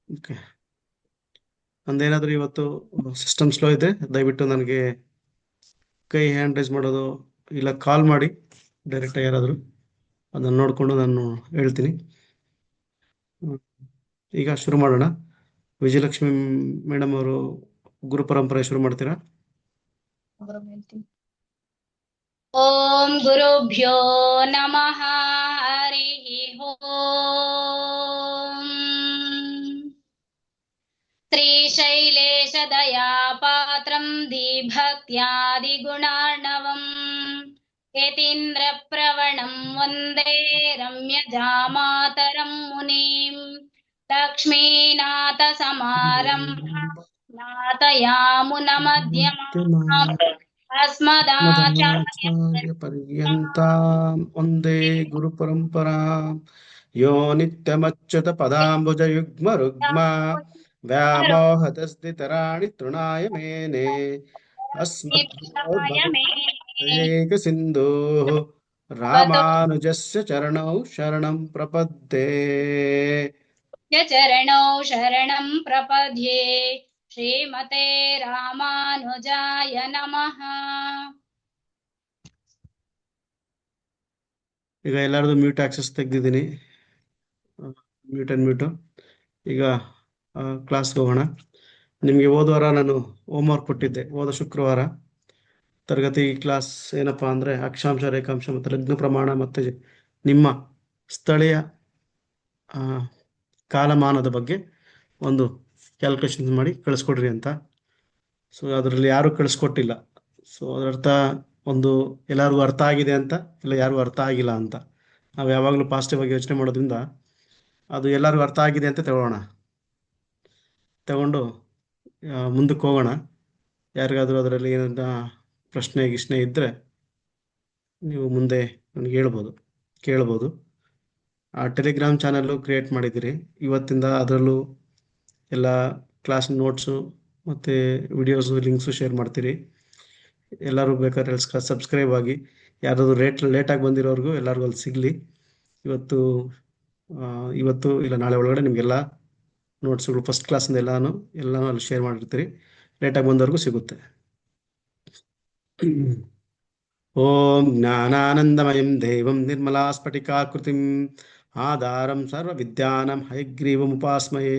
Okay. ನಂದೇನಾದರೂ ಇವತ್ತು system slow ಇದೆ, ದಯವಿಟ್ಟು ನನಗೆ ಕೈ ಹ್ಯಾಂಡ್ ರೈಸ್ ಮಾಡೋದು ಇಲ್ಲ ಕಾಲ್ ಮಾಡಿ ಡೈರೆಕ್ಟಾಗಿ ಯಾರಾದರೂ, ಅದನ್ನು ನೋಡಿಕೊಂಡು ನಾನು ಹೇಳ್ತೀನಿ. ಈಗ ಶುರು ಮಾಡೋಣ. ವಿಜಯಲಕ್ಷ್ಮಿ ಮೇಡಮ್ ಅವರು ಗುರು ಪರಂಪರೆ ಶುರು ಮಾಡ್ತೀರಾ? ಓಂ ಗುರುಭ್ಯೋ ನಮಃ. ಹರಿ ಓಂ. श्रीशैलेशदयापात्रं दीभक्त्यादिगुणार्णवं यतीन्द्रप्रवणं वन्दे रम्यजामातरं मुनिं लक्ष्मीनाथसमारम्भां नाथयामुनमध्यमाम् अस्मदाचार्य पर्यन्तां वन्दे गुरु परंपरा यो नित्यमच्युत पदाम्बुजयुग्मरुग्म व्यामोहतस्थितराणि तृणाय मेने अस्मद्गुरोर्भगवतोऽप्येकसिन्धुः रामानुजस्य चरणौ शरणं प्रपद्ये. चरणौ शरणं प्रपद्ये. ಶ್ರೀಮತೆ ರಾಮಾನುಜಾಯ ನಮಃ. ಈಗ ಎಲ್ಲರದು ಮ್ಯೂಟ್ ಆಕ್ಸೆಸ್ ತೆಗೆದಿದ್ದೀನಿ, ಮ್ಯೂಟ್ ಅಂಡ್ ಮ್ಯೂಟು. ಈಗ ಕ್ಲಾಸ್ಗೆ ಹೋಗೋಣ. ನಿಮಗೆ ಹೋದ ವಾರ ನಾನು ಹೋಮ್ವರ್ಕ್ ಕೊಟ್ಟಿದ್ದೆ. ಹೋದ ಶುಕ್ರವಾರ ತರಗತಿ ಕ್ಲಾಸ್ ಏನಪ್ಪ ಅಂದರೆ ಅಕ್ಷಾಂಶ, ರೇಖಾಂಶ ಮತ್ತು ಲಗ್ನ ಪ್ರಮಾಣ ಮತ್ತು ನಿಮ್ಮ ಸ್ಥಳೀಯ ಕಾಲಮಾನದ ಬಗ್ಗೆ ಒಂದು ಕ್ಯಾಲ್ಕುಲೇಷನ್ ಮಾಡಿ ಕಳಿಸ್ಕೊಡ್ರಿ ಅಂತ. ಸೊ ಅದರಲ್ಲಿ ಯಾರೂ ಕಳಿಸ್ಕೊಟ್ಟಿಲ್ಲ. ಸೊ ಅದರರ್ಥ ಒಂದು ಎಲ್ಲರಿಗೂ ಅರ್ಥ ಆಗಿದೆ ಅಂತ, ಇಲ್ಲ ಯಾರಿಗೂ ಅರ್ಥ ಆಗಿಲ್ಲ ಅಂತ. ನಾವು ಯಾವಾಗಲೂ ಪಾಸಿಟಿವ್ ಆಗಿ ಯೋಚನೆ ಮಾಡೋದ್ರಿಂದ ಅದು ಎಲ್ಲರಿಗೂ ಅರ್ಥ ಆಗಿದೆ ಅಂತ ತಗೊಂಡು ಮುಂದಕ್ಕೆ ಹೋಗೋಣ. ಯಾರಿಗಾದರೂ ಅದರಲ್ಲಿ ಏನಾದ ಪ್ರಶ್ನೆ ಗಿಶ್ನೆ ಇದ್ದರೆ ನೀವು ಮುಂದೆ ನನಗೆ ಕೇಳ್ಬೋದು. ಆ ಟೆಲಿಗ್ರಾಮ್ ಚಾನಲ್ಲು ಕ್ರಿಯೇಟ್ ಮಾಡಿದ್ದೀರಿ ಇವತ್ತಿಂದ. ಅದರಲ್ಲೂ ಎಲ್ಲ ಕ್ಲಾಸ್ ನೋಟ್ಸು ಮತ್ತು ವಿಡಿಯೋಸು ಲಿಂಕ್ಸು ಶೇರ್ ಮಾಡ್ತೀರಿ. ಎಲ್ಲರೂ ಬೇಕಾದ್ರೆ ಸಬ್ಸ್ಕ್ರೈಬ್ ಆಗಿ. ಯಾರಾದರೂ ಲೇಟಾಗಿ ಬಂದಿರೋರ್ಗೂ ಎಲ್ಲರಿಗೂ ಅಲ್ಲಿ ಸಿಗಲಿ. ಇವತ್ತು ಇಲ್ಲ ನಾಳೆ ಒಳಗಡೆ ನಿಮಗೆಲ್ಲ ನೋಟ್ಸ್ಗಳು ಫಸ್ಟ್ ಕ್ಲಾಸಿಂದ ಎಲ್ಲನೂ ಅಲ್ಲಿ ಶೇರ್ ಮಾಡಿರ್ತೀರಿ. ಲೇಟಾಗಿ ಬಂದವ್ರಿಗೂ ಸಿಗುತ್ತೆ. ಓಂ ಜ್ಞಾನಾನಂದಮಯಂ ದೇವಂ ನಿರ್ಮಲಾಸ್ಫಟಿಕಾಕೃತಿಂ ಆಧಾರಂ ಸರ್ವ ವಿದ್ಯಾನಂ ಹಯಗ್ರೀವಮುಪಾಸ್ಮಯೇ.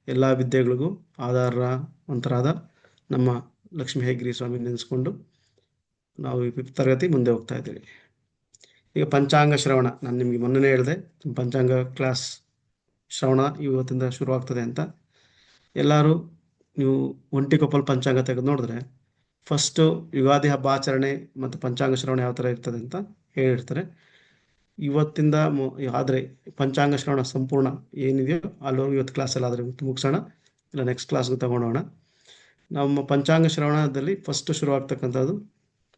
ಎಲ್ಲ ವಿದ್ಯೆಗಳಿಗೂ ಆಧಾರವಂತರಾದ ನಮ್ಮ ಲಕ್ಷ್ಮೀ ಹಯಗ್ರೀವ ಸ್ವಾಮಿ ನೆನೆಸ್ಕೊಂಡು ನಾವು ಈ ತರಗತಿ ಮುಂದೆ ಹೋಗ್ತಾ ಇದ್ದೀವಿ. ಈಗ ಪಂಚಾಂಗ ಶ್ರವಣ. ನಾನು ನಿಮಗೆ ಮೊನ್ನೆ ಹೇಳಿದೆ ಪಂಚಾಂಗ ಕ್ಲಾಸ್ ಶ್ರವಣ ಇವತ್ತಿಂದ ಶುರುವಾಗ್ತದೆ ಅಂತ. ಎಲ್ಲರೂ ನೀವು ಒಂಟಿಕೊಪ್ಪಲು ಪಂಚಾಂಗ ತೆಗೆದು ನೋಡಿದ್ರೆ ಫಸ್ಟು ಯುಗಾದಿ ಹಬ್ಬ ಆಚರಣೆ ಮತ್ತು ಪಂಚಾಂಗ ಶ್ರವಣ ಯಾವ ಥರ ಇರ್ತದೆ ಅಂತ ಹೇಳಿರ್ತಾರೆ. ಇವತ್ತಿಂದ ಆದರೆ ಪಂಚಾಂಗ ಶ್ರವಣ ಸಂಪೂರ್ಣ ಏನಿದೆಯೋ ಅಲ್ಲಿವರೆಗೂ ಇವತ್ತು ಕ್ಲಾಸಲ್ಲಿ ಆದರೆ ಮುಗಿಸೋಣ, ಇಲ್ಲ ನೆಕ್ಸ್ಟ್ ಕ್ಲಾಸ್ಗೆ ತಗೊಂಡೋಣ. ನಮ್ಮ ಪಂಚಾಂಗ ಶ್ರವಣದಲ್ಲಿ ಫಸ್ಟ್ ಶುರುವಾಗ್ತಕ್ಕಂಥದ್ದು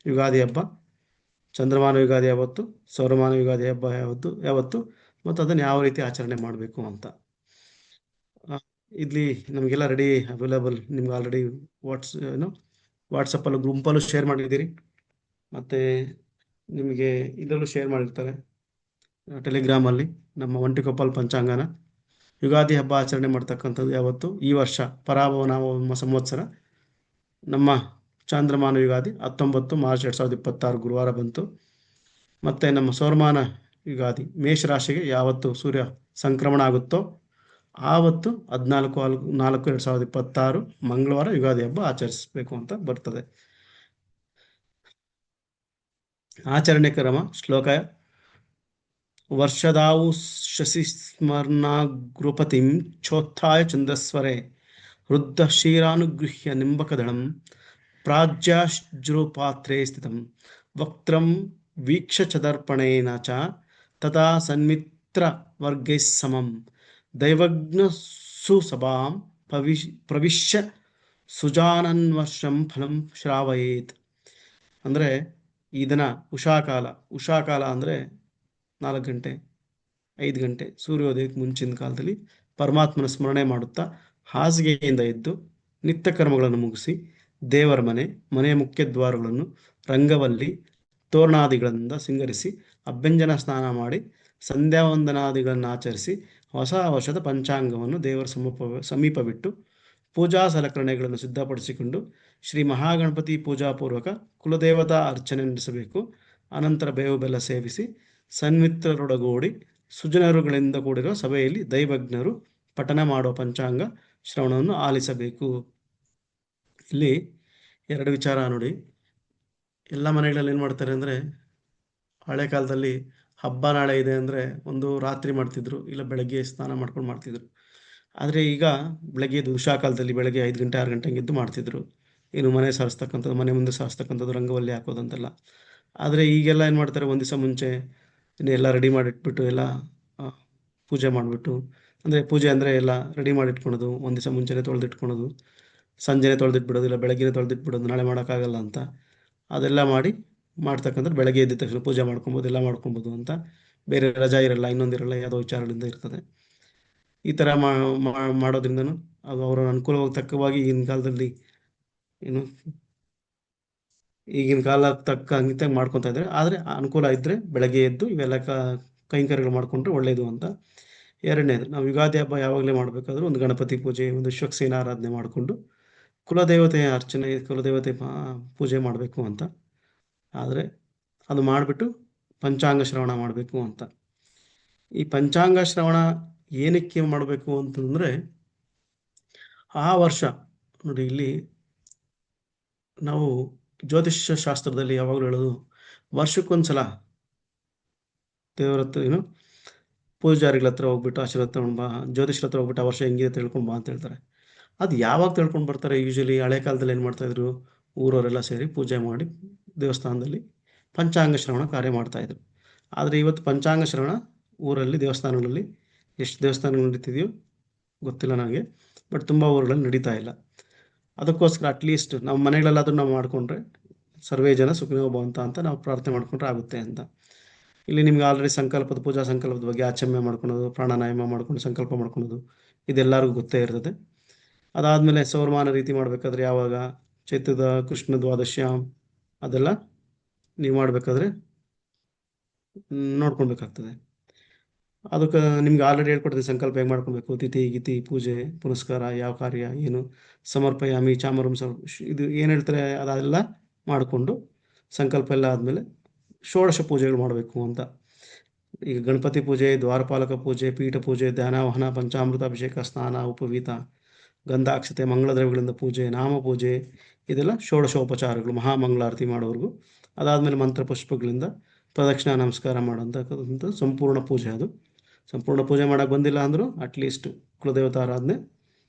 ಯುಗಾದಿ ಹಬ್ಬ. ಚಂದ್ರಮಾನ ಯುಗಾದಿ ಯಾವತ್ತು, ಸೌರಮಾನ ಯುಗಾದಿ ಹಬ್ಬ ಯಾವತ್ತು ಮತ್ತು ಅದನ್ನು ಯಾವ ರೀತಿ ಆಚರಣೆ ಮಾಡಬೇಕು ಅಂತ. ಇಲ್ಲಿ ನಮಗೆಲ್ಲ ರೆಡಿ ಅವೈಲೇಬಲ್. ನಿಮ್ಗೆ ಆಲ್ರೆಡಿ ವಾಟ್ಸಪ್ಪಲ್ಲೂ ಗುಂಪಲ್ಲೂ ಶೇರ್ ಮಾಡಿದ್ದೀರಿ, ಮತ್ತು ನಿಮಗೆ ಇದರಲ್ಲೂ ಶೇರ್ ಮಾಡಿರ್ತಾರೆ ಟೆಲಿಗ್ರಾಮಲ್ಲಿ ನಮ್ಮ ಒಂಟಿಕೊಪ್ಪಲು ಪಂಚಾಂಗನ. ಯುಗಾದಿ ಹಬ್ಬ ಆಚರಣೆ ಮಾಡ್ತಕ್ಕಂಥದ್ದು ಯಾವತ್ತು, ಈ ವರ್ಷ ಪರಾಭವ ನಾಮ ಸಂವತ್ಸರ ನಮ್ಮ ಚಾಂದ್ರಮಾನ ಯುಗಾದಿ 19 ಮಾರ್ಚ್ 2026 ಗುರುವಾರ ಬಂತು. ಮತ್ತು ನಮ್ಮ ಸೌರಮಾನ ಯುಗಾದಿ ಮೇಷರಾಶಿಗೆ ಯಾವತ್ತು ಸೂರ್ಯ ಸಂಕ್ರಮಣ ಆಗುತ್ತೋ ಆವತ್ತು 14/4/2026 ಮಂಗಳವಾರ ಯುಗಾದಿ ಹಬ್ಬ ಆಚರಿಸಬೇಕು ಅಂತ ಬರ್ತದೆ. ಆಚರಣೆ ಕ್ರಮ ಶ್ಲೋಕ: ವರ್ಷದಾವು ಶಶಿ ಸ್ಮರ್ಣಾಗೃಪತಿಂ ಚೋತ್ಥಾಯ ಚಂದ್ರಸ್ವರೆ ವೃದ್ಧ ಕ್ಷೀರಾನುಗೃಹ್ಯ ನಿಂಬಕದಳಂ ಪ್ರಾಜ್ಯಾಶ್ರುಪಾತ್ರೆ ಸ್ಥಿತಂ ವಕ್ತ್ರಂ ವೀಕ್ಷ ಚದರ್ಪಣೇನ ಚ ತಥಾ ಸನ್ಮಿತ್ರ ವರ್ಗೈ ಸಮಂ ದೈವಜ್ಞ ಸುಸಭಾಂ ಪ್ರವಿಶ್ಯ ಸುಜಾನನ್ವರ್ಷಂ ಫಲಂ ಶ್ರಾವಯೇತ್. ಅಂದರೆ ಈ ದಿನ ಉಷಾಕಾಲ ಅಂದರೆ 4 ಗಂಟೆ 5 ಗಂಟೆ ಸೂರ್ಯೋದಯಕ್ಕೆ ಮುಂಚಿನ ಕಾಲದಲ್ಲಿ ಪರಮಾತ್ಮನ ಸ್ಮರಣೆ ಮಾಡುತ್ತಾ ಹಾಸಿಗೆಯಿಂದ ಎದ್ದು ನಿತ್ಯ ಕರ್ಮಗಳನ್ನು ಮುಗಿಸಿ ದೇವರ ಮನೆಯ ಮುಖ್ಯ ದ್ವಾರಗಳನ್ನು ರಂಗವಲ್ಲಿ ತೋರಣಾದಿಗಳಿಂದ ಸಿಂಗರಿಸಿ ಅಭ್ಯಂಜನ ಸ್ನಾನ ಮಾಡಿ ಸಂಧ್ಯಾವಂದನಾದಿಗಳನ್ನು ಆಚರಿಸಿ ಹೊಸ ವರ್ಷದ ಪಂಚಾಂಗವನ್ನು ದೇವರ ಸಮೀಪವಿಟ್ಟು ಪೂಜಾ ಸಲಕರಣೆಗಳನ್ನು ಸಿದ್ಧಪಡಿಸಿಕೊಂಡು ಶ್ರೀ ಮಹಾಗಣಪತಿ ಪೂಜಾಪೂರ್ವಕ ಕುಲದೇವತಾ ಅರ್ಚನೆ ನಡೆಸಬೇಕು. ಅನಂತರ ಬೇವು ಬೆಲ್ಲ ಸೇವಿಸಿ ಸನ್ಮಿತ್ರರೊಡಗೂಡಿ ಸುಜನರುಗಳಿಂದ ಕೂಡಿರುವ ಸಭೆಯಲ್ಲಿ ದೈವಜ್ಞರು ಪಠನ ಮಾಡುವ ಪಂಚಾಂಗ ಶ್ರವಣವನ್ನು ಆಲಿಸಬೇಕು. ಇಲ್ಲಿ ಎರಡು ವಿಚಾರ ನೋಡಿ. ಎಲ್ಲ ಮನೆಗಳಲ್ಲಿ ಏನು ಮಾಡ್ತಾರೆ ಅಂದರೆ, ಹಳೆ ಕಾಲದಲ್ಲಿ ಹಬ್ಬ ನಾಳೆ ಇದೆ ಅಂದರೆ ಒಂದು ರಾತ್ರಿ ಮಾಡ್ತಿದ್ರು, ಇಲ್ಲ ಬೆಳಗ್ಗೆ ಸ್ನಾನ ಮಾಡ್ಕೊಂಡು ಮಾಡ್ತಿದ್ರು. ಆದರೆ ಈಗ ಬೆಳಗ್ಗೆ ಉಷಾ ಕಾಲದಲ್ಲಿ ಬೆಳಗ್ಗೆ 5 ಗಂಟೆ 6 ಗಂಟೆಗೆ ಎದ್ದು ಮಾಡ್ತಿದ್ರು. ಏನು ಮನೆ ಸಾರಿಸ್ತಕ್ಕಂಥದ್ದು, ಮನೆ ಮುಂದೆ ಸಾರಿಸ್ತಕ್ಕಂಥದ್ದು, ರಂಗವಲ್ಲಿ ಹಾಕೋದಂತೆಲ್ಲ. ಆದರೆ ಈಗೆಲ್ಲ ಏನು ಮಾಡ್ತಾರೆ, ಒಂದು ದಿವಸ ಮುಂಚೆ ಎಲ್ಲ ರೆಡಿ ಮಾಡಿಟ್ಬಿಟ್ಟು ಎಲ್ಲ ಪೂಜೆ ಮಾಡಿಬಿಟ್ಟು, ಅಂದರೆ ಪೂಜೆ ಅಂದರೆ ಎಲ್ಲ ರೆಡಿ ಮಾಡಿಟ್ಕೊಳೋದು, ಒಂದು ದಿವಸ ಮುಂಚೆನೇ ತೊಳೆದಿಟ್ಕೊಳೋದು, ಸಂಜೆನೇ ತೊಳೆದಿಟ್ಬಿಡೋದು, ಇಲ್ಲ ಬೆಳಗ್ಗೆನೇ ತೊಳೆದಿಟ್ಬಿಡೋದು, ನಾಳೆ ಮಾಡೋಕ್ಕಾಗಲ್ಲ ಅಂತ. ಅದೆಲ್ಲ ಮಾಡ್ತಕ್ಕಂಥದ್ದು ಬೆಳಗ್ಗೆ ಎದ್ದ ತಕ್ಷಣ ಪೂಜೆ ಮಾಡ್ಕೊಬೋದು, ಎಲ್ಲ ಮಾಡ್ಕೊಬೋದು ಅಂತ. ಬೇರೆ ರಜಾ ಇರಲ್ಲ, ಇನ್ನೊಂದಿರಲ್ಲ, ಯಾವುದೋ ವಿಚಾರಗಳಿಂದ ಇರ್ತದೆ. ಈ ಥರ ಮಾಡೋದ್ರಿಂದನೂ ಅದು ಅವರ ಅನುಕೂಲವಾಗಿ ತಕ್ಕವಾಗಿ ಈಗಿನ ಕಾಲದಲ್ಲಿ ಏನು ಈಗಿನ ಕಾಲ ತಕ್ಕಂತೆ ಮಾಡ್ಕೊತಾ ಇದ್ದಾರೆ. ಆದರೆ ಅನುಕೂಲ ಇದ್ದರೆ ಬೆಳಗ್ಗೆ ಎದ್ದು ಇವೆಲ್ಲ ಕೈಂಕರ್ಯಗಳು ಮಾಡಿಕೊಂಡ್ರೆ ಒಳ್ಳೆಯದು ಅಂತ. ಎರಡನೇದು, ನಾವು ಯುಗಾದಿ ಹಬ್ಬ ಯಾವಾಗಲೇ ಮಾಡಬೇಕಾದ್ರೂ ಒಂದು ಗಣಪತಿ ಪೂಜೆ, ಒಂದು ವಿಶ್ವಕ್ಸೇನ ಆರಾಧನೆ ಮಾಡಿಕೊಂಡು ಕುಲದೇವತೆಯ ಅರ್ಚನೆ, ಕುಲದೇವತೆ ಪೂಜೆ ಮಾಡಬೇಕು ಅಂತ. ಆದರೆ ಅದು ಮಾಡಿಬಿಟ್ಟು ಪಂಚಾಂಗ ಶ್ರವಣ ಮಾಡಬೇಕು ಅಂತ. ಈ ಪಂಚಾಂಗ ಶ್ರವಣ ಏನಕ್ಕೆ ಮಾಡಬೇಕು ಅಂತಂದರೆ, ಆ ವರ್ಷ ನೋಡಿ, ಇಲ್ಲಿ ನಾವು ಜ್ಯೋತಿಷ್ಯ ಶಾಸ್ತ್ರದಲ್ಲಿ ಯಾವಾಗಲೂ ಹೇಳೋದು, ವರ್ಷಕ್ಕೊಂದ್ಸಲ ದೇವರ ಹತ್ರ ಪೂಜಾರಿಗಳ ಹತ್ರ ಹೋಗ್ಬಿಟ್ಟು ಆಶೀರ್ವಾದ ತಗೊಂಡು ಬಾ, ಜ್ಯೋತಿಷ್ಯರ ಹತ್ರ ಹೋಗ್ಬಿಟ್ಟು ಆ ವರ್ಷ ಹೆಂಗಿದೆ ತಿಳ್ಕೊಂಡು ಬಾ ಅಂತ ಹೇಳ್ತಾರೆ. ಅದು ಯಾವಾಗ ತಿಳ್ಕೊಂಡು ಬರ್ತಾರೆ? ಯೂಶಲಿ ಹಳೆ ಕಾಲದಲ್ಲಿ ಏನು ಮಾಡ್ತಾಯಿದ್ರು, ಊರವರೆಲ್ಲ ಸೇರಿ ಪೂಜೆ ಮಾಡಿ ದೇವಸ್ಥಾನದಲ್ಲಿ ಪಂಚಾಂಗ ಶ್ರವಣ ಕಾರ್ಯ ಮಾಡ್ತಾಯಿದ್ರು. ಆದರೆ ಇವತ್ತು ಪಂಚಾಂಗ ಶ್ರವಣ ಊರಲ್ಲಿ ದೇವಸ್ಥಾನಗಳಲ್ಲಿ ಎಷ್ಟು ದೇವಸ್ಥಾನಗಳು ನಡೀತಿದೆಯೋ ಗೊತ್ತಿಲ್ಲ ನನಗೆ, ಬಟ್ ತುಂಬ ಊರುಗಳಲ್ಲಿ ನಡೀತಾ ಇಲ್ಲ. ಅದಕ್ಕೋಸ್ಕರ ಅಟ್ಲೀಸ್ಟ್ ನಮ್ಮ ಮನೆಗಳಲ್ಲಾದರೂ ನಾವು ಮಾಡಿಕೊಂಡ್ರೆ ಸರ್ವೇ ಜನ ಸುಖಿನೋ ಭವಂತು ಅಂತ ನಾವು ಪ್ರಾರ್ಥನೆ ಮಾಡಿಕೊಂಡ್ರೆ ಆಗುತ್ತೆ ಅಂತ. ಇಲ್ಲಿ ನಿಮ್ಗೆ ಆಲ್ರೆಡಿ ಪೂಜಾ ಸಂಕಲ್ಪದ ಬಗ್ಗೆ ಆಚಮೆ ಮಾಡ್ಕೊಳೋದು, ಪ್ರಾಣಾಯಾಮ ಮಾಡ್ಕೊಂಡು ಸಂಕಲ್ಪ ಮಾಡ್ಕೊಳೋದು ಇದೆಲ್ಲರಿಗೂ ಗೊತ್ತೇ ಇರ್ತದೆ. ಅದಾದಮೇಲೆ ಸೌರಮಾನ ರೀತಿ ಮಾಡಬೇಕಾದ್ರೆ ಯಾವಾಗ ಚೈತ್ರದ ಕೃಷ್ಣ ದ್ವಾದಶ್ಯಾಮ್ ಅದೆಲ್ಲ ನೀವು ಮಾಡಬೇಕಾದ್ರೆ ನೋಡ್ಕೊಳ್ಬೇಕಾಗ್ತದೆ. ಅದಕ್ಕೆ ನಿಮ್ಗೆ ಆಲ್ರೆಡಿ ಹೇಳ್ಕೊಡ್ತೀನಿ ಸಂಕಲ್ಪ ಹೇಗೆ ಮಾಡ್ಕೊಳ್ಬೇಕು, ತಿಥಿ ಗಿತಿ ಪೂಜೆ ಪುನಸ್ಕಾರ, ಯಾವ ಕಾರ್ಯ ಏನು, ಸಮರ್ಪಯಾಮಿ ಚಾಮರಂ ಇದು ಏನು ಹೇಳ್ತಾರೆ ಅದೆಲ್ಲ ಮಾಡಿಕೊಂಡು ಸಂಕಲ್ಪ ಎಲ್ಲ ಆದಮೇಲೆ ಷೋಡಶ ಪೂಜೆಗಳು ಮಾಡಬೇಕು ಅಂತ. ಈಗ ಗಣಪತಿ ಪೂಜೆ, ದ್ವಾರಪಾಲಕ ಪೂಜೆ, ಪೀಠ ಪೂಜೆ, ಧ್ಯಾನಾವಹನ, ಪಂಚಾಮೃತಾಭಿಷೇಕ, ಸ್ನಾನ, ಉಪವೀತ, ಗಂಧಾಕ್ಷತೆ, ಮಂಗಳದ್ರವ್ಯಗಳಿಂದ ಪೂಜೆ, ನಾಮ ಪೂಜೆ, ಇದೆಲ್ಲ ಷೋಡಶೋಪಚಾರಗಳು, ಮಹಾಮಂಗಳಾರತಿ ಮಾಡೋವರೆಗೂ. ಅದಾದಮೇಲೆ ಮಂತ್ರ ಪುಷ್ಪಗಳಿಂದ ಪ್ರದಕ್ಷಿಣಾ ನಮಸ್ಕಾರ ಮಾಡೋಂಥಕ್ಕಂಥ ಸಂಪೂರ್ಣ ಪೂಜೆ. ಅದು ಸಂಪೂರ್ಣ ಪೂಜೆ ಮಾಡೋಕ್ಕೆ ಬಂದಿಲ್ಲ ಅಂದರೂ ಅಟ್ಲೀಸ್ಟ್ ಕುಲದೇವತಾ ಆರಾಧನೆ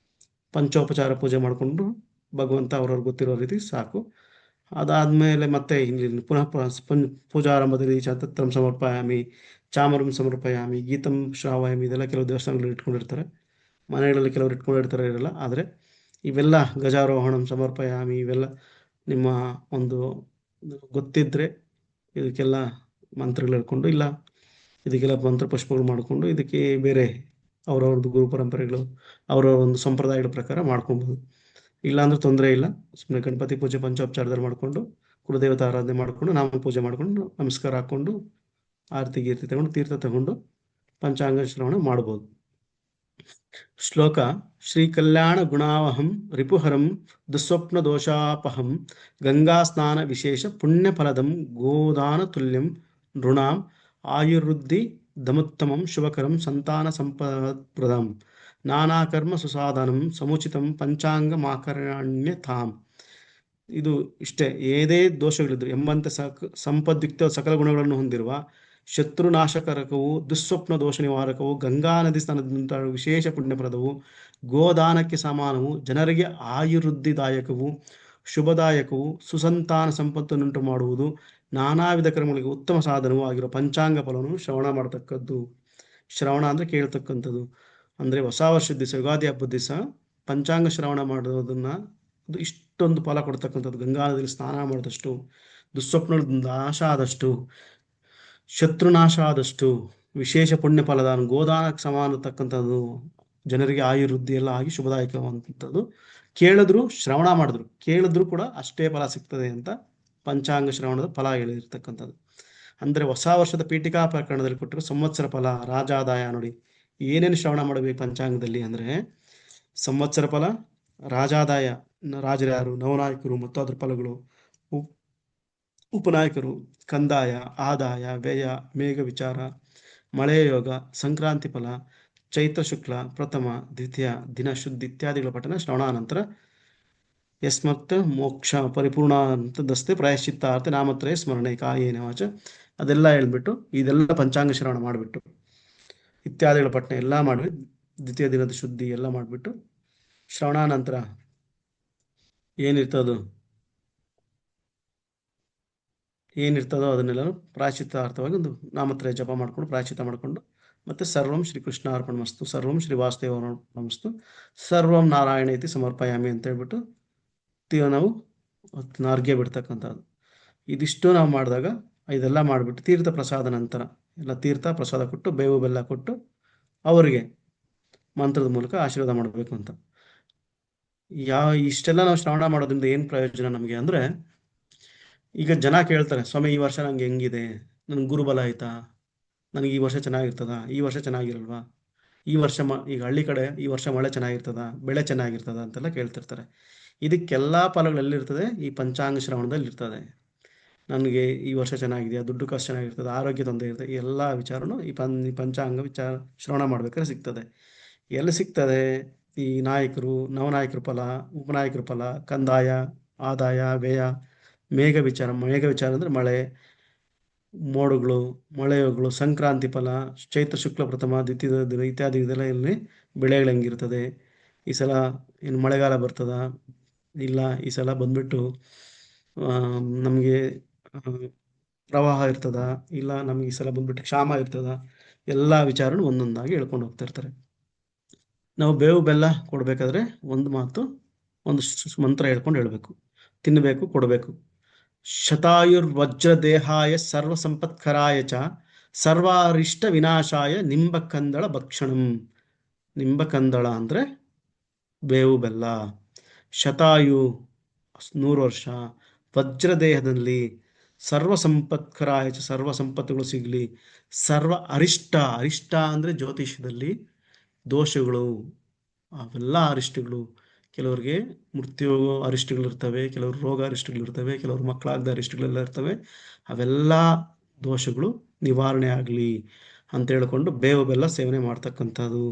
ಪಂಚೋಪಚಾರ ಪೂಜೆ ಮಾಡಿಕೊಂಡು ಭಗವಂತ ಅವ್ರವ್ರಿಗೆ ಗೊತ್ತಿರೋ ರೀತಿ ಸಾಕು. ಅದಾದಮೇಲೆ ಮತ್ತೆ ಇಲ್ಲಿ ಪುನಃ ಪೂಜಾರಂಭದಲ್ಲಿ ಚತತ್ರಂ ಸಮರ್ಪಯಾಮಿ, ಚಾಮರಂ ಸಮರ್ಪಯಾಮಿ, ಗೀತಂ ಶ್ರಾವಯಾಮಿ, ಇದೆಲ್ಲ ಕೆಲವು ದೇವಸ್ಥಾನಗಳು ಇಟ್ಕೊಂಡಿರ್ತಾರೆ, ಮನೆಗಳಲ್ಲಿ ಕೆಲವರು ಇಟ್ಕೊಂಡಿರ್ತಾರೆ, ಇರಲ್ಲ. ಆದರೆ ಇವೆಲ್ಲ ಗಜಾರೋಹಣಂ ಸಮರ್ಪಯಾಮಿ ಇವೆಲ್ಲ ನಿಮ್ಮ ಒಂದು ಗೊತ್ತಿದ್ದರೆ ಇದಕ್ಕೆಲ್ಲ ಮಂತ್ರಗಳು ಹೇಳ್ಕೊಂಡು, ಇಲ್ಲ ಇದಕ್ಕೆಲ್ಲ ಮಂತ್ರ ಪುಷ್ಪಗಳು ಮಾಡಿಕೊಂಡು ಇದಕ್ಕೆ ಬೇರೆ ಅವರವ್ರದ್ದು ಗುರು ಪರಂಪರೆಗಳು ಅವರ ಒಂದು ಸಂಪ್ರದಾಯಗಳ ಪ್ರಕಾರ ಮಾಡ್ಕೊಬೋದು. ಇಲ್ಲಾಂದ್ರೆ ತೊಂದರೆ ಇಲ್ಲ. ಸುಮ್ಮನೆ ಗಣಪತಿ ಪೂಜೆ ಪಂಚೋಪಚಾರದಲ್ಲಿ ಮಾಡಿಕೊಂಡು ಕುಲದೇವತಾ ಆರಾಧನೆ ಮಾಡಿಕೊಂಡು ನಾಮ ಪೂಜೆ ಮಾಡಿಕೊಂಡು ನಮಸ್ಕಾರ ಹಾಕ್ಕೊಂಡು ಆರತಿ ಗೀರ್ತಿ ತಗೊಂಡು ತೀರ್ಥ ತಗೊಂಡು ಪಂಚಾಂಗ ಶ್ರವಣ ಮಾಡ್ಬೋದು. ಶ್ಲೋಕ: ಶ್ರೀ ಕಲ್ಯಾಣ ಗುಣಾವಹಂ ರಿಪುಹರಂ ದುಸ್ವಪ್ನ ದೋಷಾಪಹಂ ಗಂಗಾ ಸ್ನಾನ ವಿಶೇಷ ಪುಣ್ಯ ಫಲದಂ ಗೋದಾನ ತುಲ್ಯಂ ನೃಣಾಂ ಆಯುರ್ವೃದ್ಧಿ ದಮುತ್ತಮಂ ಶುಭಕರಂ ಸಂತಾನ ಸಂಪತ್ಪ್ರದಂ ನಾನಾಕರ್ಮ ಸುಸಾಧನಂ ಸಮುಚಿತಂ ಪಂಚಾಂಗ ಮಾಕರ್ಣ್ಯತಾಂ. ಇದು ಇಷ್ಟೇ. ಏದೇ ದೋಷಗಳಿದ್ರು ಎಂಬಂತೆ ಸಂಪದ್ಯುಕ್ತ ಸಕಲ ಗುಣಗಳನ್ನು ಹೊಂದಿರುವ ಶತ್ರುನಾಶಕರಕವು, ದುಸ್ವಪ್ನ ದೋಷ ನಿವಾರಕವು, ಗಂಗಾ ನದಿ ಸ್ನಾನದಿಂದ ವಿಶೇಷ ಪುಣ್ಯಪ್ರದವು, ಗೋದಾನಕ್ಕೆ ಸಮಾನವು, ಜನರಿಗೆ ಆಯುರ್ವೃದ್ಧಿದಾಯಕವು, ಶುಭದಾಯಕವು, ಸುಸಂತಾನ ಸಂಪತ್ತನ್ನುಂಟು ಮಾಡುವುದು, ನಾನಾ ವಿಧ ಕರ್ಮಗಳಿಗೆ ಉತ್ತಮ ಸಾಧನವೂ ಆಗಿರೋ ಪಂಚಾಂಗ ಫಲವನ್ನು ಶ್ರವಣ ಮಾಡತಕ್ಕದ್ದು. ಶ್ರವಣ ಅಂದರೆ ಕೇಳ್ತಕ್ಕಂಥದ್ದು. ಅಂದರೆ ಹೊಸ ವರ್ಷದ ದಿವಸ, ಯುಗಾದಿ ಹಬ್ಬದ ದಿವಸ ಪಂಚಾಂಗ ಶ್ರವಣ ಮಾಡೋದನ್ನು ಅದು ಇಷ್ಟೊಂದು ಫಲ ಕೊಡ್ತಕ್ಕಂಥದ್ದು. ಗಂಗಾ ನದಿಯಲ್ಲಿ ಸ್ನಾನ ಮಾಡಿದಷ್ಟು, ದುಸ್ವಪ್ನ ನಾಶ ಆದಷ್ಟು, ಶತ್ರುನಾಶ ಆದಷ್ಟು ವಿಶೇಷ ಪುಣ್ಯ ಫಲದಾನ, ಗೋದಾನಕ್ಕೆ ಸಮಾನ ಅಂತಕ್ಕಂಥದ್ದು, ಜನರಿಗೆ ಆಯುರ್ವೃದ್ಧಿ ಎಲ್ಲ ಆಗಿ ಶುಭದಾಯಕವಂಥದ್ದು. ಕೇಳಿದ್ರು ಶ್ರವಣ ಮಾಡಿದ್ರು ಕೇಳಿದ್ರು ಕೂಡ ಅಷ್ಟೇ ಫಲ ಸಿಗ್ತದೆ ಅಂತ ಪಂಚಾಂಗ ಶ್ರವಣದ ಫಲ ಹೇಳಿರ್ತಕ್ಕಂಥದ್ದು. ಅಂದರೆ ಹೊಸ ವರ್ಷದ ಪೀಠಿಕಾ ಪ್ರಕರಣದಲ್ಲಿ ಕೊಟ್ಟರು ಸಂವತ್ಸರ ಫಲ, ರಾಜಾದಾಯ ನೋಡಿ ಏನೇನು ಶ್ರವಣ ಮಾಡಬೇಕು ಪಂಚಾಂಗದಲ್ಲಿ ಅಂದರೆ ಸಂವತ್ಸರ ಫಲ, ರಾಜಾದಾಯ, ರಾಜರು ಯಾರು, ನವನಾಯಕರು ಮತ್ತು ಅದರ ಫಲಗಳು, ಉಪನಾಯಕರು, ಕಂದಾಯ, ಆದಾಯ, ವ್ಯಯ, ಮೇಘ ವಿಚಾರ, ಮಳೆಯ ಯೋಗ, ಸಂಕ್ರಾಂತಿ ಫಲ, ಚೈತ್ರ ಶುಕ್ಲ, ಪ್ರಥಮ, ದ್ವಿತೀಯ, ದಿನ ಶುದ್ಧಿ ಇತ್ಯಾದಿಗಳ ಪಠನ ಶ್ರವಣಾನಂತರ ಯಸ್ಮತ್ ಮೋಕ್ಷ ಪರಿಪೂರ್ಣ ಅಂತದಸ್ತೆ ಪ್ರಾಯಶ್ಚಿತ್ತಾರ್ಥ ನಾಮತ್ರಯ ಸ್ಮರಣೆ ಕಾಯೇನ ವಾಚ ಅದೆಲ್ಲ ಹೇಳ್ಬಿಟ್ಟು ಇದೆಲ್ಲ ಪಂಚಾಂಗ ಶ್ರವಣ ಮಾಡಿಬಿಟ್ಟು ಇತ್ಯಾದಿಗಳ ಪಠಣ ಎಲ್ಲ ಮಾಡಿಬಿಟ್ಟು ದ್ವಿತೀಯ ದಿನದ ಶುದ್ಧಿ ಎಲ್ಲ ಮಾಡಿಬಿಟ್ಟು ಶ್ರವಣಾನಂತರ ಏನಿರ್ತದೋ ಅದನ್ನೆಲ್ಲ ಪ್ರಾಯಶ್ಚಿತ್ತಾರ್ಥವಾಗಿ ಒಂದು ನಾಮತ್ರಯ ಜಪ ಮಾಡಿಕೊಂಡು ಪ್ರಾಯಶ್ಚಿತ್ತ ಮಾಡಿಕೊಂಡು ಮತ್ತೆ ಸರ್ವಂ ಶ್ರೀಕೃಷ್ಣ ಅರ್ಪಣಮಸ್ತು, ಸರ್ವಂ ಶ್ರೀ ವಾಸುದೇವ ಅರ್ಪಣಮಸ್ತು, ಸರ್ವಂ ನಾರಾಯಣ ಇತಿ ಸಮರ್ಪಯಾಮಿ ಅಂತ ಹೇಳ್ಬಿಟ್ಟು ನಾವು ಅರ್ಘ್ಯ ಬಿಡ್ತಕ್ಕಂಥದ್ದು. ಇದಿಷ್ಟು ನಾವು ಮಾಡಿದಾಗ ಇದೆಲ್ಲ ಮಾಡಿಬಿಟ್ಟು ತೀರ್ಥ ಪ್ರಸಾದ ನಂತರ ಎಲ್ಲ ತೀರ್ಥ ಪ್ರಸಾದ ಕೊಟ್ಟು ಬೇವು ಬೆಲ್ಲ ಕೊಟ್ಟು ಅವರಿಗೆ ಮಂತ್ರದ ಮೂಲಕ ಆಶೀರ್ವಾದ ಮಾಡಬೇಕು ಅಂತ. ಇಷ್ಟೆಲ್ಲ ನಾವು ಶ್ರವಣ ಮಾಡೋದ್ರಿಂದ ಏನು ಪ್ರಯೋಜನ ನಮಗೆ ಅಂದರೆ, ಈಗ ಜನ ಕೇಳ್ತಾರೆ, ಸ್ವಾಮಿ ಈ ವರ್ಷ ನಂಗೆ ಹೆಂಗಿದೆ, ನನ್ಗೆ ಗುರುಬಲ ಆಯ್ತಾ, ನನಗೆ ಈ ವರ್ಷ ಚೆನ್ನಾಗಿರ್ತದ, ಈ ವರ್ಷ ಚೆನ್ನಾಗಿರಲ್ವಾ, ಈ ವರ್ಷ ಈಗ ಹಳ್ಳಿ ಕಡೆ ಈ ವರ್ಷ ಮಳೆ ಚೆನ್ನಾಗಿರ್ತದ, ಬೆಳೆ ಚೆನ್ನಾಗಿರ್ತದ ಅಂತೆಲ್ಲ ಕೇಳ್ತಿರ್ತಾರೆ. ಇದಕ್ಕೆಲ್ಲ ಫಲಗಳೆಲ್ಲಿರ್ತದೆ? ಈ ಪಂಚಾಂಗ ಶ್ರವಣದಲ್ಲಿ ಇರ್ತದೆ. ನನಗೆ ಈ ವರ್ಷ ಚೆನ್ನಾಗಿದೆಯಾ, ದುಡ್ಡು ಕಾಸು ಚೆನ್ನಾಗಿರ್ತದೆ, ಆರೋಗ್ಯ ತೊಂದರೆ ಇರ್ತದೆ, ಎಲ್ಲ ವಿಚಾರನೂ ಈ ಪಂಚಾಂಗ ವಿಚಾರ ಶ್ರವಣ ಮಾಡ್ಬೇಕಾದ್ರೆ ಸಿಗ್ತದೆ. ಎಲ್ಲಿ ಸಿಗ್ತದೆ? ಈ ನಾಯಕರು, ನವನಾಯಕರ ಫಲ, ಉಪನಾಯಕರ ಫಲ, ಕಂದಾಯ, ಆದಾಯ, ವ್ಯಯ, ಮೇಘ ವಿಚಾರ ಅಂದರೆ ಮಳೆ, ಮೋಡಗಳು, ಮಳೆಗಳು, ಸಂಕ್ರಾಂತಿ ಫಲ, ಚೈತ್ರ ಶುಕ್ಲ ಪ್ರಥಮ, ದ್ವಿತೀಯ ದಿನ ಇತ್ಯಾದಿ ಇದೆಲ್ಲ ಇಲ್ಲಿ ಬೆಳೆಗಳು ಹೆಂಗಿರ್ತದೆ, ಈ ಸಲ ಏನು ಮಳೆಗಾಲ ಬರ್ತದ ಇಲ್ಲ, ಈ ಸಲ ಬಂದ್ಬಿಟ್ಟು ನಮಗೆ ಪ್ರವಾಹ ಇರ್ತದ ಇಲ್ಲ, ನಮಗೆ ಈ ಸಲ ಬಂದ್ಬಿಟ್ಟು ಕ್ಷಾಮ ಇರ್ತದ, ಎಲ್ಲ ವಿಚಾರನೂ ಒಂದೊಂದಾಗಿ ಹೇಳ್ಕೊಂಡು ಹೋಗ್ತಾ ಇರ್ತಾರೆ. ನಾವು ಬೇವು ಬೆಲ್ಲ ಕೊಡಬೇಕಾದ್ರೆ ಒಂದು ಮಾತು, ಒಂದು ಮಂತ್ರ ಹೇಳ್ಕೊಂಡು ಹೇಳಬೇಕು, ತಿನ್ನಬೇಕು, ಕೊಡಬೇಕು. ಶತಾಯುರ್ವಜ್ರದೇಹಾಯ ಸರ್ವ ಸಂಪತ್ಕರಾಯ ಚ ಸರ್ವಾರಿಷ್ಟ ವಿನಾಶಾಯ ನಿಂಬಕಂದಳ ಭಕ್ಷಣಂ. ನಿಂಬಕಂದಳ ಅಂದರೆ ಬೇವು ಬೆಲ್ಲ. ಶತಾಯು 100 ವರ್ಷ, ವಜ್ರದೇಹದಲ್ಲಿ, ಸರ್ವ ಸಂಪತ್ಕರಾಯ ಚ ಸರ್ವ ಸಂಪತ್ತುಗಳು ಸಿಗಲಿ, ಸರ್ವ ಅರಿಷ್ಟ ಅಂದರೆ ಜ್ಯೋತಿಷ್ಯದಲ್ಲಿ ದೋಷಗಳು, ಅವೆಲ್ಲ ಅರಿಷ್ಟಗಳು, ಕೆಲವರಿಗೆ ಮೃತ್ಯು ಅರಿಷ್ಟಗಳಿರ್ತವೆ, ಕೆಲವರು ರೋಗ ಅರಿಷ್ಟಗಳಿರ್ತವೆ, ಕೆಲವರು ಮಕ್ಕಳಾಗದ ಅರಿಷ್ಟಗಳೆಲ್ಲ ಇರ್ತವೆ, ಅವೆಲ್ಲ ದೋಷಗಳು ನಿವಾರಣೆ ಆಗಲಿ ಅಂತ ಹೇಳ್ಕೊಂಡು ಬೇವು ಬೆಲ್ಲ ಸೇವನೆ ಮಾಡ್ತಕ್ಕಂಥದ್ದು.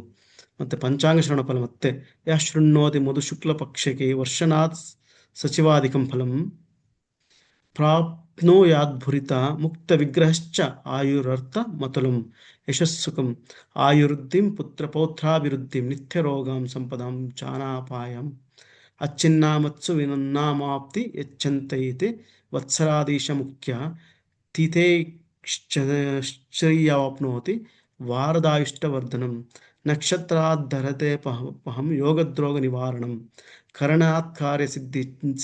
ಮತ್ತು ಪಂಚಾಂಗ ಶ್ರವಣ ಫಲ ಮತ್ತೆ ಯಾ ಶೃಣ್ಣೋತಿ ಮಧು ಶುಕ್ಲ ಪಕ್ಷಕ್ಕೆ ವರ್ಷನಾಥ್ ಸಚಿವಾಧಿಕಂ ಫಲಂ ಪ್ರಾಪ್ನೋಯಾದ್ಭುರಿತ ಮುಕ್ತ ವಿಗ್ರಹಶ್ಚ ಆಯುರರ್ಥ ಮತುಲಂ ಯಶಸ್ಸುಕಂ ಆಯುರುದ್ಧಿಂ ಪುತ್ರ ಪೌತ್ರಾಭಿವೃದ್ಧಿಂ ನಿತ್ಯ ರೋಗಾಂ ಸಂಪದಾಂ ಚಾನಾಪಾಯಂ ಅಚ್ಚಿನ್ನಾಮತ್ಸು ವಿನನ್ನಾಮಾಪ್ತಿ ಯಚ್ಚಂತೈತೆ ವತ್ಸರಾದೀಶ ಮುಖ್ಯ ತಿಥೇಶ್ಚರ್ಯಾಪ್ನೋತಿ ವಾರದಾಯುಷ್ಟವರ್ಧನಂ ನಕ್ಷತ್ರಾಧರತೆ ಪಹಂ ಯೋಗದ್ರೋಗ ನಿವಾರಣಂ ಕರಣಾತ್ ಕಾರ್ಯ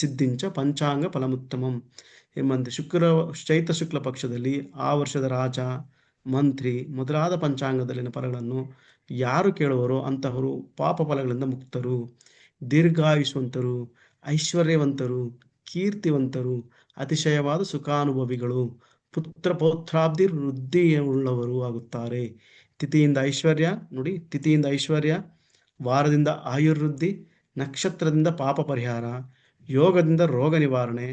ಸಿದ್ಧಿಂಚ ಪಂಚಾಂಗ ಫಲಮುತ್ತಮಂ ಎಂಬಂತೆ ಚೈತ್ರ ಶುಕ್ಲ ಪಕ್ಷದಲ್ಲಿ ಆ ವರ್ಷದ ರಾಜ, ಮಂತ್ರಿ ಮೊದಲಾದ ಪಂಚಾಂಗದಲ್ಲಿನ ಫಲಗಳನ್ನು ಯಾರು ಕೇಳುವರೋ ಅಂತಹವರು ಪಾಪ ಫಲಗಳಿಂದ ಮುಕ್ತರು, ದೀರ್ಘಾಯುಷ್ವಂತರು, ಐಶ್ವರ್ಯವಂತರು, ಕೀರ್ತಿವಂತರು, ಅತಿಶಯವಾದ ಸುಖಾನುಭವಿಗಳು, ಪುತ್ರ ಪೌತ್ರಾಬ್ಧಿ ವೃದ್ಧಿಯುಳ್ಳವರು ಆಗುತ್ತಾರೆ. ತಿಥಿಯಿಂದ ಐಶ್ವರ್ಯ, ನೋಡಿ, ತಿಥಿಯಿಂದ ಐಶ್ವರ್ಯ, ವಾರದಿಂದ ಆಯುರ್ವೃದ್ಧಿ, ನಕ್ಷತ್ರದಿಂದ ಪಾಪ ಪರಿಹಾರ, ಯೋಗದಿಂದ ರೋಗ ನಿವಾರಣೆ,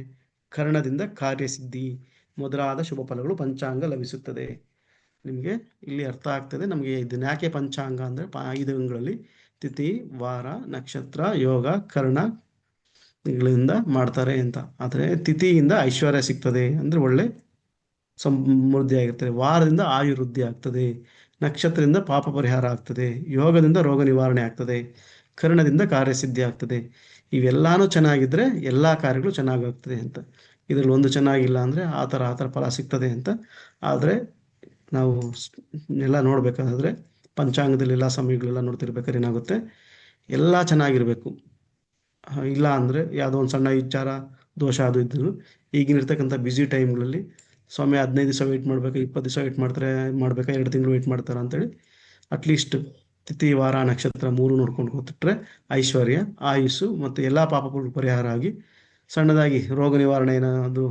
ಕರ್ಣದಿಂದ ಕಾರ್ಯಸಿದ್ಧಿ ಮೊದಲಾದ ಶುಭ ಫಲಗಳು ಪಂಚಾಂಗ ಲಭಿಸುತ್ತದೆ. ನಿಮಗೆ ಇಲ್ಲಿ ಅರ್ಥ ಆಗ್ತದೆ ನಮಗೆ ಇದನ್ನ ಯಾಕೆ ಪಂಚಾಂಗ ಅಂದರೆ 5 ಅಂಗಗಳಲ್ಲಿ ತಿಥಿ, ವಾರ, ನಕ್ಷತ್ರ, ಯೋಗ, ಕರ್ಣಗಳಿಂದ ಮಾಡ್ತಾರೆ ಅಂತ. ಆದರೆ ತಿಥಿಯಿಂದ ಐಶ್ವರ್ಯ ಸಿಗ್ತದೆ ಅಂದರೆ ಒಳ್ಳೆ ಸಮೃದ್ಧಿ ಆಗಿರ್ತದೆ, ವಾರದಿಂದ ಆಯುರ್ವೃದ್ಧಿ ಆಗ್ತದೆ, ನಕ್ಷತ್ರದಿಂದ ಪಾಪ ಪರಿಹಾರ ಆಗ್ತದೆ, ಯೋಗದಿಂದ ರೋಗ ನಿವಾರಣೆ ಆಗ್ತದೆ, ಕರ್ಣದಿಂದ ಕಾರ್ಯಸಿದ್ಧಿ ಆಗ್ತದೆ. ಇವೆಲ್ಲಾನು ಚೆನ್ನಾಗಿದ್ರೆ ಎಲ್ಲ ಕಾರ್ಯಗಳು ಚೆನ್ನಾಗಾಗ್ತದೆ ಅಂತ. ಇದರಲ್ಲಿ ಒಂದು ಚೆನ್ನಾಗಿಲ್ಲ ಅಂದರೆ ಆ ಥರ ಫಲ ಸಿಗ್ತದೆ ಅಂತ. ಆದರೆ ನಾವು ಎಲ್ಲ ನೋಡಬೇಕಾದ್ರೆ ಪಂಚಾಂಗದಲ್ಲಿ ಎಲ್ಲ ಸಮಯಗಳೆಲ್ಲ ನೋಡ್ತಿರ್ಬೇಕಾದ್ರೆ ಏನಾಗುತ್ತೆ, ಎಲ್ಲ ಚೆನ್ನಾಗಿರಬೇಕು. ಇಲ್ಲ ಅಂದರೆ ಯಾವುದೋ ಒಂದು ಸಣ್ಣ ವಿಚಾರ ದೋಷ ಅದು ಇದ್ದು ಈಗಿನಿರ್ತಕ್ಕಂಥ ಬ್ಯುಸಿ ಟೈಮ್ಗಳಲ್ಲಿ ಸ್ವಾಮಿ 15 ದಿವಸ ವೆಯ್ಟ್ ಮಾಡಬೇಕು, 20 ದಿವಸ ವೆಯ್ಟ್ ಮಾಡಬೇಕಾ 2 ತಿಂಗಳು ವೆಯ್ಟ್ ಮಾಡ್ತಾರೆ ಅಂತೇಳಿ ಅಟ್ಲೀಸ್ಟ್ ತಿಥಿ, ವಾರ, ನಕ್ಷತ್ರ 3 ನೋಡ್ಕೊಂಡು ಕೂತ್ಬಿಟ್ರೆ ಐಶ್ವರ್ಯ, ಆಯುಸ್ಸು ಮತ್ತು ಎಲ್ಲ ಪಾಪಗಳು ಪರಿಹಾರ ಆಗಿ ಸಣ್ಣದಾಗಿ ರೋಗ ನಿವಾರಣೆ ಅದು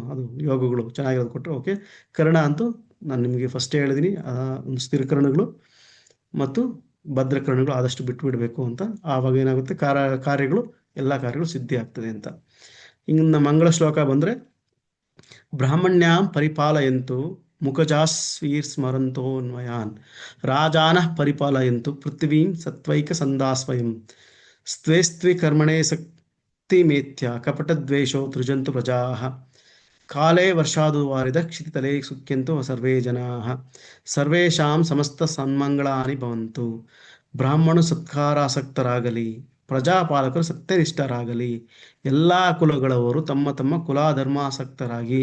ಯೋಗಗಳು ಚೆನ್ನಾಗಿರೋದು ಕೊಟ್ಟರೆ ಓಕೆ. ಕರ್ಣ ಅಂತೂ ನಾನು ನಿಮಗೆ ಫಸ್ಟೇ ಹೇಳಿದ್ದೀನಿ, ಒಂದು ಸ್ಥಿರಕರಣಗಳು ಮತ್ತು ಭದ್ರಕರಣಗಳು ಆದಷ್ಟು ಬಿಟ್ಬಿಡಬೇಕು ಅಂತ. ಆವಾಗ ಏನಾಗುತ್ತೆ, ಕಾರ್ಯಗಳು ಎಲ್ಲ ಕಾರ್ಯಗಳು ಸಿದ್ಧಿ ಆಗ್ತದೆ ಅಂತ. ಇನ್ನು ಮಂಗಳ ಶ್ಲೋಕ ಬಂದರೆ, ಬ್ರಾಹ್ಮಣ್ಯಾಂ ಪರಿಪಾಲಯಂತು ಮುಖಜಾಸ್ವೀರ್ ಸ್ಮರಂತೋನ್ವಯಾನ್ ರಾಜಾನಃ ಪರಿಪಾಲಯಂತು ಪೃಥ್ವೀಂ ಸತ್ವೈಕ ಸಂದಾಸ್ವಯಂ ಸ್ತ್ವೇಸ್ತ್ವಿ ಕರ್ಮಣೇ ಶಕ್ತಿಮೇತ್ಯ ಕಪಟದ್ವೇಷೋ ತೃಜಂತು ಪ್ರಜಾಃ ಕಾಲೇ ವರ್ಷಾದು ವಾರಿದ ಕ್ಷಿತಿತಲೇ ಸುಖ್ಯಂತು ಸರ್ವೇ ಜನಾಃ ಸರ್ವೇಷಾಂ ಸಮಸ್ತ ಸನ್ಮಂಗಳಾನಿ ಭವಂತು. ಬ್ರಾಹ್ಮಣರು ಸತ್ಕಾರಾಸಕ್ತರಾಗಲಿ, ಪ್ರಜಾಪಾಲಕರು ಸತ್ಯನಿಷ್ಠರಾಗಲಿ, ಎಲ್ಲ ಕುಲಗಳವರು ತಮ್ಮ ತಮ್ಮ ಕುಲಧರ್ಮಾಸಕ್ತರಾಗಿ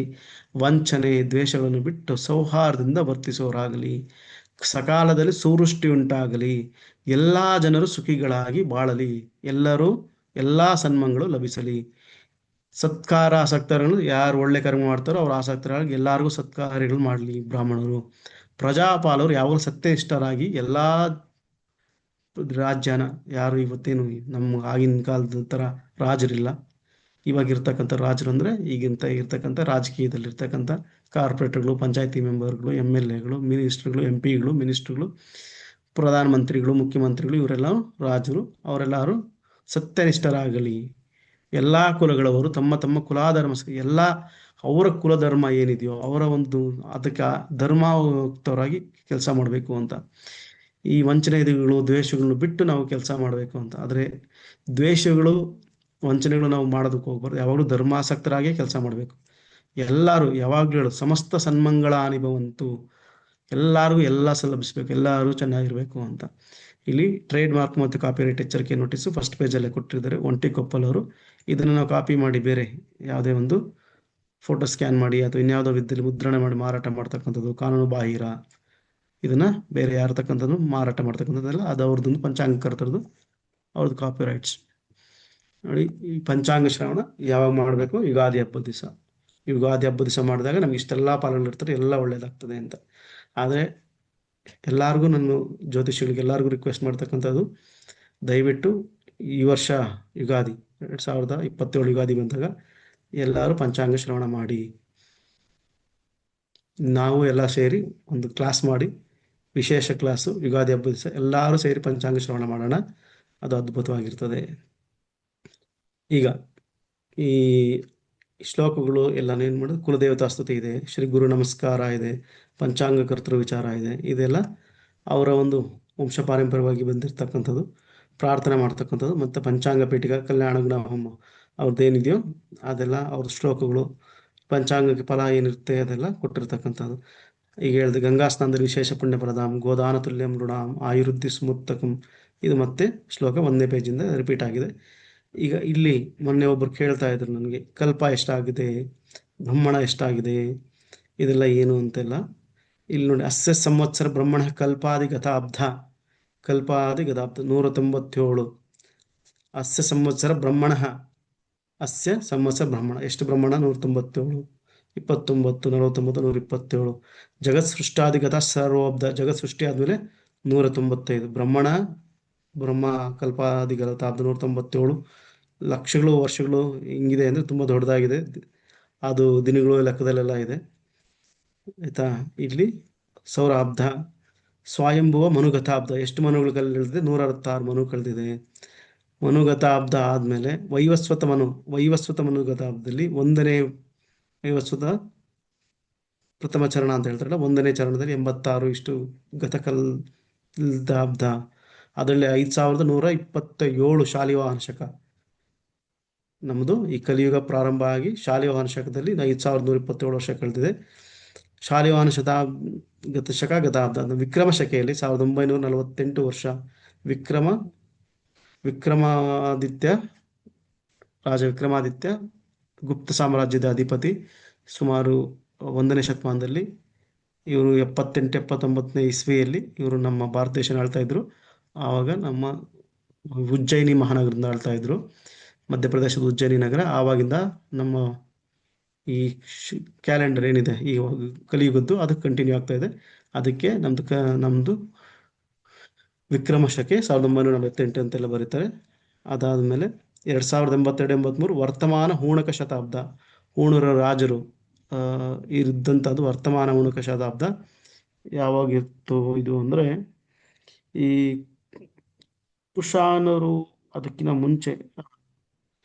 ವಂಚನೆ ದ್ವೇಷಗಳನ್ನು ಬಿಟ್ಟು ಸೌಹಾರ್ದದಿಂದ ವರ್ತಿಸುವವರಾಗಲಿ, ಸಕಾಲದಲ್ಲಿ ಸುವೃಷ್ಟಿ ಉಂಟಾಗಲಿ, ಎಲ್ಲ ಜನರು ಸುಖಿಗಳಾಗಿ ಬಾಳಲಿ, ಎಲ್ಲರೂ ಎಲ್ಲ ಸನ್ಮಂಗಳು ಲಭಿಸಲಿ. ಸತ್ಕಾರ ಆಸಕ್ತರನ್ನು ಯಾರು ಒಳ್ಳೆ ಕರ್ಮ ಮಾಡ್ತಾರೋ ಅವ್ರು ಆಸಕ್ತರಾಗಿ ಎಲ್ಲರಿಗೂ ಸತ್ಕಾರ್ಯಗಳು ಮಾಡಲಿ ಬ್ರಾಹ್ಮಣರು. ಪ್ರಜಾಪಾಲರು ಯಾವಾಗಲೂ ಸತ್ಯನಿಷ್ಠರಾಗಿ ಎಲ್ಲ ರಾಜ್ಯನ, ಯಾರು ಇವತ್ತೇನು ನಮ್ಮ ಆಗಿನ ಕಾಲದ ಥರ ರಾಜರಿಲ್ಲ, ಇವಾಗಿರ್ತಕ್ಕಂಥ ರಾಜರು ಅಂದರೆ ಇರ್ತಕ್ಕಂಥ ರಾಜಕೀಯದಲ್ಲಿರ್ತಕ್ಕಂಥ ಕಾರ್ಪೊರೇಟರ್ಗಳು, ಪಂಚಾಯತಿ ಮೆಂಬರ್ಗಳು, MLAಗಳು, ಮಿನಿಸ್ಟ್ರುಗಳು, MP ಗಳು, ಮಿನಿಸ್ಟ್ರುಗಳು, ಪ್ರಧಾನಮಂತ್ರಿಗಳು, ಮುಖ್ಯಮಂತ್ರಿಗಳು, ಇವರೆಲ್ಲ ರಾಜರು. ಅವರೆಲ್ಲರೂ ಸತ್ಯನಿಷ್ಠರಾಗಲಿ. ಎಲ್ಲ ಕುಲಗಳವರು ತಮ್ಮ ತಮ್ಮ ಕುಲಾಧರ್ಮ ಎಲ್ಲ ಅವರ ಕುಲಧರ್ಮ ಏನಿದೆಯೋ ಅವರ ಒಂದು ಅದಕ್ಕೆ ಧರ್ಮಯುಕ್ತರಾಗಿ ಕೆಲಸ ಮಾಡಬೇಕು ಅಂತ. ಈ ವಂಚನೆಗಳು ದ್ವೇಷಗಳನ್ನು ಬಿಟ್ಟು ನಾವು ಕೆಲಸ ಮಾಡಬೇಕು ಅಂತ. ಆದರೆ ದ್ವೇಷಗಳು ವಂಚನೆಗಳು ನಾವು ಮಾಡೋದಕ್ಕೆ ಹೋಗ್ಬಾರ್ದು. ಯಾವಾಗಲೂ ಧರ್ಮಾಸಕ್ತರಾಗೇ ಕೆಲಸ ಮಾಡಬೇಕು. ಎಲ್ಲರೂ ಯಾವಾಗಲೂ ಸಮಸ್ತ ಸನ್ಮಂಗಳ ಅನುಭವಂತು, ಎಲ್ಲರಿಗೂ ಎಲ್ಲ ಲಭಿಸ್ಬೇಕು, ಎಲ್ಲರೂ ಚೆನ್ನಾಗಿರ್ಬೇಕು ಅಂತ. ಇಲ್ಲಿ ಟ್ರೇಡ್ ಮಾರ್ಕ್ ಮತ್ತು ಕಾಪಿರೈಟ್ ಎಚ್ಚರಿಕೆ ನೋಟಿಸು ಫಸ್ಟ್ ಪೇಜಲ್ಲೇ ಕೊಟ್ಟಿದ್ದಾರೆ, ಒಂಟಿಕೊಪ್ಪಲ್ ಅವರು. ಇದನ್ನು ನಾವು ಕಾಪಿ ಮಾಡಿ ಬೇರೆ ಯಾವುದೇ ಒಂದು ಫೋಟೋ ಸ್ಕ್ಯಾನ್ ಮಾಡಿ ಅಥವಾ ಇನ್ಯಾವುದೋ ವಿದ್ಯೆಯಲ್ಲಿ ಮುದ್ರಣ ಮಾಡಿ ಮಾರಾಟ ಮಾಡ್ತಕ್ಕಂಥದ್ದು ಕಾನೂನು ಬಾಹಿರ. ಇದನ್ನು ಬೇರೆ ಯಾರತಕ್ಕಂಥದ್ದು ಮಾರಾಟ ಮಾಡ್ತಕ್ಕಂಥದ್ದೆಲ್ಲ ಅದು ಅವ್ರದ್ದು ಪಂಚಾಂಗ ಕರ್ತರದು, ಅವ್ರದ್ದು ಕಾಪಿರೈಟ್ಸ್. ನೋಡಿ, ಈ ಪಂಚಾಂಗ ಶ್ರವಣ ಯಾವಾಗ ಮಾಡಬೇಕು? ಯುಗಾದಿ ಹಬ್ಬದ ದಿವಸ. ಯುಗಾದಿ ಹಬ್ಬದ ದಿವಸ ಮಾಡಿದಾಗ ನಮ್ಗೆ ಇಷ್ಟೆಲ್ಲ ಫಲಗಳಿರ್ತಾರೆ, ಎಲ್ಲ ಒಳ್ಳೇದಾಗ್ತದೆ ಅಂತ. ಆದರೆ ಎಲ್ಲರಿಗೂ ನಾನು ಜ್ಯೋತಿಷಿಗಳಿಗೆ ಎಲ್ಲರಿಗೂ ರಿಕ್ವೆಸ್ಟ್ ಮಾಡ್ತಕ್ಕಂಥದ್ದು, ದಯವಿಟ್ಟು ಈ ವರ್ಷ ಯುಗಾದಿ 2027 ಯುಗಾದಿ ಬಂದಾಗ ಎಲ್ಲರೂ ಪಂಚಾಂಗ ಶ್ರವಣ ಮಾಡಿ. ನಾವು ಎಲ್ಲ ಸೇರಿ ಒಂದು ಕ್ಲಾಸ್ ಮಾಡಿ, ವಿಶೇಷ ಕ್ಲಾಸು ಯುಗಾದಿ ಹಬ್ಬದ ದಿವಸ ಎಲ್ಲರೂ ಸೇರಿ ಪಂಚಾಂಗ ಶ್ರವಣ ಮಾಡೋಣ. ಅದು ಅದ್ಭುತವಾಗಿರ್ತದೆ. ಈಗ ಈ ಶ್ಲೋಕಗಳು ಎಲ್ಲ ಏನು ಮಾಡೋದು, ಕುಲದೇವತಾ ಸ್ತುತಿ ಇದೆ, ಶ್ರೀ ಗುರು ನಮಸ್ಕಾರ ಇದೆ, ಪಂಚಾಂಗ ಕರ್ತೃ ವಿಚಾರ ಇದೆ. ಇದೆಲ್ಲ ಅವರ ಒಂದು ವಂಶ ಪಾರಂಪರ್ಯವಾಗಿ ಬಂದಿರತಕ್ಕಂಥದ್ದು, ಪ್ರಾರ್ಥನೆ ಮಾಡ್ತಕ್ಕಂಥದ್ದು. ಮತ್ತು ಪಂಚಾಂಗ ಪೀಠಿಕ ಕಲ್ಯಾಣ ಗುಣ ಹೋಮ ಅವ್ರದ್ದೇನಿದೆಯೋ ಅದೆಲ್ಲ ಅವ್ರ ಶ್ಲೋಕಗಳು, ಪಂಚಾಂಗಕ್ಕೆ ಫಲ ಏನಿರುತ್ತೆ ಅದೆಲ್ಲ ಕೊಟ್ಟಿರ್ತಕ್ಕಂಥದ್ದು. ಈಗ ಹೇಳಿದೆ, ಗಂಗಾ ಸ್ನಾನದಲ್ಲಿ ವಿಶೇಷ ಪುಣ್ಯ ಫಲದಾಂ ಗೋದಾನ ತುಲ್ಯಂ ಋಣಾಂ ಆಯುರುದ್ಧಿ ಸ್ಮೂರ್ತಕಂ. ಇದು ಮತ್ತೆ ಶ್ಲೋಕ 1ನೇ ಪೇಜಿಂದ ರಿಪೀಟ್ ಆಗಿದೆ. ಈಗ ಇಲ್ಲಿ ಮೊನ್ನೆ ಒಬ್ಬರು ಕೇಳ್ತಾ ಇದ್ರು ನನಗೆ, ಕಲ್ಪ ಎಷ್ಟಾಗಿದೆ, ಬ್ರಹ್ಮಣ ಎಷ್ಟಾಗಿದೆ, ಇದೆಲ್ಲ ಏನು ಅಂತೆಲ್ಲ. ಇಲ್ಲಿ ನೋಡಿ, ಅಸ್ಯ ಸಂವತ್ಸರ ಬ್ರಹ್ಮಣ ಕಲ್ಪಾದಿ ಗತಾಬ್ಧ, ಕಲ್ಪಾದಿ ಗತಾಬ್ಧ 197. ಅಸ್ಯ ಸಂವತ್ಸರ ಬ್ರಹ್ಮಣ, ಅಸ್ಯ ಸಂವತ್ಸರ ಬ್ರಹ್ಮಣ ಎಷ್ಟು ಬ್ರಹ್ಮಣ? 197, 29, 49, 127. ಜಗತ್ ಸೃಷ್ಟಾದಿಗತ ಸರ್ವೋಬ್ಧ, ಜಗತ್ ಸೃಷ್ಟಿ ಆದಮೇಲೆ 195. ಬ್ರಹ್ಮ ಕಲ್ಪಾದಿಗತಾಬ್ಧ 197. ಲಕ್ಷಗಳು ವರ್ಷಗಳು ಹಿಂಗಿದೆ ಅಂದರೆ ತುಂಬ ದೊಡ್ಡದಾಗಿದೆ. ಅದು ದಿನಗಳು ಲೆಕ್ಕದಲ್ಲೆಲ್ಲ ಇದೆ, ಆಯಿತಾ. ಇಲ್ಲಿ ಸೌರಾಬ್ಧ, ಸ್ವಯಂಭುವ ಮನುಗತಾಬ್ಧ ಎಷ್ಟು ಮನುಗಳು ಕಳೆದಿದೆ? 166 ಮನು ಕಳೆದಿದೆ. ಮನುಗತಾಬ್ಧ ಆದಮೇಲೆ ವೈವಸ್ವತ ಮನುಗತಾಬ್ಧದಲ್ಲಿ 1ನೇ ವೈವಸ್ವತ ಪ್ರಥಮ ಚರಣ ಅಂತ ಹೇಳ್ತಾರಲ್ಲ, 1ನೇ ಚರಣದಲ್ಲಿ 86 ಇಷ್ಟು ಗತಕಲ್ದಾಬ್ಧ. ಅದರಲ್ಲಿ 5127 ಶಾಲಿವಾಹನ ಶಕ. ನಮ್ಮದು ಈ ಕಲಿಯುಗ ಪ್ರಾರಂಭ ಆಗಿ ಶಾಲಿವಾಹನ ಶಕದಲ್ಲಿ 5127 ವರ್ಷ ಕಳೆದಿದೆ. ಶಾಲಿವಾಹನ ಗತಾಬ್ಧ ವಿಕ್ರಮ ಶಕೆಯಲ್ಲಿ 1948 ವರ್ಷ. ರಾಜ ವಿಕ್ರಮಾದಿತ್ಯ ಗುಪ್ತ ಸಾಮ್ರಾಜ್ಯದ ಅಧಿಪತಿ. ಸುಮಾರು 1ನೇ ಶತಮಾನದಲ್ಲಿ ಇವರು 78-79ನೇ ಇಸ್ವಿಯಲ್ಲಿ ಇವರು ನಮ್ಮ ಭಾರತ ದೇಶ ಆಳ್ತಾ ಇದ್ರು. ಆವಾಗ ನಮ್ಮ ಉಜ್ಜಯಿನಿ ಮಹಾನಗರದಿಂದ ಆಳ್ತಾ ಇದ್ರು, ಮಧ್ಯಪ್ರದೇಶದ ಉಜ್ಜಯಿನಿ ನಗರ. ಆವಾಗಿಂದ ನಮ್ಮ ಈ ಕ್ಯಾಲೆಂಡರ್ ಏನಿದೆ ಈ ಕಲಿಯುಗದ್ದು ಅದು ಕಂಟಿನ್ಯೂ ಆಗ್ತಾ ಇದೆ. ಅದಕ್ಕೆ ನಮ್ಮದು ವಿಕ್ರಮ ಶಕೆ 1948 ಅಂತೆಲ್ಲ ಬರೀತಾರೆ. ಅದಾದಮೇಲೆ 2082-83 ವರ್ತಮಾನ ಹೂಣಕ ಶತಾಬ್ದ. ಹೂಣರ ರಾಜರು ಇದ್ದಂಥದ್ದು ವರ್ತಮಾನ ಹೂಣಕ ಶತಾಬ್ದ. ಯಾವಾಗಿತ್ತು ಇದು ಅಂದರೆ ಈ ಕುಶಾನರು ಅದಕ್ಕಿಂತ ಮುಂಚೆ,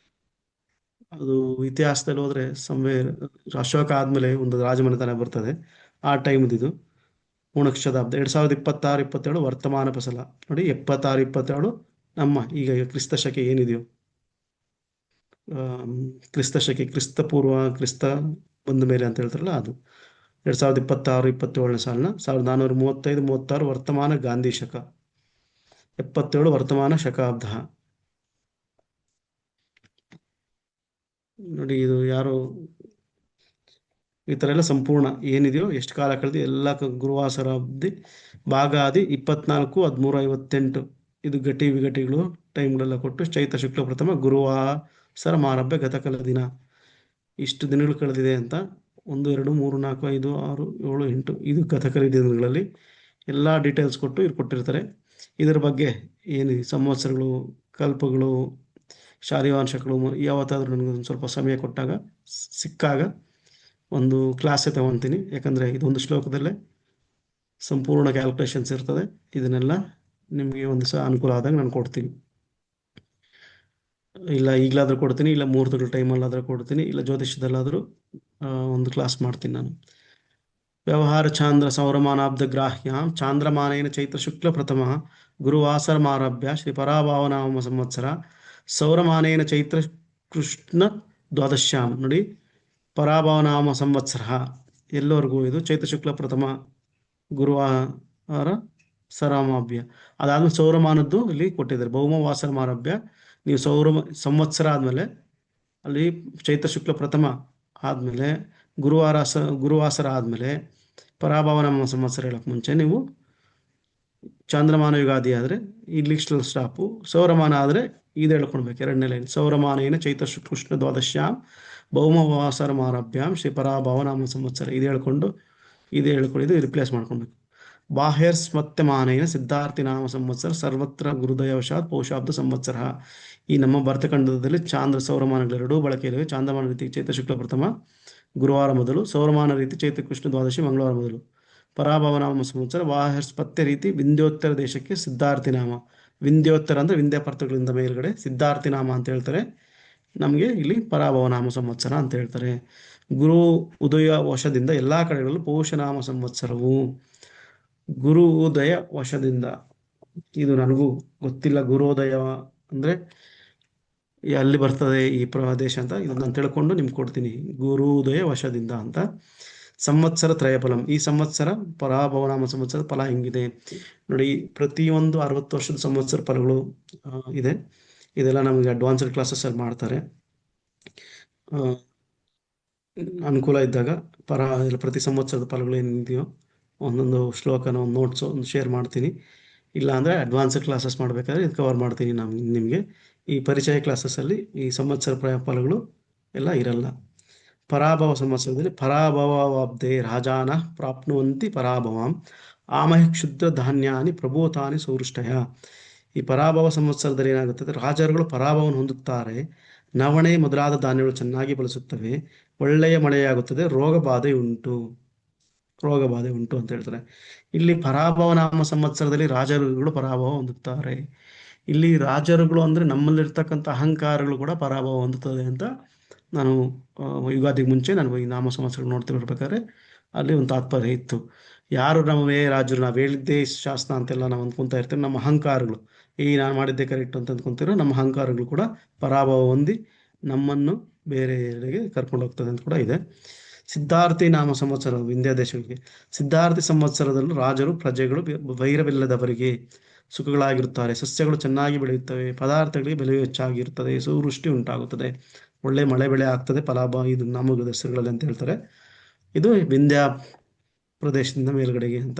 ಅದು ಇತಿಹಾಸದಲ್ಲಿ ಹೋದ್ರೆ ಸಂವೇರ್ ಅಶೋಕ ಆದ್ಮೇಲೆ ಒಂದು ರಾಜಮನೆತನ ಬರ್ತದೆ. ಆ ಟೈಮ್ದು ಇದು ಪೂರ್ಣ ಶತಾಬ್ದ 2026-27 ವರ್ತಮಾನ ಫಸಲ. ನೋಡಿ 76-27 ನಮ್ಮ ಈಗ ಕ್ರಿಸ್ತ ಶಕೆ ಏನಿದೆಯೋ, ಕ್ರಿಸ್ತ ಶಕೆ, ಕ್ರಿಸ್ತ ಪೂರ್ವ, ಕ್ರಿಸ್ತ ಬಂದ ಮೇಲೆ ಅಂತ ಹೇಳ್ತಾರಲ್ಲ ಅದು 2026-27 ಸಾಲಿನ 1435-36 ವರ್ತಮಾನ ಗಾಂಧಿ ಶಕ, 77 ವರ್ತಮಾನ ಶಕಾಬ್ದ. ನೋಡಿ ಇದು ಯಾರು ಈ ಥರ ಎಲ್ಲ ಸಂಪೂರ್ಣ ಏನಿದೆಯೋ ಎಷ್ಟು ಕಾಲ ಕಳೆದು ಎಲ್ಲ ಗುರುವಾಸರಾಬ್ದಿ ಭಾಗಾದಿ 24-13-58 ಇದು ಗಟಿ ವಿಗಟಿಗಳು ಟೈಮ್ಗಳೆಲ್ಲ ಕೊಟ್ಟು ಚೈತ್ರ ಶುಕ್ಲ ಪ್ರಥಮ ಗುರುವಾಸರ ಮಾರಭ್ಯ ಗತಕಾಲ ದಿನ ಇಷ್ಟು ದಿನಗಳು ಕಳೆದಿದೆ ಅಂತ 1 2 3 4 5 6 7 8 ಇದು ಗತಕಲಿ ದಿನಗಳಲ್ಲಿ ಎಲ್ಲ ಡೀಟೇಲ್ಸ್ ಕೊಟ್ಟು ಇವ್ರು ಕೊಟ್ಟಿರ್ತಾರೆ. ಇದರ ಬಗ್ಗೆ ಏನು ಸಂವತ್ಸರಗಳು, ಕಲ್ಪಗಳು, ಶಾಲಿವಾಂಶಗಳು ಯಾವತ್ತಾದ್ರೂ ನನಗೊಂದು ಸ್ವಲ್ಪ ಸಮಯ ಕೊಟ್ಟಾಗ ಸಿಕ್ಕಾಗ ಒಂದು ಕ್ಲಾಸೇ ತಗೊತೀನಿ. ಯಾಕಂದರೆ ಇದೊಂದು ಶ್ಲೋಕದಲ್ಲೇ ಸಂಪೂರ್ಣ ಕ್ಯಾಲ್ಕುಲೇಷನ್ಸ್ ಇರ್ತದೆ. ಇದನ್ನೆಲ್ಲ ನಿಮಗೆ ಒಂದು ಸಹ ಅನುಕೂಲ ಆದಾಗ ನಾನು ಕೊಡ್ತೀನಿ. ಇಲ್ಲ ಈಗಲಾದರೂ ಕೊಡ್ತೀನಿ, ಇಲ್ಲ 3 ತಿಂಗಳ ಟೈಮಲ್ಲಾದರೂ ಕೊಡ್ತೀನಿ, ಇಲ್ಲ ಜ್ಯೋತಿಷ್ಯದಲ್ಲಾದರೂ ಒಂದು ಕ್ಲಾಸ್ ಮಾಡ್ತೀನಿ ನಾನು. ವ್ಯವಹಾರ ಚಾಂದ್ರ ಸೌರಮಾನಾಬ್ಧ ಗ್ರಾಹ್ಯಾಂ ಚಾಂದ್ರಮಾನೇನ ಚೈತ್ರ ಶುಕ್ಲ ಪ್ರಥಮ ಗುರುವಾಸರಮಾರಭ್ಯ ಶ್ರೀ ಪರಾಭಾವನಾಮ ಸಂವತ್ಸರ ಸೌರಮಾನೇನ ಚೈತ್ರ ಕೃಷ್ಣ ದ್ವಾದಶ್ಯಾಂ. ನೋಡಿ ಪರಾಭವನಾಮ ಸಂವತ್ಸರ ಎಲ್ಲವರೆಗೂ ಇದು ಚೈತ್ರ ಶುಕ್ಲ ಪ್ರಥಮ ಗುರುವಾರ ಸರಾಮಾಭ್ಯ. ಅದಾದ್ಮೇಲೆ ಸೌರಮಾನದ್ದು ಇಲ್ಲಿ ಕೊಟ್ಟಿದ್ದಾರೆ. ಭೌಮವಾಸರ ಮಾರಭ್ಯ ನೀವು ಸಂವತ್ಸರ ಆದಮೇಲೆ ಅಲ್ಲಿ ಚೈತ್ರ ಶುಕ್ಲ ಪ್ರಥಮ ಆದಮೇಲೆ ಗುರುವಾಸರ ಆದಮೇಲೆ ಪರಾಭವನಾಮ ಸಂವತ್ಸರ ಹೇಳಕ್ಕೆ ಮುಂಚೆ ನೀವು ಚಾಂದ್ರಮಾನ ಯುಗಾದಿ ಆದರೆ ಇಲ್ಲಿಗೆ ಸ್ಟಾಪು. ಸೌರಮಾನ ಆದರೆ ಇದು ಹೇಳ್ಕೊಳ್ಬೇಕು, 2ನೇ ಲೈನ್. ಸೌರಮಾನೇನ ಚೈತ್ರ ಕೃಷ್ಣ ದ್ವಾದಶ್ಯಾಂ ಭೌಮವಾಸರ ಮಾರಭ್ಯಾಂ ಶ್ರೀ ಪರಾಭವನಾಮ ಸಂವತ್ಸರ ಇದು ಹೇಳ್ಕೊಂಡಿದ್ದು ರಿಪ್ಲೇಸ್ ಮಾಡ್ಕೊಳ್ಬೇಕು. ಬಾಹ್ಯರ್ಸ್ಮತ್ಯಮಾನೇನ ಸಿದ್ಧಾರ್ಥಿ ನಾಮ ಸಂವತ್ಸರ ಸರ್ವತ್ರ ಗುರುದಯವಶಾತ್ ಪೌಷಾಬ್ದ ಸಂವತ್ಸರ. ಈ ನಮ್ಮ ಭರತಖಂಡದಲ್ಲಿ ಚಾಂದ್ರ ಸೌರಮಾನಗಳೆರಡೂ ಬಳಕೆಯಲ್ಲಿವೆ. ಚಾಂದ್ರಮಾನ ರೀತಿ ಚೈತ್ರ ಶುಕ್ಲ ಪ್ರಥಮ ಗುರುವಾರ ಮೊದಲು, ಸೌರಮಾನ ರೀತಿ ಚೈತ್ರ ಕೃಷ್ಣ ದ್ವಾದಶಿ ಮಂಗಳವಾರ ಮೊದಲು. ಪರಾಭವನಾಮ ಸಂವತ್ಸರ ವಾಹರ್ಸ್ಪತ್ಯ ರೀತಿ ವಿಂಧ್ಯೋತ್ತರ ದೇಶಕ್ಕೆ ಸಿದ್ಧಾರ್ಥಿ ನಾಮ. ವಿಂಧ್ಯೋತ್ತರ ಅಂದರೆ ವಿಂಧ್ಯ ಪರ್ವತಗಳಿಂದ ಮೇಲ್ಗಡೆ ಸಿದ್ಧಾರ್ಥಿ ನಾಮ ಅಂತ ಹೇಳ್ತಾರೆ. ನಮಗೆ ಇಲ್ಲಿ ಪರಾಭವನಾಮ ಸಂವತ್ಸರ ಅಂತ ಹೇಳ್ತಾರೆ. ಗುರು ಉದಯ ವಶದಿಂದ ಎಲ್ಲ ಕಡೆಗಳಲ್ಲೂ ಪೌಷನಾಮ ಸಂವತ್ಸರವು. ಗುರು ಉದಯ ವಶದಿಂದ, ಇದು ನನಗೂ ಗೊತ್ತಿಲ್ಲ ಗುರುೋದಯ ಅಂದರೆ ಅಲ್ಲಿ ಬರ್ತದೆ ಈ ಪ್ರದೇಶ ಅಂತ, ಇದು ನಾನು ತಿಳ್ಕೊಂಡು ನಿಮ್ಗೆ ಕೊಡ್ತೀನಿ. ಗುರುೋದಯ ವಶದಿಂದ ಅಂತ. ಸಂವತ್ಸರ ತ್ರಯಫಲಂ, ಈ ಸಂವತ್ಸರ ಪರಾಭವನಾಮ ಸಂವತ್ಸರದ ಫಲ ಹೆಂಗಿದೆ ನೋಡಿ. ಪ್ರತಿಯೊಂದು 60 ವರ್ಷದ ಸಂವತ್ಸರ ಫಲಗಳು ಇದೆ. ಇದೆಲ್ಲ ನಮಗೆ ಅಡ್ವಾನ್ಸ್ಡ್ ಕ್ಲಾಸಸ್ಸಲ್ಲಿ ಮಾಡ್ತಾರೆ. ಅನುಕೂಲ ಇದ್ದಾಗ ಪ್ರತಿ ಸಂವತ್ಸರದ ಫಲಗಳು ಏನಿದೆಯೋ ಒಂದೊಂದು ಶ್ಲೋಕನ, ಒಂದು ನೋಟ್ಸು ಒಂದು ಶೇರ್ ಮಾಡ್ತೀನಿ. ಇಲ್ಲ ಅಂದರೆ ಅಡ್ವಾನ್ಸ್ಡ್ ಕ್ಲಾಸಸ್ ಮಾಡಬೇಕಾದ್ರೆ ಇದು ಕವರ್ ಮಾಡ್ತೀನಿ. ನಿಮಗೆ ಈ ಪರಿಚಯ ಕ್ಲಾಸಸ್ಸಲ್ಲಿ ಈ ಸಂವತ್ಸರ ಫಲಗಳು ಎಲ್ಲ ಇರಲ್ಲ. ಪರಾಭವ ಸಂವತ್ಸರದಲ್ಲಿ ಪರಾಭವಾಬ್ಧೆ ರಾಜಾನ ಪ್ರಾಪ್ನುವಂತಿ ಪರಾಭವಾಂ ಆಮಹ ಕ್ಷುದ್ರ ಧಾನ್ಯಾನಿ ಪ್ರಭೂತಾನಿ ಸೌರುಷ್ಟಯ. ಈ ಪರಾಭವ ಸಂವತ್ಸರದಲ್ಲಿ ಏನಾಗುತ್ತದೆ, ರಾಜರುಗಳು ಪರಾಭವವನ್ನು ಹೊಂದುತ್ತಾರೆ. ನವಣೆ ಮೊದಲಾದ ಧಾನ್ಯಗಳು ಚೆನ್ನಾಗಿ ಬಳಸುತ್ತವೆ. ಒಳ್ಳೆಯ ಮಳೆಯಾಗುತ್ತದೆ. ರೋಗ ಬಾಧೆ ಉಂಟು ಅಂತ ಹೇಳ್ತಾರೆ. ಇಲ್ಲಿ ಪರಾಭವನಾಮ ಸಂವತ್ಸರದಲ್ಲಿ ರಾಜರುಗಳು ಪರಾಭವ ಹೊಂದುತ್ತಾರೆ. ಇಲ್ಲಿ ರಾಜರುಗಳು ಅಂದರೆ ನಮ್ಮಲ್ಲಿರ್ತಕ್ಕಂಥ ಅಹಂಕಾರಗಳು ಕೂಡ ಪರಾಭವ ಹೊಂದುತ್ತದೆ ಅಂತ ನಾನು ಯುಗಾದಿಗೆ ಮುಂಚೆ ನಾನು ಈ ನಾಮ ಸಂವತ್ಸರಗಳು ನೋಡ್ತಿರ್ಬೇಕಾದ್ರೆ ಅಲ್ಲಿ ಒಂದು ತಾತ್ಪರ್ಯ ಇತ್ತು. ಯಾರು ನಮ್ಮವೇ ರಾಜರು, ನಾವು ಹೇಳಿದ್ದೇ ಶಾಸ್ತ್ರ ಅಂತೆಲ್ಲ ನಾವು ಅಂದ್ಕೊತಾ ಇರ್ತೀವಿ. ನಮ್ಮ ಅಹಂಕಾರಗಳು ನಾನು ಮಾಡಿದ್ದೆ ಕರೆಕ್ಟ್ ಅಂತ ಅಂದ್ಕೊತಿರೋ ನಮ್ಮ ಅಹಂಕಾರಗಳು ಕೂಡ ಪರಾಭವ ಹೊಂದಿ ನಮ್ಮನ್ನು ಬೇರೆಡೆಗೆ ಕರ್ಕೊಂಡು ಹೋಗ್ತದೆ ಅಂತ ಕೂಡ ಇದೆ. ಸಿದ್ಧಾರ್ಥಿ ನಾಮ ಸಂವತ್ಸರ ವಿಂಧ್ಯ ದೇಶಗಳಿಗೆ. ಸಿದ್ಧಾರ್ಥಿ ಸಂವತ್ಸರದಲ್ಲೂ ರಾಜರು ಪ್ರಜೆಗಳು ವೈರವಿಲ್ಲದವರಿಗೆ ಸುಖಗಳಾಗಿರುತ್ತಾರೆ. ಸಸ್ಯಗಳು ಚೆನ್ನಾಗಿ ಬೆಳೆಯುತ್ತವೆ. ಪದಾರ್ಥಗಳಿಗೆ ಬೆಲೆಯು ಹೆಚ್ಚಾಗಿರುತ್ತದೆ. ಸುವೃಷ್ಟಿ ಉಂಟಾಗುತ್ತದೆ. ಒಳ್ಳೆ ಮಳೆ ಬೆಳೆ ಆಗ್ತದೆ. ಫಲಾಭ ಇದು ನಾಮಗಳ ಹೆಸರುಗಳಲ್ಲಿ ಅಂತ ಹೇಳ್ತಾರೆ. ಇದು ವಿಂಧ್ಯ ಪ್ರದೇಶದಿಂದ ಮೇಲ್ಗಡೆಗೆ ಅಂತ.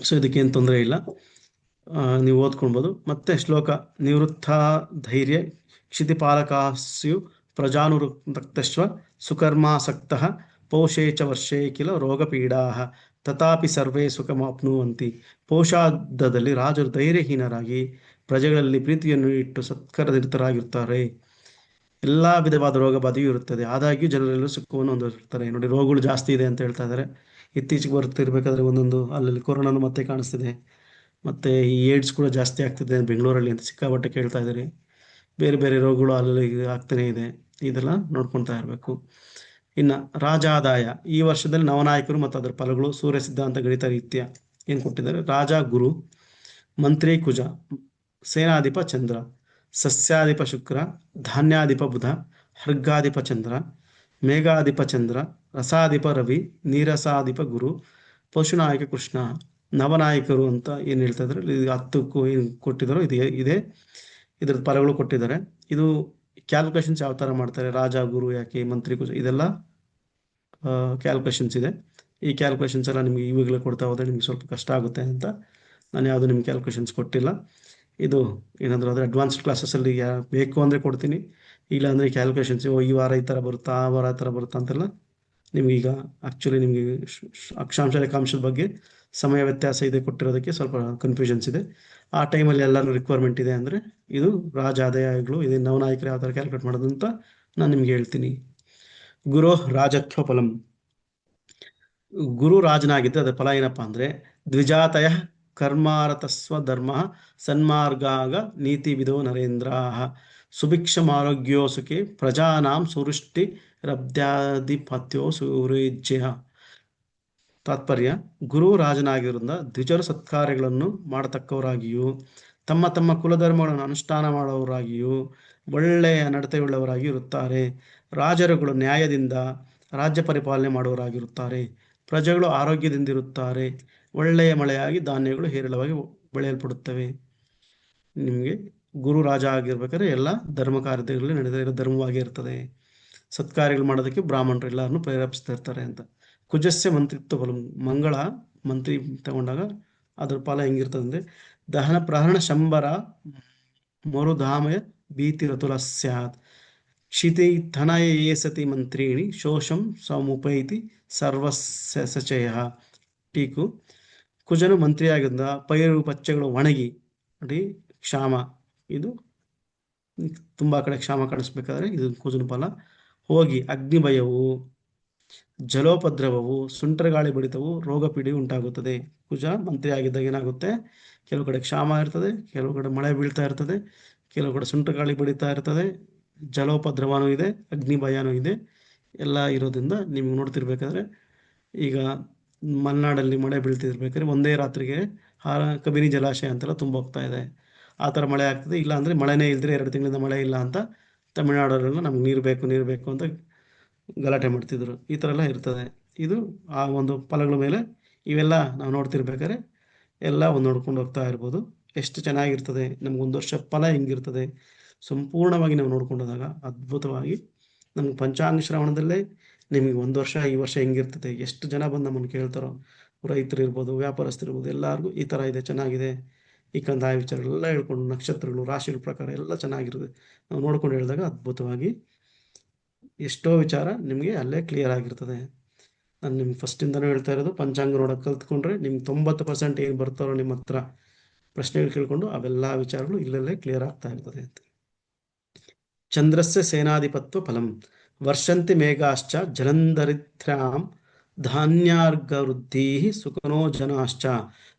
ಸೊ ಇದಕ್ಕೇನು ತೊಂದರೆ ಇಲ್ಲ, ನೀವು ಓದ್ಕೊಳ್ಬೋದು. ಮತ್ತೆ ಶ್ಲೋಕ. ನಿವೃತ್ತ ಧೈರ್ಯ ಕ್ಷಿತಿಪಾಲಕಾಸ್ಯು ಪ್ರಜಾನುರಕ್ತಶ್ವ ಸುಕರ್ಮಾಸಕ್ತ ಪೌಷೇ ಚ ವರ್ಷೇ ಕಿಲ ರೋಗಪೀಡಾ ತಥಾಪಿ ಸರ್ವೇ ಸುಖಮಾಪ್ನುವಂತಿ. ಪೌಷಾರ್ಧದಲ್ಲಿ ರಾಜರು ಧೈರ್ಯಹೀನರಾಗಿ ಪ್ರಜೆಗಳಲ್ಲಿ ಪ್ರೀತಿಯನ್ನು ಇಟ್ಟು ಸತ್ಕರನಿರತರಾಗಿರ್ತಾರೆ. ಎಲ್ಲ ವಿಧವಾದ ರೋಗ ಬಾಧೆಯೂ ಇರುತ್ತದೆ. ಆದಾಗ್ಯೂ ಜನರೆಲ್ಲರೂ ಸುಖವನ್ನು ಹೊಂದಿರ್ತಾರೆ. ನೋಡಿ, ರೋಗಗಳು ಜಾಸ್ತಿ ಇದೆ ಅಂತ ಹೇಳ್ತಾ ಇದ್ದಾರೆ. ಇತ್ತೀಚೆಗೆ ಬರ್ತಿರ್ಬೇಕಾದ್ರೆ ಒಂದೊಂದು ಅಲ್ಲಲ್ಲಿ ಕೊರೋನಾನು ಮತ್ತೆ ಕಾಣಿಸ್ತಿದೆ. ಮತ್ತು ಈ ಏಡ್ಸ್ ಕೂಡ ಜಾಸ್ತಿ ಆಗ್ತಿದೆ ಬೆಂಗಳೂರಲ್ಲಿ ಅಂತ ಸಿಕ್ಕಾಪಟ್ಟೆ ಕೇಳ್ತಾ ಇದ್ದೀರಿ. ಬೇರೆ ಬೇರೆ ರೋಗಗಳು ಅಲ್ಲಿ ಆಗ್ತಾನೇ ಇದೆ. ಇದೆಲ್ಲ ನೋಡ್ಕೊತಾ ಇರಬೇಕು. ಇನ್ನು ರಾಜಾದಾಯ ಈ ವರ್ಷದಲ್ಲಿ ನವನಾಯಕರು ಮತ್ತು ಅದರ ಫಲಗಳು ಸೂರ್ಯ ಸಿದ್ಧಾಂತ ಗಣಿತ ರೀತ್ಯ ಏನು ಕೊಟ್ಟಿದ್ದಾರೆ. ರಾಜ ಗುರು, ಮಂತ್ರಿ ಕುಜ, ಸೇನಾಧಿಪ ಚಂದ್ರ, ಸಸ್ಯಾಧಿಪ ಶುಕ್ರ, ಧಾನ್ಯಾಧಿಪ ಬುಧ, ಹರ್ಗಾಧಿಪ ಚಂದ್ರ, ಮೇಘಾಧಿಪ ಚಂದ್ರ, ರಸಾಧಿಪ ರವಿ, ನೀರಸಾಧಿಪ ಗುರು, ಪಶುನಾಯಕ ಕೃಷ್ಣ. ನವನಾಯಕರು ಅಂತ ಏನು ಹೇಳ್ತಾ ಇದ್ದಾರೆ, ಇದು 10ಕ್ಕೂ ಏನು ಕೊಟ್ಟಿದ್ದಾರೋ ಇದೆ ಇದ್ರದ್ದು ಫಲಗಳು ಕೊಟ್ಟಿದ್ದಾರೆ. ಇದು ಕ್ಯಾಲ್ಕುಲೇಷನ್ಸ್ ಯಾವ ಥರ ಮಾಡ್ತಾರೆ, ರಾಜ ಗುರು ಯಾಕೆ, ಮಂತ್ರಿ ಕುಜ, ಇದೆಲ್ಲ ಕ್ಯಾಲ್ಕುಲೇಷನ್ಸ್ ಇದೆ. ಈ ಕ್ಯಾಲ್ಕುಲೇಷನ್ಸ್ ಎಲ್ಲ ನಿಮಗೆ ಇವಾಗಲೇ ಕೊಡ್ತಾ ಹೋದರೆ ನಿಮಗೆ ಸ್ವಲ್ಪ ಕಷ್ಟ ಆಗುತ್ತೆ ಅಂತ ನಾನು ಯಾವುದು ನಿಮ್ಗೆ ಕ್ಯಾಲ್ಕುಲೇಷನ್ಸ್ ಕೊಟ್ಟಿಲ್ಲ. ಇದು ಏನಾದರೂ ಆದರೆ ಅಡ್ವಾನ್ಸ್ಡ್ ಕ್ಲಾಸಸ್ಸಲ್ಲಿ ಬೇಕು ಅಂದರೆ ಕೊಡ್ತೀನಿ, ಇಲ್ಲ ಅಂದರೆ ಕ್ಯಾಲ್ಕುಲೇಷನ್ಸ್ ಈ ವಾರ ಈ ಥರ ಬರುತ್ತಾ ಆ ವಾರ ಈ ಥರ ಬರುತ್ತಾ ಅಂತೆಲ್ಲ ನಿಮಗೀಗ ಆ್ಯಕ್ಚುಲಿ ನಿಮಗೆ ಅಕ್ಷಾಂಶ ರೇಖಾಂಶದ ಬಗ್ಗೆ ಸಮಯ ವ್ಯತ್ಯಾಸ ಇದೆ ಕೊಟ್ಟಿರೋದಕ್ಕೆ ಸ್ವಲ್ಪ ಕನ್ಫ್ಯೂಷನ್ಸ್ ಇದೆ. ಆ ಟೈಮಲ್ಲಿ ಎಲ್ಲರೂ ರಿಕ್ವೈರ್ಮೆಂಟ್ ಇದೆ ಅಂದರೆ ಇದು ರಾಜ ಆದಾಯಗಳು ಇದು ನವನಾಯಕರು ಯಾವ ಥರ ಕ್ಯಾಲ್ಕುಲೇಟ್ ಮಾಡೋದು ಅಂತ ನಾನು ನಿಮ್ಗೆ ಹೇಳ್ತೀನಿ. ಗುರು ರಾಜತ್ವ ಫಲಂ. ಗುರು ರಾಜನಾಗಿದ್ದರೆ ಅದರ ಫಲ ಏನಪ್ಪ ಅಂದರೆ ದ್ವಿಜಾತಯ ಕರ್ಮಾರತಸ್ವ ಧರ್ಮ ಸನ್ಮಾರ್ಗಾಗ ನೀತಿವಿದೋ ನರೇಂದ್ರ ಸುಭಿಕ್ಷಮಾರೋಗ್ಯೋ ಸುಖಿ ಪ್ರಜಾನಾಂ ಸುವೃಷ್ಟಿ ರಬ್ದ್ಯಾಧಿಪತ್ಯೋ ಸೂರ್ಯಜ್ಯ. ತಾತ್ಪರ್ಯ: ಗುರು ರಾಜನಾಗಿರೋದ್ರಿಂದ ದ್ವಿಜರು ಸತ್ಕಾರ್ಯಗಳನ್ನು ಮಾಡತಕ್ಕವರಾಗಿಯೂ ತಮ್ಮ ತಮ್ಮ ಕುಲಧರ್ಮಗಳನ್ನು ಅನುಷ್ಠಾನ ಮಾಡುವವರಾಗಿಯೂ ಒಳ್ಳೆಯ ನಡತೆಯುಳ್ಳವರಾಗಿಯೂ ಇರುತ್ತಾರೆ. ರಾಜರುಗಳು ನ್ಯಾಯದಿಂದ ರಾಜ್ಯ ಪರಿಪಾಲನೆ ಮಾಡುವವರಾಗಿರುತ್ತಾರೆ. ಪ್ರಜೆಗಳು ಆರೋಗ್ಯದಿಂದಿರುತ್ತಾರೆ. ಒಳ್ಳೆಯ ಮಳೆಯಾಗಿ ಧಾನ್ಯಗಳು ಹೇರಳವಾಗಿ ಬೆಳೆಯಲ್ಪಡುತ್ತವೆ. ನಿಮಗೆ ಗುರು ರಾಜ ಆಗಿರ್ಬೇಕಾದ್ರೆ ಎಲ್ಲ ಧರ್ಮ ಕಾರ್ಯಗಳಲ್ಲಿ ನಡೆದಿರೋ ಧರ್ಮವಾಗಿ ಇರ್ತದೆ. ಸತ್ಕಾರ್ಯಗಳು ಮಾಡೋದಕ್ಕೆ ಬ್ರಾಹ್ಮಣರು ಎಲ್ಲರನ್ನು ಪ್ರೇರೇಪಿಸ್ತಾ ಇರ್ತಾರೆ ಅಂತ. ಕುಜಸ್ಯ ಮಂತ್ರಿತ್ವ ಫಲ. ಮಂಗಳ ಮಂತ್ರಿ ತಗೊಂಡಾಗ ಅದ್ರ ಫಲ ಹೆಂಗಿರ್ತದೆ ಅಂದರೆ ದಹನ ಪ್ರಹರಣ ಶಂಬರ ಮರುಧಾಮಯ ಭೀತಿ ರತುಲ ಸ್ಯಾತ್ ಕ್ಷಿತಿ ಧನಯ ಏಸತಿ ಮಂತ್ರಿಣಿ ಶೋಷಂ ಸಮುಪೈತಿ ಸರ್ವಸ್ಯ ಸಚಯ. ಟೀಕು: ಕುಜನು ಮಂತ್ರಿಯಾಗಿದ್ದ ಪೈರು ಪಚ್ಚೆಗಳು ಒಣಗಿ ನೋಡಿ ಕ್ಷಾಮ, ಇದು ತುಂಬ ಕಡೆ ಕ್ಷಾಮ ಕಾಣಿಸ್ಬೇಕಾದ್ರೆ ಇದು ಕುಜನ ಫಲ. ಹೋಗಿ ಅಗ್ನಿಭಯವು, ಜಲೋಪದ್ರವವು, ಸುಂಟರಗಾಳಿ ಬಡಿತವು, ರೋಗ ಪೀಡೆ ಉಂಟಾಗುತ್ತದೆ. ಕುಜ ಮಂತ್ರಿ ಆಗಿದ್ದಾಗ ಏನಾಗುತ್ತೆ, ಕೆಲವು ಕಡೆ ಕ್ಷಾಮ ಇರ್ತದೆ, ಕೆಲವು ಕಡೆ ಮಳೆ ಬೀಳ್ತಾ ಇರ್ತದೆ, ಕೆಲವು ಕಡೆ ಸುಂಟರಗಾಳಿ ಬಡಿತಾ ಇರ್ತದೆ, ಜಲೋಪದ್ರವನೂ ಇದೆ, ಅಗ್ನಿಭಯನೂ ಇದೆ. ಎಲ್ಲ ಇರೋದ್ರಿಂದ ನಿಮ್ಗೆ ನೋಡ್ತಿರ್ಬೇಕಾದ್ರೆ ಈಗ ಮಲೆನಾಡಲ್ಲಿ ಮಳೆ ಬೀಳ್ತಿರ್ಬೇಕಾದ್ರೆ ಒಂದೇ ರಾತ್ರಿಗೆ ಕಬಿನಿ ಜಲಾಶಯ ಅಂತೆಲ್ಲ ತುಂಬ ಹೋಗ್ತಾ ಇದೆ. ಆ ಥರ ಮಳೆ ಆಗ್ತದೆ. ಇಲ್ಲ ಅಂದರೆ ಮಳೆನೇ ಇಲ್ಲದ್ರೆ 2 ತಿಂಗಳಿಂದ ಮಳೆ ಇಲ್ಲ ಅಂತ ತಮಿಳ್ನಾಡಲ್ಲೆಲ್ಲ ನಮ್ಗೆ ನೀರು ಬೇಕು ಅಂತ ಗಲಾಟೆ ಮಾಡ್ತಿದ್ರು. ಈ ಥರ ಎಲ್ಲ ಇರ್ತದೆ. ಇದು ಆ ಒಂದು ಫಲಗಳ ಮೇಲೆ ಇವೆಲ್ಲ ನಾವು ನೋಡ್ತಿರ್ಬೇಕಾದ್ರೆ ಎಲ್ಲ ಒಂದು ನೋಡ್ಕೊಂಡು ಹೋಗ್ತಾ ಇರ್ಬೋದು. ಎಷ್ಟು ಚೆನ್ನಾಗಿರ್ತದೆ ನಮ್ಗೊಂದು ವರ್ಷ ಫಲ ಹೆಂಗಿರ್ತದೆ ಸಂಪೂರ್ಣವಾಗಿ ನಾವು ನೋಡ್ಕೊಂಡೋದಾಗ ಅದ್ಭುತವಾಗಿ ನಮ್ಗೆ ಪಂಚಾಂಗ ಶ್ರವಣದಲ್ಲೇ ನಿಮಗೆ ಒಂದು ವರ್ಷ ಈ ವರ್ಷ ಹೆಂಗಿರ್ತದೆ, ಎಷ್ಟು ಜನ ಬಂದು ನಮ್ಮನ್ನು ಕೇಳ್ತಾರೋ, ರೈತರು ಇರ್ಬೋದು, ವ್ಯಾಪಾರಸ್ಥರು ಇರ್ಬೋದು, ಎಲ್ಲರಿಗೂ ಈ ಥರ ಇದೆ, ಚೆನ್ನಾಗಿದೆ, ಈ ಕಂದಾಯ ವಿಚಾರಗಳೆಲ್ಲ ಹೇಳ್ಕೊಂಡು ನಕ್ಷತ್ರಗಳು ರಾಶಿಗಳ ಪ್ರಕಾರ ಎಲ್ಲ ಚೆನ್ನಾಗಿರುತ್ತೆ. ನಾವು ನೋಡ್ಕೊಂಡು ಹೇಳಿದಾಗ ಅದ್ಭುತವಾಗಿ ಎಷ್ಟೋ ವಿಚಾರ ನಿಮಗೆ ಅಲ್ಲೇ ಕ್ಲಿಯರ್ ಆಗಿರ್ತದೆ. ನಾನು ನಿಮ್ಗೆ ಫಸ್ಟಿಂದನೂ ಹೇಳ್ತಾ ಇರೋದು, ಪಂಚಾಂಗ ನೋಡೋಕೆ ಕಲ್ತ್ಕೊಂಡ್ರೆ ನಿಮ್ಗೆ 90% ಏನು ಬರ್ತಾರೋ ನಿಮ್ಮ ಹತ್ರ ಪ್ರಶ್ನೆಗಳು ಕೇಳ್ಕೊಂಡು ಅವೆಲ್ಲ ವಿಚಾರಗಳು ಇಲ್ಲಲ್ಲೇ ಕ್ಲಿಯರ್ ಆಗ್ತಾ ಇರ್ತದೆ ಅಂತ. ಚಂದ್ರಸ್ಯ ಸೇನಾಧಿಪತ್ವ ಫಲಂ. ವರ್ಷಂತಿ ಮೇಘಾಶ್ಚ ಜಲಂಧರಿತ್ರ್ಯಾಂ ಧಾನ್ಯಾರ್ಘವೃದ್ಧಿ ಸುಖನೋ ಜನಾಶ್ಚ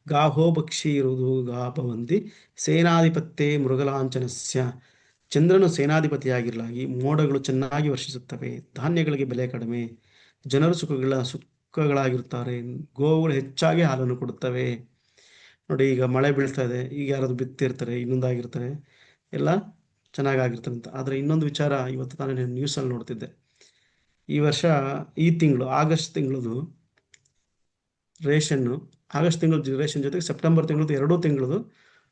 ಗಾಹೋ ಭಕ್ಷೀರುದು ಗಾಭವಂತಿ ಸೇನಾಧಿಪತ್ಯೇ ಮೃಗಲಾಂಛನಸ್ಯ. ಚಂದ್ರನು ಸೇನಾಧಿಪತಿಯಾಗಿರಲಾಗಿ ಮೋಡಗಳು ಚೆನ್ನಾಗಿ ವರ್ಷಿಸುತ್ತವೆ, ಧಾನ್ಯಗಳಿಗೆ ಬೆಲೆ ಕಡಿಮೆ, ಜನರು ಸುಖಗಳಾಗಿರುತ್ತಾರೆ, ಗೋವುಗಳು ಹೆಚ್ಚಾಗಿ ಹಾಲನ್ನು ಕೊಡುತ್ತವೆ. ನೋಡಿ ಈಗ ಮಳೆ ಬೀಳ್ತಾ ಇದೆ, ಈಗ ಯಾರಾದ್ರು ಬಿತ್ತಿರ್ತಾರೆ, ಇನ್ನೊಂದಾಗಿರ್ತಾರೆ, ಎಲ್ಲ ಚೆನ್ನಾಗಾಗಿರ್ತಾರೆ ಅಂತ. ಆದರೆ ಇನ್ನೊಂದು ವಿಚಾರ ಇವತ್ತು ನಾನು ನ್ಯೂಸಲ್ಲಿ ನೋಡ್ತಿದ್ದೆ. ಈ ವರ್ಷ ಈ ತಿಂಗಳು ಆಗಸ್ಟ್ ತಿಂಗಳದು ರೇಷನ್ನು, ಆಗಸ್ಟ್ ತಿಂಗಳು ರೇಷನ್ ಜೊತೆಗೆ ಸೆಪ್ಟೆಂಬರ್ ತಿಂಗಳದ್ದು 2 ತಿಂಗಳದು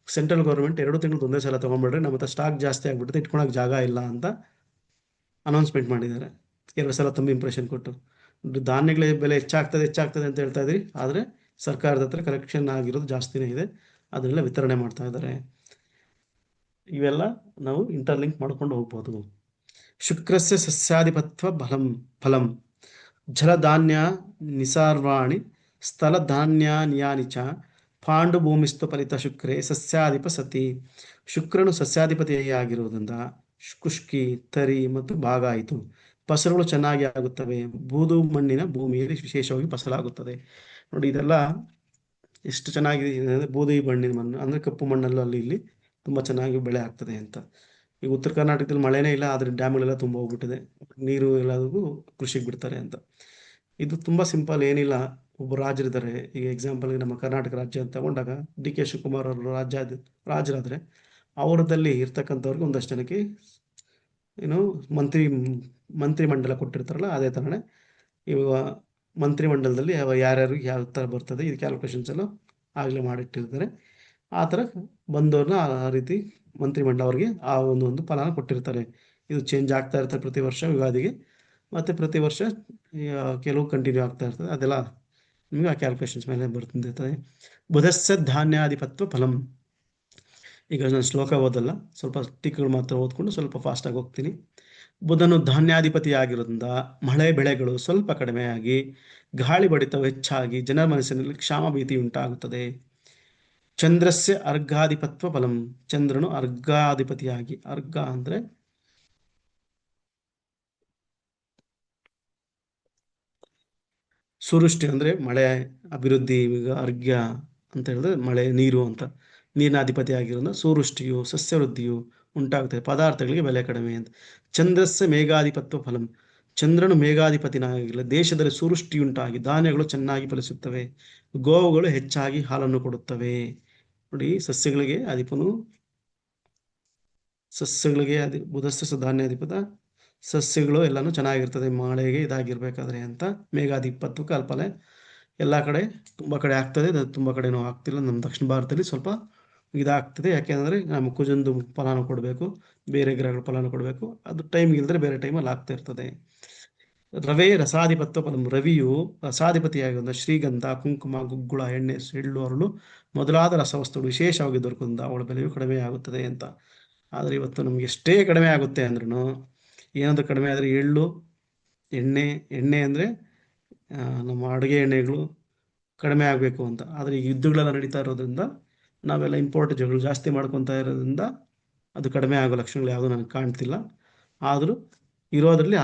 ಸೆಂಟ್ರಲ್ ಗೌರ್ಮೆಂಟ್ 2 ತಿಂಗಳದ್ದು ಒಂದೇ ಸಲ ತೊಗೊಂಡ್ಬಿಡ್ರೆ ನಮ್ಮ ಹತ್ರ ಸ್ಟಾಕ್ ಜಾಸ್ತಿ ಆಗಿಬಿಡುತ್ತೆ, ಇಟ್ಕೊಳಕ್ಕೆ ಜಾಗ ಇಲ್ಲ ಅಂತ ಅನೌನ್ಸ್ಮೆಂಟ್ ಮಾಡಿದ್ದಾರೆ. 2 ಸಲ ತುಂಬ ಇಂಪ್ರೆಷನ್ ಕೊಟ್ಟು ಧಾನ್ಯಗಳ ಬೆಲೆ ಹೆಚ್ಚಾಗ್ತದೆ ಅಂತ ಹೇಳ್ತಾ ಇದ್ರಿ, ಆದರೆ ಸರ್ಕಾರದ ಹತ್ರ ಕಲೆಕ್ಷನ್ ಆಗಿರೋದು ಜಾಸ್ತಿನೇ ಇದೆ, ಅದನ್ನೆಲ್ಲ ವಿತರಣೆ ಮಾಡ್ತಾ ಇದ್ದಾರೆ. ಇವೆಲ್ಲ ನಾವು ಇಂಟರ್ಲಿಂಕ್ ಮಾಡ್ಕೊಂಡು ಹೋಗ್ಬೋದು. ಶುಕ್ರಸ್ಯ ಸಸ್ಯಾಧಿಪತ್ವ ಫಲಂ ಜಲಧಾನ್ಯ ನಿಸಾರ್ವಾಣಿ ಸ್ಥಳಧಾನ್ಯಾನಿಯಾನಿ ಚ ಪಾಂಡುಭೂಮಿಸ್ತು ಫಲಿತ ಶುಕ್ರೇ ಸಸ್ಯಾಧಿಪ ಸತಿ. ಶುಕ್ರನು ಸಸ್ಯಾಧಿಪತಿಯಾಗಿರುವುದರಿಂದ ಕುಷ್ಕಿ, ತರಿ ಮತ್ತು ಭಾಗ ಆಯಿತು. ಫಸಲುಗಳು ಚೆನ್ನಾಗಿ ಆಗುತ್ತವೆ. ಬೂದು ಮಣ್ಣಿನ ಭೂಮಿಯಲ್ಲಿ ವಿಶೇಷವಾಗಿ ಫಸಲಾಗುತ್ತದೆ. ನೋಡಿ ಇದೆಲ್ಲ ಎಷ್ಟು ಚೆನ್ನಾಗಿ ಅಂದರೆ ಬೂದಿ ಬಣ್ಣಿನ ಮಣ್ಣು ಅಂದರೆ ಕಪ್ಪು ಮಣ್ಣಲ್ಲೂ ಅಲ್ಲಿ ಇಲ್ಲಿ ತುಂಬ ಚೆನ್ನಾಗಿ ಬೆಳೆ ಆಗ್ತದೆ ಅಂತ. ಈಗ ಉತ್ತರ ಕರ್ನಾಟಕದಲ್ಲಿ ಮಳೆನೇ ಇಲ್ಲ, ಆದರೆ ಡ್ಯಾಮ್ಗಳೆಲ್ಲ ತುಂಬ ಹೋಗ್ಬಿಟ್ಟಿದೆ, ನೀರು ಎಲ್ಲದಕ್ಕೂ ಕೃಷಿಗೆ ಬಿಡ್ತಾರೆ ಅಂತ. ಇದು ತುಂಬ ಸಿಂಪಲ್, ಏನಿಲ್ಲ. ಒಬ್ಬ ರಾಜರಿದ್ದಾರೆ, ಈಗ ಎಕ್ಸಾಂಪಲ್ಗೆ ನಮ್ಮ ಕರ್ನಾಟಕ ರಾಜ್ಯ ಅಂತ ತಗೊಂಡಾಗ ಡಿ ಕೆ ಶಿವಕುಮಾರ್ ಅವರು ರಾಜರಾದರೆ ಅವರದಲ್ಲಿ ಇರ್ತಕ್ಕಂಥವ್ರಿಗೆ ಒಂದಷ್ಟು ಜನಕ್ಕೆ ಏನು ಮಂತ್ರಿಮಂಡಲ ಕೊಟ್ಟಿರ್ತಾರಲ್ಲ, ಅದೇ ಥರನೇ ಇವಾಗ ಮಂತ್ರಿಮಂಡಲದಲ್ಲಿ ಯಾರ್ಯಾರು ಯಾವ ಥರ ಬರ್ತದೆ ಇದು ಕ್ಯಾಲ್ಕುಲೇಷನ್ಸ್ ಎಲ್ಲ ಆಗಲೇ ಮಾಡಿಟ್ಟಿರ್ತಾರೆ. ಆ ಥರ ಬಂದವ್ರನ್ನ ಆ ರೀತಿ ಮಂತ್ರಿಮಂಡಲ ಅವ್ರಿಗೆ ಆ ಒಂದು ಫಲಾನ ಕೊಟ್ಟಿರ್ತಾರೆ. ಇದು ಚೇಂಜ್ ಆಗ್ತಾ ಇರ್ತದೆ ಪ್ರತಿ ವರ್ಷ ಯುಗಾದಿಗೆ, ಮತ್ತು ಪ್ರತಿ ವರ್ಷ ಕೆಲವು ಕಂಟಿನ್ಯೂ ಆಗ್ತಾ ಇರ್ತದೆ. ಅದೆಲ್ಲ ನಿಮಗೆ ಆ ಕ್ಯಾಲ್ಕುಲೇಷನ್ಸ್ ಮೇಲೆ ಬರ್ತಿರ್ತದೆ. ಬುಧಸ್ಸ ಧಾನ್ಯಾಧಿಪತ್ವ ಫಲಂ. ಈಗ ನಾನು ಶ್ಲೋಕ ಓದಲ್ಲ, ಸ್ವಲ್ಪ ಟೀಕೆಗಳು ಮಾತ್ರ ಓದ್ಕೊಂಡು ಸ್ವಲ್ಪ ಫಾಸ್ಟಾಗಿ ಹೋಗ್ತೀನಿ. ಬುಧನು ಧಾನ್ಯಾಧಿಪತಿಯಾಗಿರೋದ್ರಿಂದ ಮಳೆ ಬೆಳೆಗಳು ಸ್ವಲ್ಪ ಕಡಿಮೆಯಾಗಿ ಗಾಳಿ ಬಡಿತವು ಹೆಚ್ಚಾಗಿ ಜನರ ಮನಸ್ಸಿನಲ್ಲಿ ಕ್ಷಾಮ ಭೀತಿ ಉಂಟಾಗುತ್ತದೆ. ಚಂದ್ರಸ್ಯ ಅರ್ಘಾಧಿಪತ್ವ ಫಲಂ. ಚಂದ್ರನು ಅರ್ಘಾಧಿಪತಿಯಾಗಿ, ಅರ್ಘ ಅಂದರೆ ಸುವೃಷ್ಟಿ ಅಂದರೆ ಮಳೆ, ಅಭಿವೃದ್ಧಿ. ಈಗ ಅರ್ಘ್ಯ ಅಂತ ಹೇಳಿದ್ರೆ ಮಳೆ ನೀರು ಅಂತ, ನೀರಿನ ಅಧಿಪತಿ ಆಗಿರೋದ್ರಿಂದ ಸೂವೃಷ್ಟಿಯು ಸಸ್ಯವೃದ್ಧಿಯು ಉಂಟಾಗುತ್ತದೆ, ಪದಾರ್ಥಗಳಿಗೆ ಬೆಲೆ ಕಡಿಮೆ ಅಂತ. ಚಂದ್ರಸ್ಯ ಮೇಘಾಧಿಪತ್ವ ಫಲಂ. ಚಂದ್ರನು ಮೇಘಾಧಿಪತಿನಾಗಿಲ್ಲ, ದೇಶದಲ್ಲಿ ಸೂವೃಷ್ಟಿಯುಂಟಾಗಿ ಧಾನ್ಯಗಳು ಚೆನ್ನಾಗಿ ಫಲಿಸುತ್ತವೆ, ಗೋವುಗಳು ಹೆಚ್ಚಾಗಿ ಹಾಲನ್ನು ಕೊಡುತ್ತವೆ. ನೋಡಿ, ಸಸ್ಯಗಳಿಗೆ ಬುಧಸ್ಥ ಧಾನ್ಯಾಧಿಪತ, ಸಸ್ಯಗಳು ಎಲ್ಲನೂ ಚೆನ್ನಾಗಿರ್ತದೆ ಮಳೆಗೆ ಇದಾಗಿರ್ಬೇಕಾದ್ರೆ ಅಂತ. ಮೇಘಾಧಿಪತ್ವ ಕಲ್ಪನೆ ಎಲ್ಲ ಕಡೆ ತುಂಬ ಕಡೆ ಆಗ್ತದೆ, ಅದು ತುಂಬ ಕಡೆನೂ ಆಗ್ತಿಲ್ಲ. ನಮ್ಮ ದಕ್ಷಿಣ ಭಾರತದಲ್ಲಿ ಸ್ವಲ್ಪ ಇದಾಗ್ತದೆ, ಯಾಕೆಂದರೆ ನಮ್ಮ ಕುಜಂದು ಫಲಾನು ಕೊಡಬೇಕು, ಬೇರೆ ಗ್ರಹಗಳ ಫಲಾನು ಕೊಡಬೇಕು, ಅದು ಟೈಮ್ ಇಲ್ಲದ್ರೆ ಬೇರೆ ಟೈಮಲ್ಲಿ ಆಗ್ತಾ ಇರ್ತದೆ. ರವೇ ರಸಾಧಿಪತ್ವ ಫಲಂ. ರವಿಯು ರಸಾಧಿಪತಿಯಾಗಿರುವ ಶ್ರೀಗಂಧ, ಕುಂಕುಮ, ಗುಗ್ಗುಳ, ಎಣ್ಣೆ, ಎಳ್ಳು, ಅರಳು ಮೊದಲಾದ ರಸವಸ್ತುಗಳು ವಿಶೇಷವಾಗಿ ದೊರಕುವುದರಿಂದ ಅವಳ ಬೆಲೆಯು ಕಡಿಮೆ ಆಗುತ್ತದೆ ಅಂತ. ಆದರೆ ಇವತ್ತು ನಮಗೆ ಎಷ್ಟೇ ಕಡಿಮೆ ಆಗುತ್ತೆ ಅಂದ್ರೂ, ಏನಾದರೂ ಕಡಿಮೆ ಆದರೆ ಎಳ್ಳು, ಎಣ್ಣೆ ಅಂದರೆ ನಮ್ಮ ಅಡುಗೆ ಎಣ್ಣೆಗಳು ಕಡಿಮೆ ಆಗಬೇಕು ಅಂತ. ಆದರೆ ಈಗ ಯುದ್ಧಗಳೆಲ್ಲ ನಡೀತಾ ಇರೋದ್ರಿಂದ ನಾವೆಲ್ಲ ಇಂಪೋರ್ಟೇಜ್ಗಳು ಜಾಸ್ತಿ ಮಾಡ್ಕೊತಾ ಇರೋದ್ರಿಂದ ಅದು ಕಡಿಮೆ ಆಗೋ ಲಕ್ಷಣಗಳು ಯಾವುದೂ ನನಗೆ ಕಾಣ್ತಿಲ್ಲ. ಆದರೂ ಇರೋದ್ರಲ್ಲಿ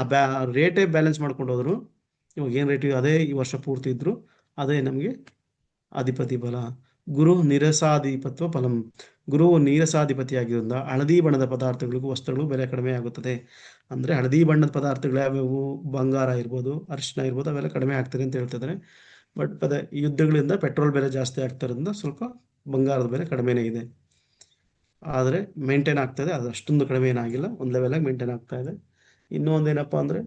ರೇಟೇ ಬ್ಯಾಲೆನ್ಸ್ ಮಾಡ್ಕೊಂಡು ಹೋದ್ರು, ಇವಾಗ ಏನು ರೇಟ್ ಅದೇ ಈ ವರ್ಷ ಪೂರ್ತಿ ಇದ್ದರೂ ಅದೇ ನಮಗೆ ಅಧಿಪತಿ ಬಲ. ಗುರು ನೀರಸಾಧಿಪತ್ವ ಫಲಂ. ಗುರುವು ನೀರಸಾಧಿಪತಿಯಾಗಿರೋದ್ರಿಂದ ಹಳದಿ ಬಣ್ಣದ ಪದಾರ್ಥಗಳಿಗೂ ವಸ್ತುಗಳು ಬೆಲೆ ಕಡಿಮೆ ಆಗುತ್ತದೆ. ಅಂದರೆ ಹಳದಿ ಬಣ್ಣದ ಪದಾರ್ಥಗಳು ಯಾವ್ಯಾವು, ಬಂಗಾರ ಇರ್ಬೋದು, ಅರಿಶಿನ ಇರ್ಬೋದು, ಅವೆಲ್ಲ ಕಡಿಮೆ ಆಗ್ತದೆ ಅಂತ ಹೇಳ್ತಿದ್ದಾರೆ. ಬಟ್ ಅದೇ ಯುದ್ಧಗಳಿಂದ ಪೆಟ್ರೋಲ್ ಬೆಲೆ ಜಾಸ್ತಿ ಆಗ್ತಿರೋದ್ರಿಂದ ಸ್ವಲ್ಪ ಬಂಗಾರದ ಬೆಲೆ ಕಡಿಮೆನೇ ಇದೆ, ಆದರೆ ಮೇಂಟೈನ್ ಆಗ್ತಾಯಿದೆ, ಅದು ಅಷ್ಟೊಂದು ಕಡಿಮೆ ಏನಾಗಿಲ್ಲ, ಒಂದು ಲೆವೆಲಾಗಿ ಮೇಂಟೈನ್ ಆಗ್ತಾ ಇದೆ. ಇನ್ನೂ ಒಂದೇನಪ್ಪ ಅಂದರೆ,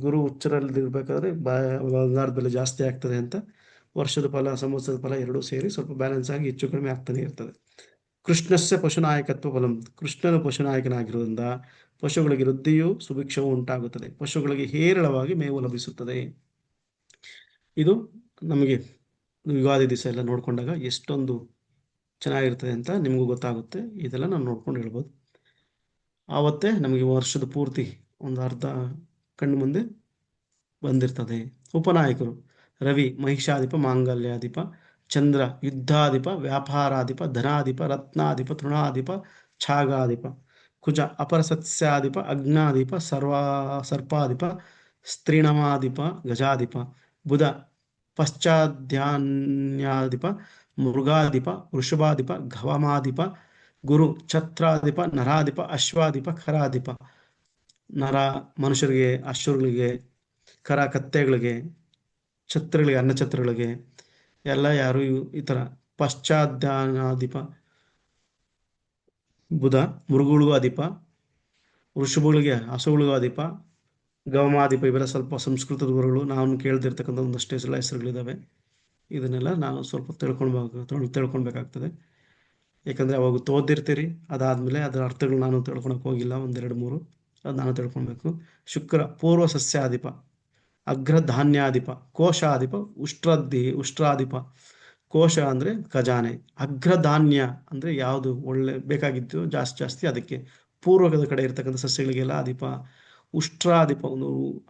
ಗುರು ಉಚ್ಚರಲ್ಲಿ ಇರಬೇಕಾದ್ರೆ ಬಂಗಾರದ ಬೆಲೆ ಜಾಸ್ತಿ ಆಗ್ತದೆ ಅಂತ. ವರ್ಷದ ಫಲ ಸಂವತ್ಸರದ ಫಲ ಎರಡೂ ಸೇರಿ ಸ್ವಲ್ಪ ಬ್ಯಾಲೆನ್ಸ್ ಆಗಿ ಹೆಚ್ಚು ಕಡಿಮೆ ಆಗ್ತಾನೆ ಇರ್ತದೆ. ಕೃಷ್ಣಸ್ಯ ಪಶುನಾಯಕತ್ವ ಫಲಂ. ಕೃಷ್ಣನು ಪಶುನಾಯಕನಾಗಿರುವುದರಿಂದ ಪಶುಗಳಿಗೆ ವೃದ್ಧಿಯು ಸುಭಿಕ್ಷವು ಉಂಟಾಗುತ್ತದೆ, ಪಶುಗಳಿಗೆ ಹೇರಳವಾಗಿ ಮೇವು ಲಭಿಸುತ್ತದೆ. ಇದು ನಮಗೆ ಯುಗಾದಿ ದಿವಸ ಎಲ್ಲ ನೋಡಿಕೊಂಡಾಗ ಎಷ್ಟೊಂದು ಚೆನ್ನಾಗಿರ್ತದೆ ಅಂತ ನಿಮಗೂ ಗೊತ್ತಾಗುತ್ತೆ. ಇದೆಲ್ಲ ನಾನು ನೋಡ್ಕೊಂಡು ಹೇಳ್ಬೋದು. ಆವತ್ತೇ ನಮಗೆ ವರ್ಷದ ಪೂರ್ತಿ ಒಂದು ಅರ್ಧ ಕಣ್ಣು ಮುಂದೆ ಬಂದಿರ್ತದೆ. ಉಪನಾಯಕರು: ರವಿ ಮಹಿಷಾಧಿಪ ಮಾಂಗಲ್ಯಾಧಿಪ, ಚಂದ್ರ ಯುದ್ಧಾಧಿಪ ವ್ಯಾಪಾರಾಧಿಪ ಧನಾಧಿಪ ರತ್ನಾಧಿಪ ತೃಣಾಧಿಪ ಛಾಗಾಧಿಪ, ಕುಜ ಅಪರಸತ್ಸ್ಯಾಧಿಪ ಅಗ್ನಾಧಿಪ ಸರ್ಪಾಧಿಪ ಸ್ತ್ರೀಣಮಾಧಿಪ ಗಜಾಧಿಪ, ಬುಧ ಪಶ್ಚಾಧ್ಯಾನ್ಯಾಧಿಪ ಮೃಗಾಧಿಪ ವೃಷಭಾಧಿಪ ಘವಮಾಧಿಪ, ಗುರು ಛತ್ರಾಧಿಪ ನರಾಧಿಪ ಅಶ್ವಾಧಿಪ ಖರಾಧಿಪ. ನರ ಮನುಷ್ಯರಿಗೆ, ಅಶ್ವಗಳಿಗೆ, ಕರ ಕತ್ತೆಗಳಿಗೆ, ಛತ್ರಗಳಿಗೆ ಅನ್ನಛತ್ರಗಳಿಗೆ ಎಲ್ಲ ಯಾರು ಈ ಥರ. ಪಶ್ಚಾಧ್ಯಾನಾಧಿಪ ಬುಧ, ಮೃಗಗಳಿಗೂ ಅಧಿಪ, ವೃಷಭಗಳಿಗೆ ಹಸುಗಳಿಗೂ ಅಧಿಪ, ಗವಮಾಧಿಪ. ಇವೆಲ್ಲ ಸ್ವಲ್ಪ ಸಂಸ್ಕೃತದ ಗುರುಗಳು ನಾವು ಕೇಳ್ದಿರ್ತಕ್ಕಂಥ ಒಂದಷ್ಟೇ ಎಲ್ಲ ಹೆಸರುಗಳಿದ್ದಾವೆ. ಇದನ್ನೆಲ್ಲ ನಾವು ಸ್ವಲ್ಪ ತಿಳ್ಕೊಳ್ಬೇಕಾಗ್ತದೆ, ಯಾಕಂದರೆ ಅವಾಗ ಓದಿರ್ತೀರಿ, ಅದಾದಮೇಲೆ ಅದರ ಅರ್ಥಗಳು ನಾನು ತಿಳ್ಕೊಳಕ್ಕೆ ಹೋಗಿಲ್ಲ, ಒಂದೆರಡು ಮೂರು ಅದು ನಾನು ತಿಳ್ಕೊಳ್ಬೇಕು. ಶುಕ್ರ ಪೂರ್ವ ಸಸ್ಯಾಧಿಪ, ಅಗ್ರಧಾನ್ಯಾಧಿಪ, ಕೋಶಾಧಿಪ, ಉಷ್ಟ್ರಾಧಿಪ. ಕೋಶ ಅಂದರೆ ಖಜಾನೆ, ಅಗ್ರಧಾನ್ಯ ಅಂದರೆ ಯಾವುದು ಒಳ್ಳೆ ಬೇಕಾಗಿದ್ದು ಜಾಸ್ತಿ ಅದಕ್ಕೆ ಪೂರ್ವಕದ ಕಡೆ ಇರ್ತಕ್ಕಂಥ ಸಸ್ಯಗಳಿಗೆಲ್ಲ ಅಧಿಪ. ಉಷ್ಟ್ರಾಧಿಪ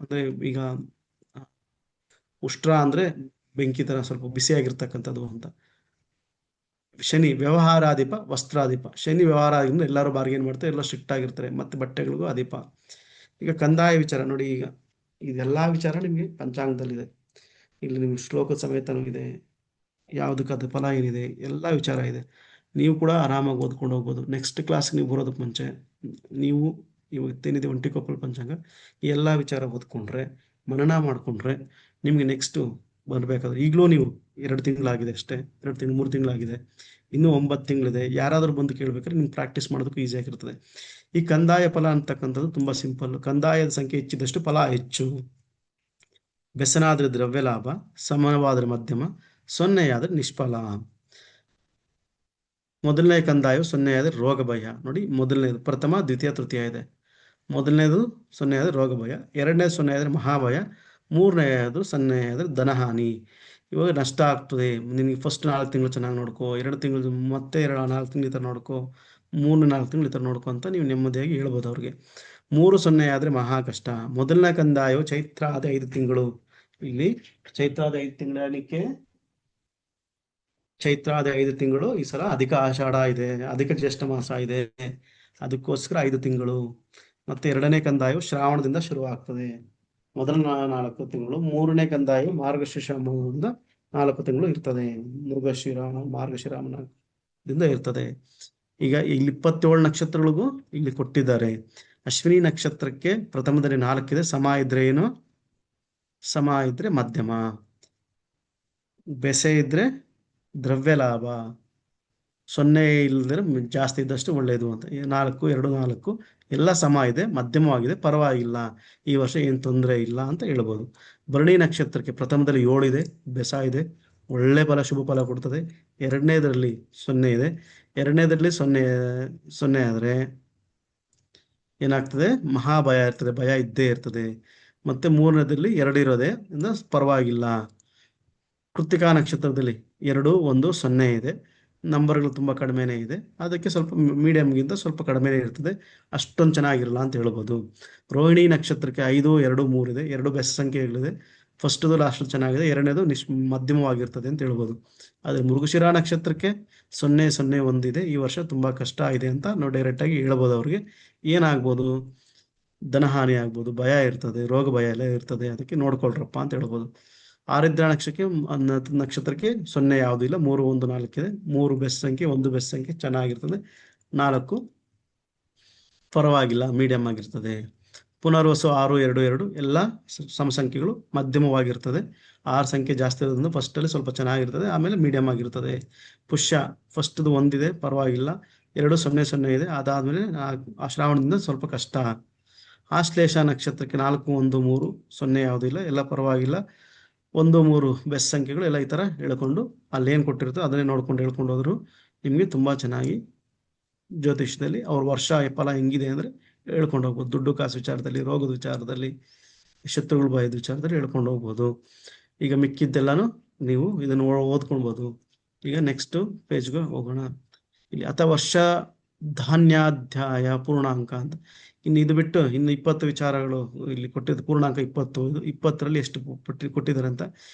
ಅಂದರೆ ಈಗ ಉಷ್ಟ್ರ ಅಂದರೆ ಬೆಂಕಿ ಥರ ಸ್ವಲ್ಪ ಬಿಸಿಯಾಗಿರ್ತಕ್ಕಂಥದ್ದು ಅಂತ. ಶನಿ ವ್ಯವಹಾರಾಧಿಪ ವಸ್ತ್ರಾಧಿಪ. ಶನಿ ವ್ಯವಹಾರ ಆಗಿದ್ರೆ ಎಲ್ಲರೂ ಬಾರ್ಗೇನ್ ಮಾಡ್ತಾರೆ, ಎಲ್ಲ ಸ್ಟ್ರಿಕ್ಟ್ ಆಗಿರ್ತಾರೆ, ಮತ್ತು ಬಟ್ಟೆಗಳಿಗೂ ಅಧಿಪ. ಈಗ ಕಂದಾಯ ವಿಚಾರ ನೋಡಿ, ಈಗ ಇದೆಲ್ಲ ವಿಚಾರ ನಿಮಗೆ ಪಂಚಾಂಗದಲ್ಲಿದೆ, ಇಲ್ಲಿ ನಿಮ್ಗೆ ಶ್ಲೋಕದ ಸಮೇತನೂ ಇದೆ. ಯಾವುದಕ್ಕದು ಫಲ ಏನಿದೆ ಎಲ್ಲ ವಿಚಾರ ಇದೆ. ನೀವು ಕೂಡ ಆರಾಮಾಗಿ ಓದ್ಕೊಂಡು ಹೋಗ್ಬೋದು. ನೆಕ್ಸ್ಟ್ ಕ್ಲಾಸ್ಗೆ ನೀವು ಬರೋದಕ್ಕೆ ಮುಂಚೆ ನೀವು ಇವತ್ತೇನಿದೆ ಒಂಟಿಕೊಪ್ಪಲು ಪಂಚಾಂಗ ಈ ಎಲ್ಲ ವಿಚಾರ ಓದ್ಕೊಂಡ್ರೆ ಮನನ ಮಾಡಿಕೊಂಡ್ರೆ ನಿಮಗೆ ನೆಕ್ಸ್ಟು ಬರಬೇಕಾದ್ರೆ ಈಗಲೂ ನೀವು 2 ತಿಂಗಳಾಗಿದೆ ಅಷ್ಟೇ, 2 ತಿಂಗಳು 3 ತಿಂಗಳಾಗಿದೆ, ಇನ್ನೂ 9 ತಿಂಗಳಿದೆ. ಯಾರಾದರೂ ಬಂದು ಕೇಳಬೇಕಾದ್ರೆ ನಿಮ್ಗೆ ಪ್ರಾಕ್ಟೀಸ್ ಮಾಡೋದಕ್ಕೂ ಈಸಿ ಆಗಿರ್ತದೆ. ಈ ಕಂದಾಯ ಫಲ ಅಂತಕ್ಕಂಥದ್ದು ತುಂಬ ಸಿಂಪಲ್. ಕಂದಾಯದ ಸಂಖ್ಯೆ ಹೆಚ್ಚಿದಷ್ಟು ಫಲ ಹೆಚ್ಚು. ಬೆಸನಾದರೆ ದ್ರವ್ಯ ಲಾಭ, ಸಮವಾದರೆ ಮಧ್ಯಮ, ಸೊನ್ನೆಯಾದರೆ ನಿಷ್ಫಲ. ಮೊದಲನೇ ಕಂದಾಯ 0 ಆದರೆ ರೋಗ ಭಯ. ನೋಡಿ, ಮೊದಲನೇದು ಪ್ರಥಮ, ದ್ವಿತೀಯ, ತೃತೀಯ ಇದೆ. ಮೊದಲನೇದು 0 ಆದರೆ ರೋಗ ಭಯ, ಎರಡನೇದು 0 ಆದರೆ ಮಹಾಭಯ, ಮೂರನೇದು 0 ಆದರೆ ಧನಹಾನಿ. ಇವಾಗ ನಷ್ಟ ಆಗ್ತದೆ ನಿನಗೆ. ಫಸ್ಟ್ 4 ತಿಂಗಳು ಚೆನ್ನಾಗಿ ನೋಡ್ಕೋ, 2 ತಿಂಗಳು ಮತ್ತೆ 4 ತಿಂಗಳು ಈ ಥರ ನೋಡ್ಕೋ, 4 ತಿಂಗಳು ಈ ಥರ ನೋಡ್ಕೋ ಅಂತ ನೀವು ನೆಮ್ಮದಿಯಾಗಿ ಹೇಳ್ಬೋದು ಅವ್ರಿಗೆ. 3 0 ಆದರೆ ಮಹಾ ಕಷ್ಟ. ಮೊದಲನೇ ಕಂದಾಯವು ಚೈತ್ರ ಆದ 5 ತಿಂಗಳು. ಇಲ್ಲಿ ಚೈತ್ರ ಆದ 5 ತಿಂಗಳಕ್ಕೆ ಚೈತ್ರ ಆದ 5 ತಿಂಗಳು. ಈ ಸಲ ಅಧಿಕ ಆಷಾಢ ಇದೆ, ಅಧಿಕ ಜ್ಯೇಷ್ಠ ಮಾಸ ಇದೆ, ಅದಕ್ಕೋಸ್ಕರ 5 ತಿಂಗಳು. ಮತ್ತೆ ಎರಡನೇ ಕಂದಾಯವು ಶ್ರಾವಣದಿಂದ ಶುರುವಾಗ್ತದೆ, ಮೊದಲ 4 ತಿಂಗಳು. ಮೂರನೇ ಕಂದಾಯವು ಮಾರ್ಗಶೀರ್ಷ ಮಾಸದಿಂದ 4 ತಿಂಗಳು ಇರ್ತದೆ, ಮಾರ್ಗಶಿರಾಮದಿಂದ ಇರ್ತದೆ. ಈಗ ಇಲ್ಲಿ 27 ನಕ್ಷತ್ರಗಳಿಗೂ ಇಲ್ಲಿ ಕೊಟ್ಟಿದ್ದಾರೆ. ಅಶ್ವಿನಿ ನಕ್ಷತ್ರಕ್ಕೆ ಪ್ರಥಮದಲ್ಲಿ 4 ಇದೆ, ಸಮ ಇದ್ರೆ ಏನು, ಸಮ ಇದ್ರೆ ಮಧ್ಯಮ, ಬೆಸೆ ಇದ್ರೆ ದ್ರವ್ಯ ಲಾಭ, 0 ಇಲ್ಲದ್ರೆ ಜಾಸ್ತಿ ಇದ್ದಷ್ಟು ಒಳ್ಳೆಯದು ಅಂತ. 4 2 4 ಎಲ್ಲ ಸಮ ಇದೆ, ಮಧ್ಯಮವಾಗಿದೆ, ಪರವಾಗಿಲ್ಲ, ಈ ವರ್ಷ ಏನು ತೊಂದರೆ ಇಲ್ಲ ಅಂತ ಹೇಳ್ಬೋದು. ಭರಣಿ ನಕ್ಷತ್ರಕ್ಕೆ ಪ್ರಥಮದಲ್ಲಿ 7 ಇದೆ, ಬೆಸ ಇದೆ, ಒಳ್ಳೆ ಫಲ, ಶುಭ ಫಲ ಕೊಡ್ತದೆ. ಎರಡನೇದರಲ್ಲಿ 0 ಇದೆ, ಎರಡನೇದರಲ್ಲಿ 0 ಆದರೆ ಏನಾಗ್ತದೆ, ಮಹಾಭಯ ಇರ್ತದೆ, ಭಯ ಇದ್ದೇ ಇರ್ತದೆ. ಮತ್ತೆ ಮೂರನೇದಲ್ಲಿ 2 ಇರೋದೆ ಇಂದ ಪರವಾಗಿಲ್ಲ. ಕೃತ್ತಿಕಾ ನಕ್ಷತ್ರದಲ್ಲಿ 2 1 0 ಇದೆ, ನಂಬರ್ಗಳು ತುಂಬ ಕಡಿಮೆನೇ ಇದೆ, ಅದಕ್ಕೆ ಸ್ವಲ್ಪ ಮೀಡಿಯಮ್ಗಿಂತ ಸ್ವಲ್ಪ ಕಡಿಮೆನೇ ಇರ್ತದೆ, ಅಷ್ಟೊಂದು ಚೆನ್ನಾಗಿರಲ್ಲ ಅಂತ ಹೇಳ್ಬೋದು. ರೋಹಿಣಿ ನಕ್ಷತ್ರಕ್ಕೆ 5 2 3 ಇದೆ, 2 ಬೆಸ್ಟ್ ಸಂಖ್ಯೆಗಳಿದೆ. ಫಸ್ಟ್ದು ಲಾಸ್ಟ್ ಚೆನ್ನಾಗಿದೆ, ಎರಡನೇದು ಮಧ್ಯಮವಾಗಿರ್ತದೆ ಅಂತ ಹೇಳ್ಬೋದು. ಆದರೆ ಮೃಗಶಿರಾ ನಕ್ಷತ್ರಕ್ಕೆ 0 0 1 ಇದೆ, ಈ ವರ್ಷ ತುಂಬ ಕಷ್ಟ ಇದೆ ಅಂತ ನಾವು ಡೈರೆಕ್ಟಾಗಿ ಹೇಳ್ಬೋದು. ಅವ್ರಿಗೆ ಏನಾಗ್ಬೋದು, ಧನಹಾನಿ ಆಗ್ಬೋದು, ಭಯ ಇರ್ತದೆ, ರೋಗ ಭಯ ಎಲ್ಲ ಇರ್ತದೆ, ಅದಕ್ಕೆ ನೋಡ್ಕೊಳ್ರಪ್ಪ ಅಂತ ಹೇಳ್ಬೋದು. ಆರಿದ್ರ ನಕ್ಷತ್ರಕ್ಕೆ 0 ಯಾವುದೂ ಇಲ್ಲ, 3 1 4 ಇದೆ, 3 ಬೆಸ್ಟ್ ಸಂಖ್ಯೆ, 1 ಬೆಸ್ಟ್ ಸಂಖ್ಯೆ ಚೆನ್ನಾಗಿರ್ತದೆ, 4 ಪರವಾಗಿಲ್ಲ, ಮೀಡಿಯಮ್ ಆಗಿರ್ತದೆ. ಪುನರ್ವಸು 6 2 2 ಎಲ್ಲ ಸಮಸಂಖ್ಯೆಗಳು ಮಧ್ಯಮವಾಗಿರ್ತದೆ. 6 ಸಂಖ್ಯೆ ಜಾಸ್ತಿ ಇರೋದ್ರಿಂದ ಫಸ್ಟಲ್ಲಿ ಸ್ವಲ್ಪ ಚೆನ್ನಾಗಿರ್ತದೆ, ಆಮೇಲೆ ಮೀಡಿಯಮ್ ಆಗಿರ್ತದೆ. ಪುಷ್ಯ ಫಸ್ಟ್ದು 1 ಇದೆ, ಪರವಾಗಿಲ್ಲ, 2 0 0 ಇದೆ, ಅದಾದಮೇಲೆ ಆ ಶ್ರಾವಣದಿಂದ ಸ್ವಲ್ಪ ಕಷ್ಟ. ಆಶ್ಲೇಷ ನಕ್ಷತ್ರಕ್ಕೆ 4 1 3 0 ಯಾವುದೂ ಇಲ್ಲ, ಎಲ್ಲ ಪರವಾಗಿಲ್ಲ, 1 3 ಬೆಸ್ಟ್ ಸಂಖ್ಯೆಗಳು ಎಲ್ಲ ಈ ಥರ ಹೇಳ್ಕೊಂಡು ಅಲ್ಲೇನು ಕೊಟ್ಟಿರುತ್ತೋ ಅದನ್ನೇ ನೋಡ್ಕೊಂಡು ಹೇಳ್ಕೊಂಡು ಹೋದ್ರು ನಿಮಗೆ ತುಂಬ ಚೆನ್ನಾಗಿ ಜ್ಯೋತಿಷ್ಯದಲ್ಲಿ ಅವ್ರ ವರ್ಷ ಫಲ ಹೆಂಗಿದೆ ಅಂದರೆ ಹೇಳ್ಕೊಂಡು ಹೋಗ್ಬೋದು. ದುಡ್ಡು ಕಾಸು ವಿಚಾರದಲ್ಲಿ, ರೋಗದ ವಿಚಾರದಲ್ಲಿ, ಶತ್ರುಗಳ ಭಯದ ವಿಚಾರದಲ್ಲಿ ಹೇಳ್ಕೊಂಡು ಹೋಗ್ಬೋದು. ಈಗ ಮಿಕ್ಕಿದ್ದೆಲ್ಲನೂ ನೀವು ಇದನ್ನು ಓದ್ಕೊಳ್ಬೋದು. ಈಗ ನೆಕ್ಸ್ಟ್ ಪೇಜ್ಗೆ ಹೋಗೋಣ. ಇಲ್ಲಿ ವರ್ಷ ಧಾನ್ಯಾಧ್ಯಾಯ ಪೂರ್ಣಾಂಕ ಅಂತ ಇನ್ನು ಇದು ಬಿಟ್ಟು ಇನ್ನು 20 ವಿಚಾರಗಳು ಇಲ್ಲಿ ಕೊಟ್ಟಿದ್ದು. ಪೂರ್ಣಾಂಕ 20, 20ರಲ್ಲಿ ಎಷ್ಟು ಕೊಟ್ಟಿದ್ದಾರೆ ಅಂತ.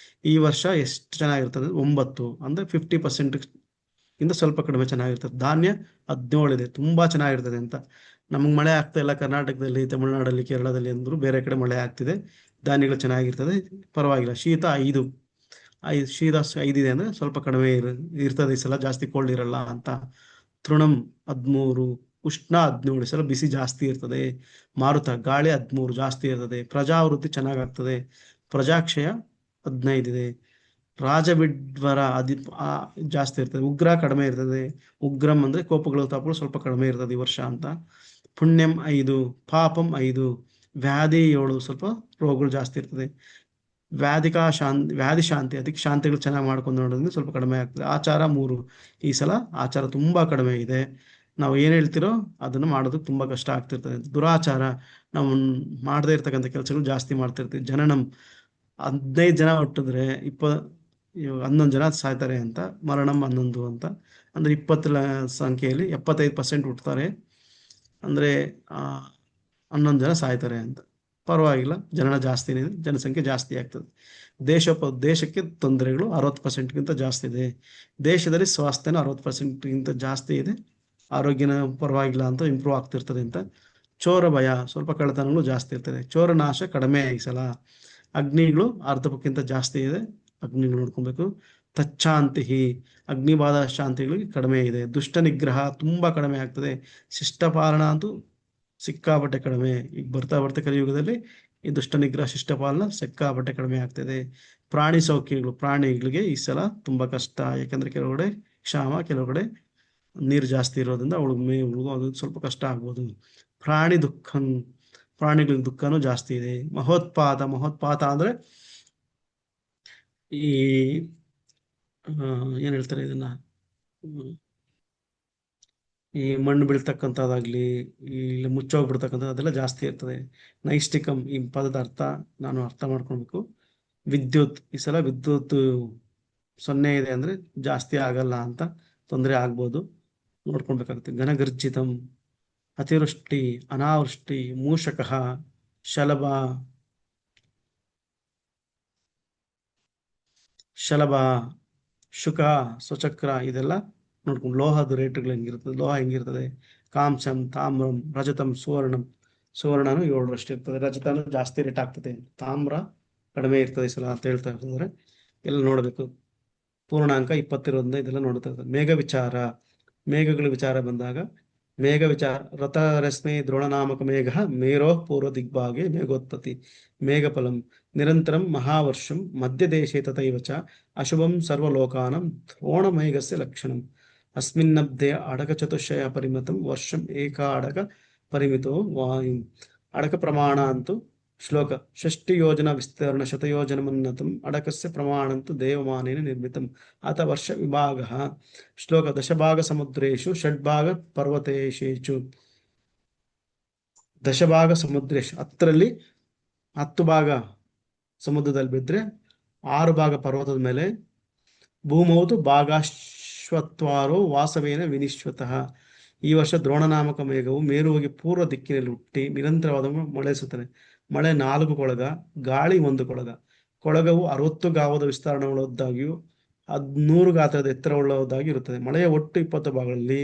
ಈ ವರ್ಷ ಎಷ್ಟು ಚೆನ್ನಾಗಿರ್ತದೆ, 9 ಅಂದರೆ 50% ಇಂದ ಸ್ವಲ್ಪ ಕಡಿಮೆ ಚೆನ್ನಾಗಿರ್ತದೆ. ಧಾನ್ಯ 17 ಇದೆ, ತುಂಬ ಚೆನ್ನಾಗಿರ್ತದೆ ಅಂತ. ನಮ್ಗೆ ಮಳೆ ಆಗ್ತಾ ಇಲ್ಲ ಕರ್ನಾಟಕದಲ್ಲಿ, ತಮಿಳುನಾಡಲ್ಲಿ, ಕೇರಳದಲ್ಲಿ ಅಂದರೂ ಬೇರೆ ಕಡೆ ಮಳೆ ಆಗ್ತಿದೆ, ಧಾನ್ಯಗಳು ಚೆನ್ನಾಗಿರ್ತದೆ, ಪರವಾಗಿಲ್ಲ. ಶೀತ 5 ಶೀತ 5 ಇದೆ ಅಂದರೆ ಸ್ವಲ್ಪ ಕಡಿಮೆ ಇರ್ತದೆ, ಈ ಸಲ ಜಾಸ್ತಿ ಕೋಲ್ಡ್ ಇರಲ್ಲ ಅಂತ. ತೃಣಂ 13, ಉಷ್ಣ 17, ಸಲ ಬಿಸಿ ಜಾಸ್ತಿ ಇರ್ತದೆ. ಮಾರುತ ಗಾಳಿ 13 ಜಾಸ್ತಿ ಇರ್ತದೆ. ಪ್ರಜಾವೃತ್ತಿ ಚೆನ್ನಾಗಾಗ್ತದೆ. ಪ್ರಜಾಕ್ಷಯ 15 ಇದೆ. ರಾಜವಿಡ್ವರ ಜಾಸ್ತಿ ಇರ್ತದೆ. ಉಗ್ರ ಕಡಿಮೆ ಇರ್ತದೆ. ಉಗ್ರಂ ಅಂದ್ರೆ ಕೋಪಗಳು ತಾಪಗಳು ಸ್ವಲ್ಪ ಕಡಿಮೆ ಇರ್ತದೆ ಈ ವರ್ಷ ಅಂತ. ಪುಣ್ಯಂ 5, ಪಾಪಂ 5, ವ್ಯಾಧಿ 7, ಸ್ವಲ್ಪ ರೋಗಗಳು ಜಾಸ್ತಿ ಇರ್ತದೆ. ವ್ಯಾಧಿ ಶಾಂತಿ, ಅದಕ್ಕೆ ಶಾಂತಿಗಳು ಚೆನ್ನಾಗಿ ಮಾಡ್ಕೊಂಡು ನೋಡೋದ್ರಿಂದ ಸ್ವಲ್ಪ ಕಡಿಮೆ ಆಗ್ತದೆ. ಆಚಾರ 3, ಈ ಸಲ ಆಚಾರ ತುಂಬಾ ಕಡಿಮೆ ಇದೆ. ನಾವು ಏನು ಹೇಳ್ತಿರೋ ಅದನ್ನು ಮಾಡೋದಕ್ಕೆ ತುಂಬ ಕಷ್ಟ ಆಗ್ತಿರ್ತದೆ. ದುರಾಚಾರ, ನಾವು ಮಾಡದೇ ಇರ್ತಕ್ಕಂಥ ಕೆಲಸಗಳು ಜಾಸ್ತಿ ಮಾಡ್ತಿರ್ತೀವಿ. ಜನನಂ 15 ಜನ ಹುಟ್ಟಿದ್ರೆ 11 ಜನ ಸಾಯ್ತಾರೆ ಅಂತ. ಮರಣಂ 11 ಅಂತ ಅಂದರೆ 20 ಸಂಖ್ಯೆಯಲ್ಲಿ 75% ಹುಟ್ಟುತ್ತಾರೆ, ಅಂದರೆ 11 ಜನ ಸಾಯ್ತಾರೆ ಅಂತ. ಪರವಾಗಿಲ್ಲ, ಜನನ ಜಾಸ್ತಿನೇ ಇದೆ, ಜನಸಂಖ್ಯೆ ಜಾಸ್ತಿ ಆಗ್ತದೆ. ದೇಶಕ್ಕೆ ತೊಂದರೆಗಳು 60%ಗಿಂತ ಜಾಸ್ತಿ ಇದೆ. ದೇಶದಲ್ಲಿ ಸ್ವಾಸ್ಥ್ಯನ 60%ಗಿಂತ ಜಾಸ್ತಿ ಇದೆ. ಆರೋಗ್ಯನ ಪರವಾಗಿಲ್ಲ ಅಂತ ಇಂಪ್ರೂವ್ ಆಗ್ತಿರ್ತದೆ ಅಂತ. ಚೋರ ಭಯ, ಸ್ವಲ್ಪ ಕಳ್ಳತನಗಳು ಜಾಸ್ತಿ ಇರ್ತದೆ. ಚೋರ ನಾಶ ಕಡಿಮೆ ಈ ಸಲ. ಅಗ್ನಿಗಳು ಅರ್ಧಕ್ಕಿಂತ ಜಾಸ್ತಿ ಇದೆ, ಅಗ್ನಿಗಳು ನೋಡ್ಕೊಬೇಕು. ತಚ್ಚಾಂತಿ, ಅಗ್ನಿಬಾಧ ಶಾಂತಿಗಳಿಗೆ ಕಡಿಮೆ ಇದೆ. ದುಷ್ಟ ನಿಗ್ರಹ ತುಂಬ ಕಡಿಮೆ ಆಗ್ತದೆ. ಶಿಷ್ಟಪಾಲನ ಅಂತೂ ಸಿಕ್ಕಾಪಟ್ಟೆ ಕಡಿಮೆ. ಈಗ ಬರ್ತಾ ಬರ್ತಾ ಕಲಿಯುಗದಲ್ಲಿ ಈ ದುಷ್ಟ ನಿಗ್ರಹ ಶಿಷ್ಟಪಾಲನ ಸಿಕ್ಕಾಪಟ್ಟೆ ಕಡಿಮೆ ಆಗ್ತದೆ. ಪ್ರಾಣಿ ಸೌಖ್ಯಗಳು, ಪ್ರಾಣಿಗಳಿಗೆ ಈ ಸಲ ತುಂಬ ಕಷ್ಟ. ಯಾಕಂದ್ರೆ ಕೆಲವುಗಡೆ ಕ್ಷಾಮ, ಕೆಲವುಗಡೆ ನೀರು ಜಾಸ್ತಿ ಇರೋದ್ರಿಂದ ಅವಳಿಗೆ ಮೇವು ಅದು ಸ್ವಲ್ಪ ಕಷ್ಟ ಆಗ್ಬೋದು. ಪ್ರಾಣಿ ದುಃಖ, ಪ್ರಾಣಿಗಳಿಗೆ ದುಃಖನೂ ಜಾಸ್ತಿ ಇದೆ. ಮಹೋತ್ಪಾತ, ಮಹೋತ್ಪಾತ ಅಂದರೆ ಈ ಏನು ಹೇಳ್ತಾರೆ ಇದನ್ನ, ಈ ಮಣ್ಣು ಬೀಳ್ತಕ್ಕಂಥದ್ದಾಗಲಿ, ಇಲ್ಲಿ ಮುಚ್ಚೋಗ್ಬಿಡ್ತಕ್ಕಂಥದ್ದು ಅದೆಲ್ಲ ಜಾಸ್ತಿ ಇರ್ತದೆ. ನೈಷ್ಟಿಕಂ ಈ ಪದದ ಅರ್ಥ ನಾನು ಅರ್ಥ ಮಾಡ್ಕೊಳ್ಬೇಕು. ವಿದ್ಯುತ್, ಈ ಸಲ ವಿದ್ಯುತ್ 0 ಇದೆ ಅಂದರೆ ಜಾಸ್ತಿ ಆಗಲ್ಲ ಅಂತ, ತೊಂದರೆ ಆಗ್ಬೋದು, ನೋಡ್ಕೊಳ್ಬೇಕಾಗುತ್ತೆ. ಘನಗರ್ಜಿತಂ, ಅತಿವೃಷ್ಟಿ, ಅನಾವೃಷ್ಟಿ, ಮೂಷಕಃ, ಶಲಭ, ಶಲಭ, ಶುಕ, ಸ್ವಚಕ್ರ ಇದೆಲ್ಲ ನೋಡ್ಕೊಂಡು. ಲೋಹದ ರೇಟ್ಗಳು ಹೆಂಗಿರ್ತದೆ, ಲೋಹ ಹೆಂಗಿರ್ತದೆ, ಕಾಂಸಂ, ತಾಮ್ರಂ, ರಜತಂ, ಸುವರ್ಣಂ. ಸುವರ್ಣನು 7ರಷ್ಟು ಇರ್ತದೆ, ರಜತನು ಜಾಸ್ತಿ ರೇಟ್ ಆಗ್ತದೆ, ತಾಮ್ರ ಕಡಿಮೆ ಇರ್ತದೆ ಈ ಸಲ ಅಂತ ಹೇಳ್ತಾ ಇರ್ತದೆ. ಎಲ್ಲ ನೋಡಬೇಕು. ಪೂರ್ಣಾಂಕ 20 ಇರೋದ್ರಿಂದ ಇದೆಲ್ಲ ನೋಡ್ತಾ ಇರ್ತದೆ. ಮೇಘ ವಿಚಾರ, ಮೇಘಗಳ ವಿಚಾರ ಬಂದಾಗ ಮೇಘ ವಿಚಾರ, ರಥರಶ್ಮಿ ದ್ರೋಣನಾಮಕ ಮೇಘ ಮೇರೋ ಪೂರ್ವ ದಿಗ್ಭಾಗೆ ಮೇಘೋತ್ಪತ್ತಿ ಮೇಘಫಲಂ ನಿರಂತರಂ ಮಹಾವರ್ಷಂ ಮಧ್ಯದೇಶೇ ತಥೈವ ಚ ಅಶುಭಂ ಸರ್ವಲೋಕಾನಂ ದ್ರೋಣಮೇಘಸ್ಯ ಲಕ್ಷಣಂ ಅಸ್ಮಿನ್ನಬ್ಧೆ ಅಡಕ ಚತುಷ್ಟಯ ಪರಿಮಿತಂ ವರ್ಷಂ ಏಕಾಡಕ ಪರಿಮಿತೋ ವಾಯು. ಅಡಕ ಪ್ರಮಾಣ ಅಂತೂ ಶ್ಲೋಕ ಷಷ್ಟಿ ಯೋಜನಾ ವಿಸ್ತರಣ ಶತಯೋಜನಮನ್ನತಂ ಅಡಕಸ್ಯ ಪ್ರಮಾಣಂತು ದೇವಮಾನೇನ ನಿರ್ಮಿತಂ ಅಥ ವರ್ಷ ವಿಭಾಗ. ಶ್ಲೋಕ ದಶಭಾಗ ಸಮುದ್ರೇಶು ಷಡ್ಭಾಗ ಪರ್ವತೇಶೇಚು. ದಶಭಾಗ ಸಮುದ್ರೇಶು 10ರಲ್ಲಿ 10 ಭಾಗ ಸಮುದ್ರದಲ್ಲಿ ಬಿದ್ದರೆ 6 ಭಾಗ ಪರ್ವತದ ಮೇಲೆ. ಭೂಮೌತು ಭಾಗಾಶ್ವತ್ವಾರೋ ವಾಸವೇನ ವಿನಿಶ್ವತಃ. ಈ ವರ್ಷ ದ್ರೋಣನಾಮಕ ಮೇಘವು ಮೇರುವಿಗೆ ಪೂರ್ವ ದಿಕ್ಕಿನಲ್ಲಿ ಹುಟ್ಟಿ ನಿರಂತರವಾದ ಮಳೆ ಸುತ್ತದೆ. ಮಳೆ 4 ಕೊಳಗ, ಗಾಳಿ 1 ಕೊಳಗ. ಕೊಳಗವು 60 ಗಾವದ ವಿಸ್ತಾರಣವುಳ್ಳದ್ದಾಗಿಯೂ 100 ಗಾತ್ರದ ಎತ್ತರವುಳ್ಳದ್ದಾಗಿ ಇರುತ್ತದೆ. ಮಳೆಯ ಒಟ್ಟು 20 ಭಾಗಗಳಲ್ಲಿ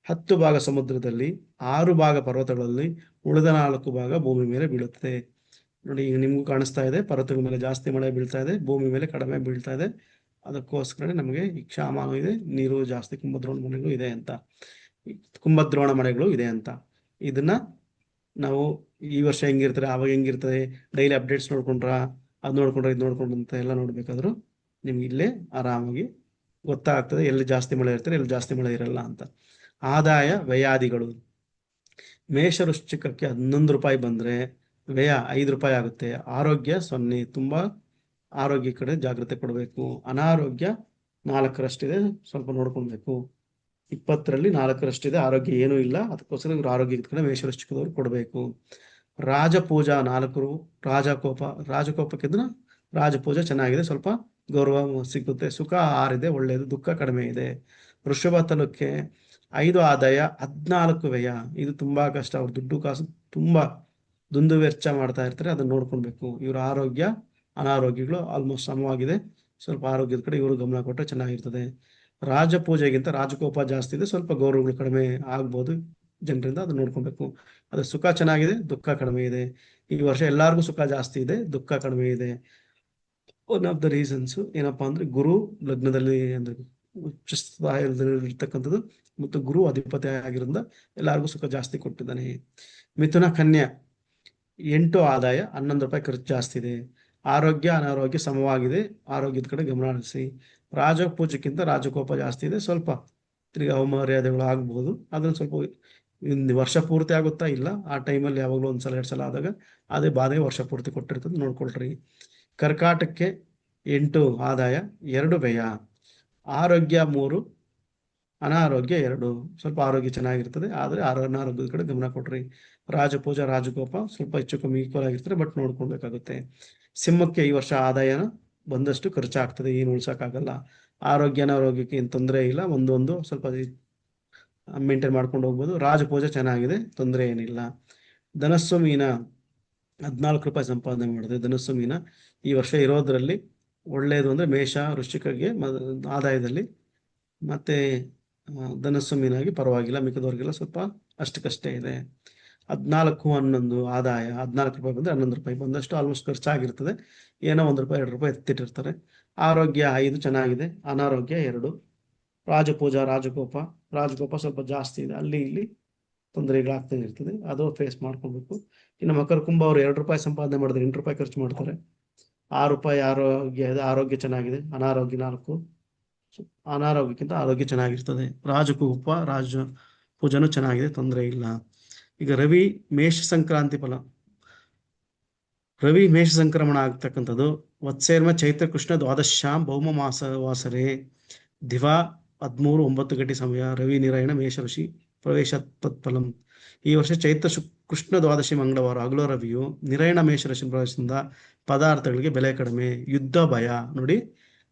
10 ಭಾಗ ಸಮುದ್ರದಲ್ಲಿ, 6 ಭಾಗ ಪರ್ವತಗಳಲ್ಲಿ, ಉಳಿದ 4 ಭಾಗ ಭೂಮಿ ಮೇಲೆ ಬೀಳುತ್ತದೆ. ನೋಡಿ, ಈಗ ನಿಮಗೂ ಕಾಣಿಸ್ತಾ ಇದೆ, ಪರ್ವತಗಳ ಮೇಲೆ ಜಾಸ್ತಿ ಮಳೆ ಬೀಳ್ತಾ ಇದೆ, ಭೂಮಿ ಮೇಲೆ ಕಡಿಮೆ ಬೀಳ್ತಾ ಇದೆ. ಅದಕ್ಕೋಸ್ಕರ ನಮಗೆ ಈ ಕ್ಷಾಮನೂ ಇದೆ, ನೀರು ಜಾಸ್ತಿ, ಕುಂಭದ್ರೋಣ ಮಳೆಗಳು ಇದೆ ಅಂತ, ಕುಂಭದ್ರೋಣ ಮಳೆಗಳು ಇದೆ ಅಂತ. ಇದನ್ನ ನಾವು ಈ ವರ್ಷ ಹೆಂಗಿರ್ತಾರೆ, ಆವಾಗ ಹೆಂಗಿರ್ತದೆ, ಡೈಲಿ ಅಪ್ಡೇಟ್ಸ್ ನೋಡ್ಕೊಂಡ್ರ, ಅದು ನೋಡ್ಕೊಂಡ್ರೆ ಇದು ನೋಡ್ಕೊಂಡು ಅಂತ ಎಲ್ಲ ನೋಡ್ಬೇಕಾದ್ರು ನಿಮ್ಗೆ ಇಲ್ಲೇ ಆರಾಮಾಗಿ ಗೊತ್ತಾಗ್ತದೆ ಎಲ್ಲಿ ಜಾಸ್ತಿ ಮಳೆ ಇರ್ತಾರೆ, ಎಲ್ಲಿ ಜಾಸ್ತಿ ಮಳೆ ಇರಲ್ಲ ಅಂತ. ಆದಾಯ ವ್ಯಯಾದಿಗಳು. ಮೇಷ ವೃಶ್ಚಿಕಕ್ಕೆ 11 ರೂಪಾಯಿ ಬಂದರೆ ವ್ಯಯ 5 ರೂಪಾಯಿ ಆಗುತ್ತೆ. ಆರೋಗ್ಯ 0, ತುಂಬ ಆರೋಗ್ಯ ಕಡೆ ಜಾಗ್ರತೆ ಕೊಡಬೇಕು. ಅನಾರೋಗ್ಯ 4ರಷ್ಟಿದೆ, ಸ್ವಲ್ಪ ನೋಡ್ಕೊಳ್ಬೇಕು. 20ರಲ್ಲಿ 4ರಷ್ಟಿದೆ, ಆರೋಗ್ಯ ಏನೂ ಇಲ್ಲ, ಅದಕ್ಕೋಸ್ಕರ ಇವರು ಆರೋಗ್ಯದ ಕಡೆ ಮೇಷ ವೃಶ್ಚಿಕದವರು ಕೊಡಬೇಕು. ರಾಜಪೂಜಾ 4, ರಾಜಕೋಪ, ರಾಜಕೋಪಕ್ಕಿಂತ ರಾಜಪೂಜೆ ಚೆನ್ನಾಗಿದೆ, ಸ್ವಲ್ಪ ಗೌರವ ಸಿಗುತ್ತೆ. ಸುಖ 6 ಇದೆ, ಒಳ್ಳೆಯದು. ದುಃಖ ಕಡಿಮೆ ಇದೆ. ವೃಷಭ ತಲುಕ್ಕೆ 5 ಆದಾಯ, 14 ವ್ಯಯ. ಇದು ತುಂಬಾ ಕಷ್ಟ, ಅವ್ರ ದುಡ್ಡು ಕಾಸು ತುಂಬಾ ದುಂದು ವೆಚ್ಚ ಮಾಡ್ತಾ ಇರ್ತಾರೆ, ಅದನ್ನ ನೋಡ್ಕೊಳ್ಬೇಕು. ಇವರ ಆರೋಗ್ಯ ಅನಾರೋಗ್ಯಗಳು ಆಲ್ಮೋಸ್ಟ್ ಸಮವಾಗಿದೆ, ಸ್ವಲ್ಪ ಆರೋಗ್ಯದ ಕಡೆ ಇವರು ಗಮನ ಕೊಟ್ಟರೆ ಚೆನ್ನಾಗಿರ್ತದೆ. ರಾಜಪೂಜೆಗಿಂತ ರಾಜಕೋಪ ಜಾಸ್ತಿ ಇದೆ, ಸ್ವಲ್ಪ ಗೌರವಗಳು ಕಡಿಮೆ ಆಗ್ಬೋದು ಜನರಿಂದ, ಅದನ್ನ ನೋಡ್ಕೊಳ್ಬೇಕು. ಅದು ಸುಖ ಚೆನ್ನಾಗಿದೆ, ದುಃಖ ಕಡಿಮೆ ಇದೆ. ಈ ವರ್ಷ ಎಲ್ಲರಿಗೂ ಸುಖ ಜಾಸ್ತಿ ಇದೆ, ದುಃಖ ಕಡಿಮೆ ಇದೆ. ಒನ್ ಆಫ್ ದ ರೀಸನ್ಸ್ ಏನಪ್ಪಾ ಅಂದ್ರೆ, ಗುರು ಲಗ್ನದಲ್ಲಿ ಅಂದ್ರೆ ಉಚ್ಚ ಸ್ಥಾನದಲ್ಲಿ ಇರ್ತಕ್ಕಂಥದ್ದು ಮತ್ತು ಗುರು ಅಧಿಪತಿ ಆಗಿರೋದ್ರಿಂದ ಎಲ್ಲರಿಗೂ ಸುಖ ಜಾಸ್ತಿ ಕೊಟ್ಟಿದ್ದಾನೆ. ಮಿಥುನ ಕನ್ಯಾ 8 ಆದಾಯ, 11 ರೂಪಾಯಿ ಖರ್ಚು ಜಾಸ್ತಿ ಇದೆ. ಆರೋಗ್ಯ ಅನಾರೋಗ್ಯ ಸಮವಾಗಿದೆ, ಆರೋಗ್ಯದ ಕಡೆ ಗಮನ ಹರಿಸಿ. ರಾಜಪೂಜಕ್ಕಿಂತ ರಾಜಕೋಪ ಜಾಸ್ತಿ ಇದೆ, ಸ್ವಲ್ಪ ತಿರ್ಗಿ ಅವಮರ್ಯಾದೆಗಳು ಆಗ್ಬೋದು. ಅದನ್ನು ಸ್ವಲ್ಪ ವರ್ಷ ಪೂರ್ತಿ ಆಗುತ್ತಾ ಇಲ್ಲ, ಆ ಟೈಮಲ್ಲಿ ಯಾವಾಗಲೂ 1 ಸಲ 2 ಸಲ ಆದಾಗ ಅದೇ ಬಾಧೆ ವರ್ಷ ಪೂರ್ತಿ ಕೊಟ್ಟಿರ್ತದೆ, ನೋಡ್ಕೊಳ್ರಿ. ಕರ್ಕಾಟಕ್ಕೆ 8 ಆದಾಯ, 2 ವ್ಯಯ. ಆರೋಗ್ಯ 3, ಅನಾರೋಗ್ಯ 2. ಸ್ವಲ್ಪ ಆರೋಗ್ಯ ಚೆನ್ನಾಗಿರ್ತದೆ, ಆದರೆ ಅನಾರೋಗ್ಯದ ಕಡೆ ಗಮನ ಕೊಡ್ರಿ. ರಾಜಪೂಜಾ ರಾಜಕೋಪ ಸ್ವಲ್ಪ ಹೆಚ್ಚು ಕಮ್ಮಿ ಈಕ್ವಲ್ ಆಗಿರ್ತಾರೆ, ಬಟ್ ನೋಡ್ಕೊಳ್ಬೇಕಾಗುತ್ತೆ. ಸಿಂಹಕ್ಕೆ ಈ ವರ್ಷ ಆದಾಯನ ಬಂದಷ್ಟು ಖರ್ಚಾಗ್ತದೆ, ಏನು ಉಳ್ಸೋಕ್ಕಾಗಲ್ಲ. ಆರೋಗ್ಯ ಅನಾರೋಗ್ಯಕ್ಕೆ ಏನು ತೊಂದರೆ ಇಲ್ಲ, ಒಂದೊಂದು ಸ್ವಲ್ಪ ಮೇಂಟೈನ್ ಮಾಡ್ಕೊಂಡು ಹೋಗ್ಬೋದು. ರಾಜಪೂಜೆ ಚೆನ್ನಾಗಿದೆ, ತೊಂದರೆ ಏನಿಲ್ಲ. ಧನಸ್ಸು ಮೀನ 14 ರೂಪಾಯಿ ಸಂಪಾದನೆ ಮಾಡಿದೆ. ಧನಸ್ಸು ಮೀನ ಈ ವರ್ಷ ಇರೋದ್ರಲ್ಲಿ ಒಳ್ಳೆಯದು ಅಂದರೆ ಮೇಷ ವೃಶ್ಚಿಕಗೆ ಆದಾಯದಲ್ಲಿ, ಮತ್ತೆ ಧನಸ್ಸು ಮೀನಾಗಿ ಪರವಾಗಿಲ್ಲ, ಮಿಕ್ಕದವ್ರಿಗೆಲ್ಲ ಸ್ವಲ್ಪ ಅಷ್ಟಕ್ಕಷ್ಟೇ ಇದೆ. 14, 11 ಆದಾಯ, 14 ರೂಪಾಯಿ ಬಂದರೆ 11 ರೂಪಾಯಿ ಬಂದಷ್ಟು ಆಲ್ಮೋಸ್ಟ್ ಖರ್ಚಾಗಿರ್ತದೆ. ಏನೋ 1 ರೂಪಾಯಿ 2 ರೂಪಾಯಿ ಎತ್ತಿಟ್ಟಿರ್ತಾರೆ. ಆರೋಗ್ಯ 5 ಚೆನ್ನಾಗಿದೆ, ಅನಾರೋಗ್ಯ 2. ರಾಜಪೂಜಾ, ರಾಜಕೋಪ ಸ್ವಲ್ಪ ಜಾಸ್ತಿ ಇದೆ, ಅಲ್ಲಿ ಇಲ್ಲಿ ತೊಂದರೆಗಳಾಗ್ತಾನೆ ಇರ್ತದೆ, ಅದು ಫೇಸ್ ಮಾಡ್ಕೊಬೇಕು. ಇನ್ನು ಮಕರ ಕುಂಭ ಅವರು ₹2 ಸಂಪಾದನೆ ಮಾಡಿದ್ರೆ ₹8 ಖರ್ಚು ಮಾಡ್ತಾರೆ. ₹6 ಆರೋಗ್ಯ ಇದೆ, ಆರೋಗ್ಯ ಚೆನ್ನಾಗಿದೆ, ಅನಾರೋಗ್ಯ 4. ಅನಾರೋಗ್ಯಕ್ಕಿಂತ ಆರೋಗ್ಯ ಚೆನ್ನಾಗಿರ್ತದೆ. ರಾಜ ಪೂಜನೂ ಚೆನ್ನಾಗಿದೆ, ತೊಂದರೆ ಇಲ್ಲ. ಈಗ ರವಿ ಮೇಷ ಸಂಕ್ರಾಂತಿ ಫಲ. ರವಿ ಮೇಷ ಸಂಕ್ರಮಣ ಆಗ್ತಕ್ಕಂಥದ್ದು ವತ್ಸೇರ್ಮ ಚೈತ್ರ ಕೃಷ್ಣ ದ್ವಾದಶ್ಯಾಂ ಭೌಮ ಮಾಸ ವಾಸರೆ ದಿವಾ 13:09 ಗಂಟೆ ಸಮಯ. ರವಿ ನಿರಾಯಣ ಮೇಷ ಋಷಿ ಪ್ರವೇಶ ತತ್ಫಲಂ. ಈ ವರ್ಷ ಚೈತ್ರ ಕೃಷ್ಣ ದ್ವಾದಶಿ ಮಂಗಳವಾರ ಹಗಲು ರವಿಯು ನಿರಾಯಣ ಮೇಷ ರಾಶಿ ಪ್ರವೇಶದಿಂದ ಪದಾರ್ಥಗಳಿಗೆ ಬೆಲೆ ಕಡಿಮೆ, ಯುದ್ಧ ಭಯ. ನೋಡಿ,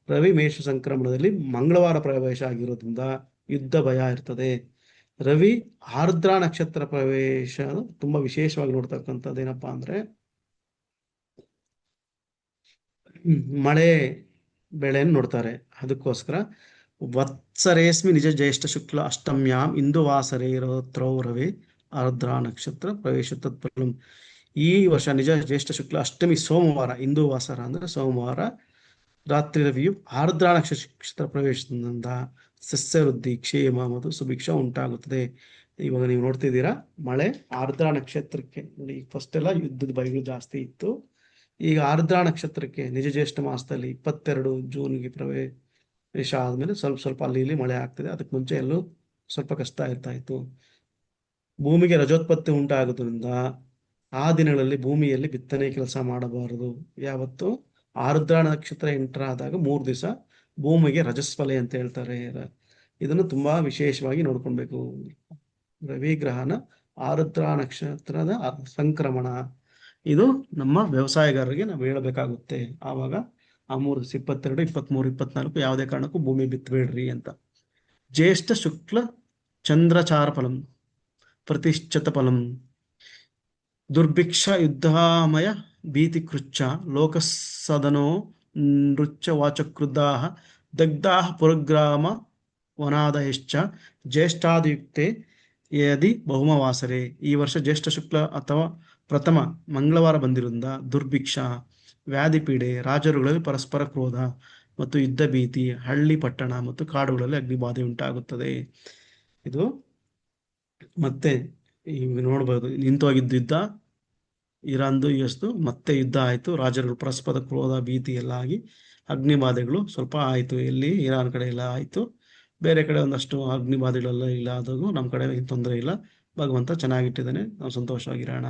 ರವಿ ಮೇಷ ಸಂಕ್ರಮಣದಲ್ಲಿ ಮಂಗಳವಾರ ಪ್ರವೇಶ ಆಗಿರೋದ್ರಿಂದ ಯುದ್ಧ ಭಯ ಇರ್ತದೆ. ರವಿ ಆರ್ದ್ರ ನಕ್ಷತ್ರ ಪ್ರವೇಶ ತುಂಬಾ ವಿಶೇಷವಾಗಿ ನೋಡ್ತಕ್ಕಂಥದ್ದು ಏನಪ್ಪಾ ಅಂದ್ರೆ ಮಳೆ ಬೆಳೆಯನ್ನು ನೋಡ್ತಾರೆ. ಅದಕ್ಕೋಸ್ಕರ ವತ್ಸರೇಸ್ಮಿ ನಿಜ ಜ್ಯೇಷ್ಠ ಶುಕ್ಲ ಅಷ್ಟಮ್ಯಾಂ ಇಂದು ವಾಸರೆ ತ್ರೌ ರವಿ ಆರ್ದ್ರ ನಕ್ಷತ್ರ ಪ್ರವೇಶ ತತ್ಫಲಂ. ಈ ವರ್ಷ ನಿಜ ಜ್ಯೇಷ್ಠ ಶುಕ್ಲ ಅಷ್ಟಮಿ ಸೋಮವಾರ, ಇಂದು ವಾಸರ ಅಂದ್ರೆ ಸೋಮವಾರ ರಾತ್ರಿ ರವಿಯು ಆರ್ದ್ರ ನಕ್ಷತ್ರ ಪ್ರವೇಶದಿಂದ ಸಸ್ಯ ವೃದ್ಧಿ, ಕ್ಷೇಮ ಮತ್ತು ಸುಭಿಕ್ಷ ಉಂಟಾಗುತ್ತದೆ. ಇವಾಗ ನೀವು ನೋಡ್ತಿದ್ದೀರಾ, ಮಳೆ ಆರ್ದ್ರ ನಕ್ಷತ್ರಕ್ಕೆ ನೋಡಿ. ಫಸ್ಟ್ ಎಲ್ಲ ಯುದ್ಧದ ಬಗೆಗಳು ಜಾಸ್ತಿ ಇತ್ತು, ಈಗ ಆರ್ದ್ರ ನಕ್ಷತ್ರಕ್ಕೆ ನಿಜ ಜ್ಯೇಷ್ಠ ಮಾಸದಲ್ಲಿ 22 ಜೂನ್ಗೆ ಪ್ರವೇಶ ಆದ್ಮೇಲೆ ಸ್ವಲ್ಪ ಸ್ವಲ್ಪ ಅಲ್ಲಿ ಇಲ್ಲಿ ಮಳೆ ಆಗ್ತದೆ. ಅದಕ್ಕೆ ಮುಂಚೆ ಎಲ್ಲೂ ಸ್ವಲ್ಪ ಕಷ್ಟ ಇರ್ತಾ ಇತ್ತು. ಭೂಮಿಗೆ ರಜೋತ್ಪತ್ತಿ ಉಂಟಾಗೋದ್ರಿಂದ ಆ ದಿನಗಳಲ್ಲಿ ಭೂಮಿಯಲ್ಲಿ ಬಿತ್ತನೆ ಕೆಲಸ ಮಾಡಬಾರದು. ಯಾವತ್ತು ಆರ್ದ್ರ ನಕ್ಷತ್ರ ಎಂಟರ್ ಆದಾಗ 3 ದಿವಸ ಭೂಮಿಗೆ ರಜಸ್ವಲೆ ಅಂತ ಹೇಳ್ತಾರೆ. ಇದನ್ನು ತುಂಬಾ ವಿಶೇಷವಾಗಿ ನೋಡ್ಕೊಳ್ಬೇಕು. ರವಿ ಗ್ರಹಣ ಆರ್ದ್ರ ನಕ್ಷತ್ರದ ಸಂಕ್ರಮಣ, ಇದು ನಮ್ಮ ವ್ಯವಸಾಯಗಾರರಿಗೆ ನಾವು ಹೇಳಬೇಕಾಗುತ್ತೆ. ಆವಾಗ ಆ 3 ದಿವಸ 22, 23, 24 ಯಾವುದೇ ಕಾರಣಕ್ಕೂ ಭೂಮಿ ಬಿತ್ತಬೇಡ್ರಿ ಅಂತ. ಜ್ಯೇಷ್ಠ ಶುಕ್ಲ ಚಂದ್ರಚಾರ ಫಲಂ ಪ್ರತಿಷ್ಠತ ಫಲಂ ದುರ್ಭಿಕ್ಷ ಯುದ್ಧಾಮಯ ಭೀತಿ ಕೃಚ್ಛ ಲೋಕಸದನೋ ನೃಚ್ಯ ವಾಚಕೃದ್ಧಾಃ ದಗ್ಧಾಃ ಪುರಗ್ರಾಮ ವನಾದಯಶ್ಚ ಜ್ಯೇಷ್ಠಾದಿಯುಕ್ತೆ ಯದಿ ಬಹುಮವಾಸರೆ. ಈ ವರ್ಷ ಜ್ಯೇಷ್ಠ ಶುಕ್ಲ ಅಥವಾ ಪ್ರಥಮ ಮಂಗಳವಾರ ಬಂದಿರುವುದರಿಂದ ದುರ್ಭಿಕ್ಷ, ವ್ಯಾಧಿ ಪೀಡೆ, ರಾಜರುಗಳಲ್ಲಿ ಪರಸ್ಪರ ಕ್ರೋಧ ಮತ್ತು ಯುದ್ಧ ಭೀತಿ, ಹಳ್ಳಿ ಪಟ್ಟಣ ಮತ್ತು ಕಾಡುಗಳಲ್ಲಿ ಅಗ್ನಿಬಾಧೆ ಉಂಟಾಗುತ್ತದೆ. ಇದು ಮತ್ತೆ ಈಗ ನೋಡ್ಬೋದು, ನಿಂತೋಗಿದ್ದ ಯುದ್ಧ ಇರಾನ್ದು ಯುಎಸ್ದು ಮತ್ತೆ ಯುದ್ಧ ಆಯಿತು. ರಾಜರುಗಳು ಪರಸ್ಪರ ಕ್ರೋಧ ಭೀತಿ ಎಲ್ಲ ಆಗಿ ಅಗ್ನಿಬಾಧೆಗಳು ಸ್ವಲ್ಪ ಆಯಿತು. ಎಲ್ಲಿ ಇರಾನ್ ಕಡೆ ಎಲ್ಲ ಆಯಿತು, ಬೇರೆ ಕಡೆ ಒಂದಷ್ಟು ಅಗ್ನಿಬಾಧೆಗಳೆಲ್ಲ ಇಲ್ಲ ಆದಾಗೂ ನಮ್ಮ ಕಡೆ ತೊಂದರೆ ಇಲ್ಲ. ಭಗವಂತ ಚೆನ್ನಾಗಿಟ್ಟಿದ್ದಾನೆ, ನಾವು ಸಂತೋಷವಾಗಿರೋಣ.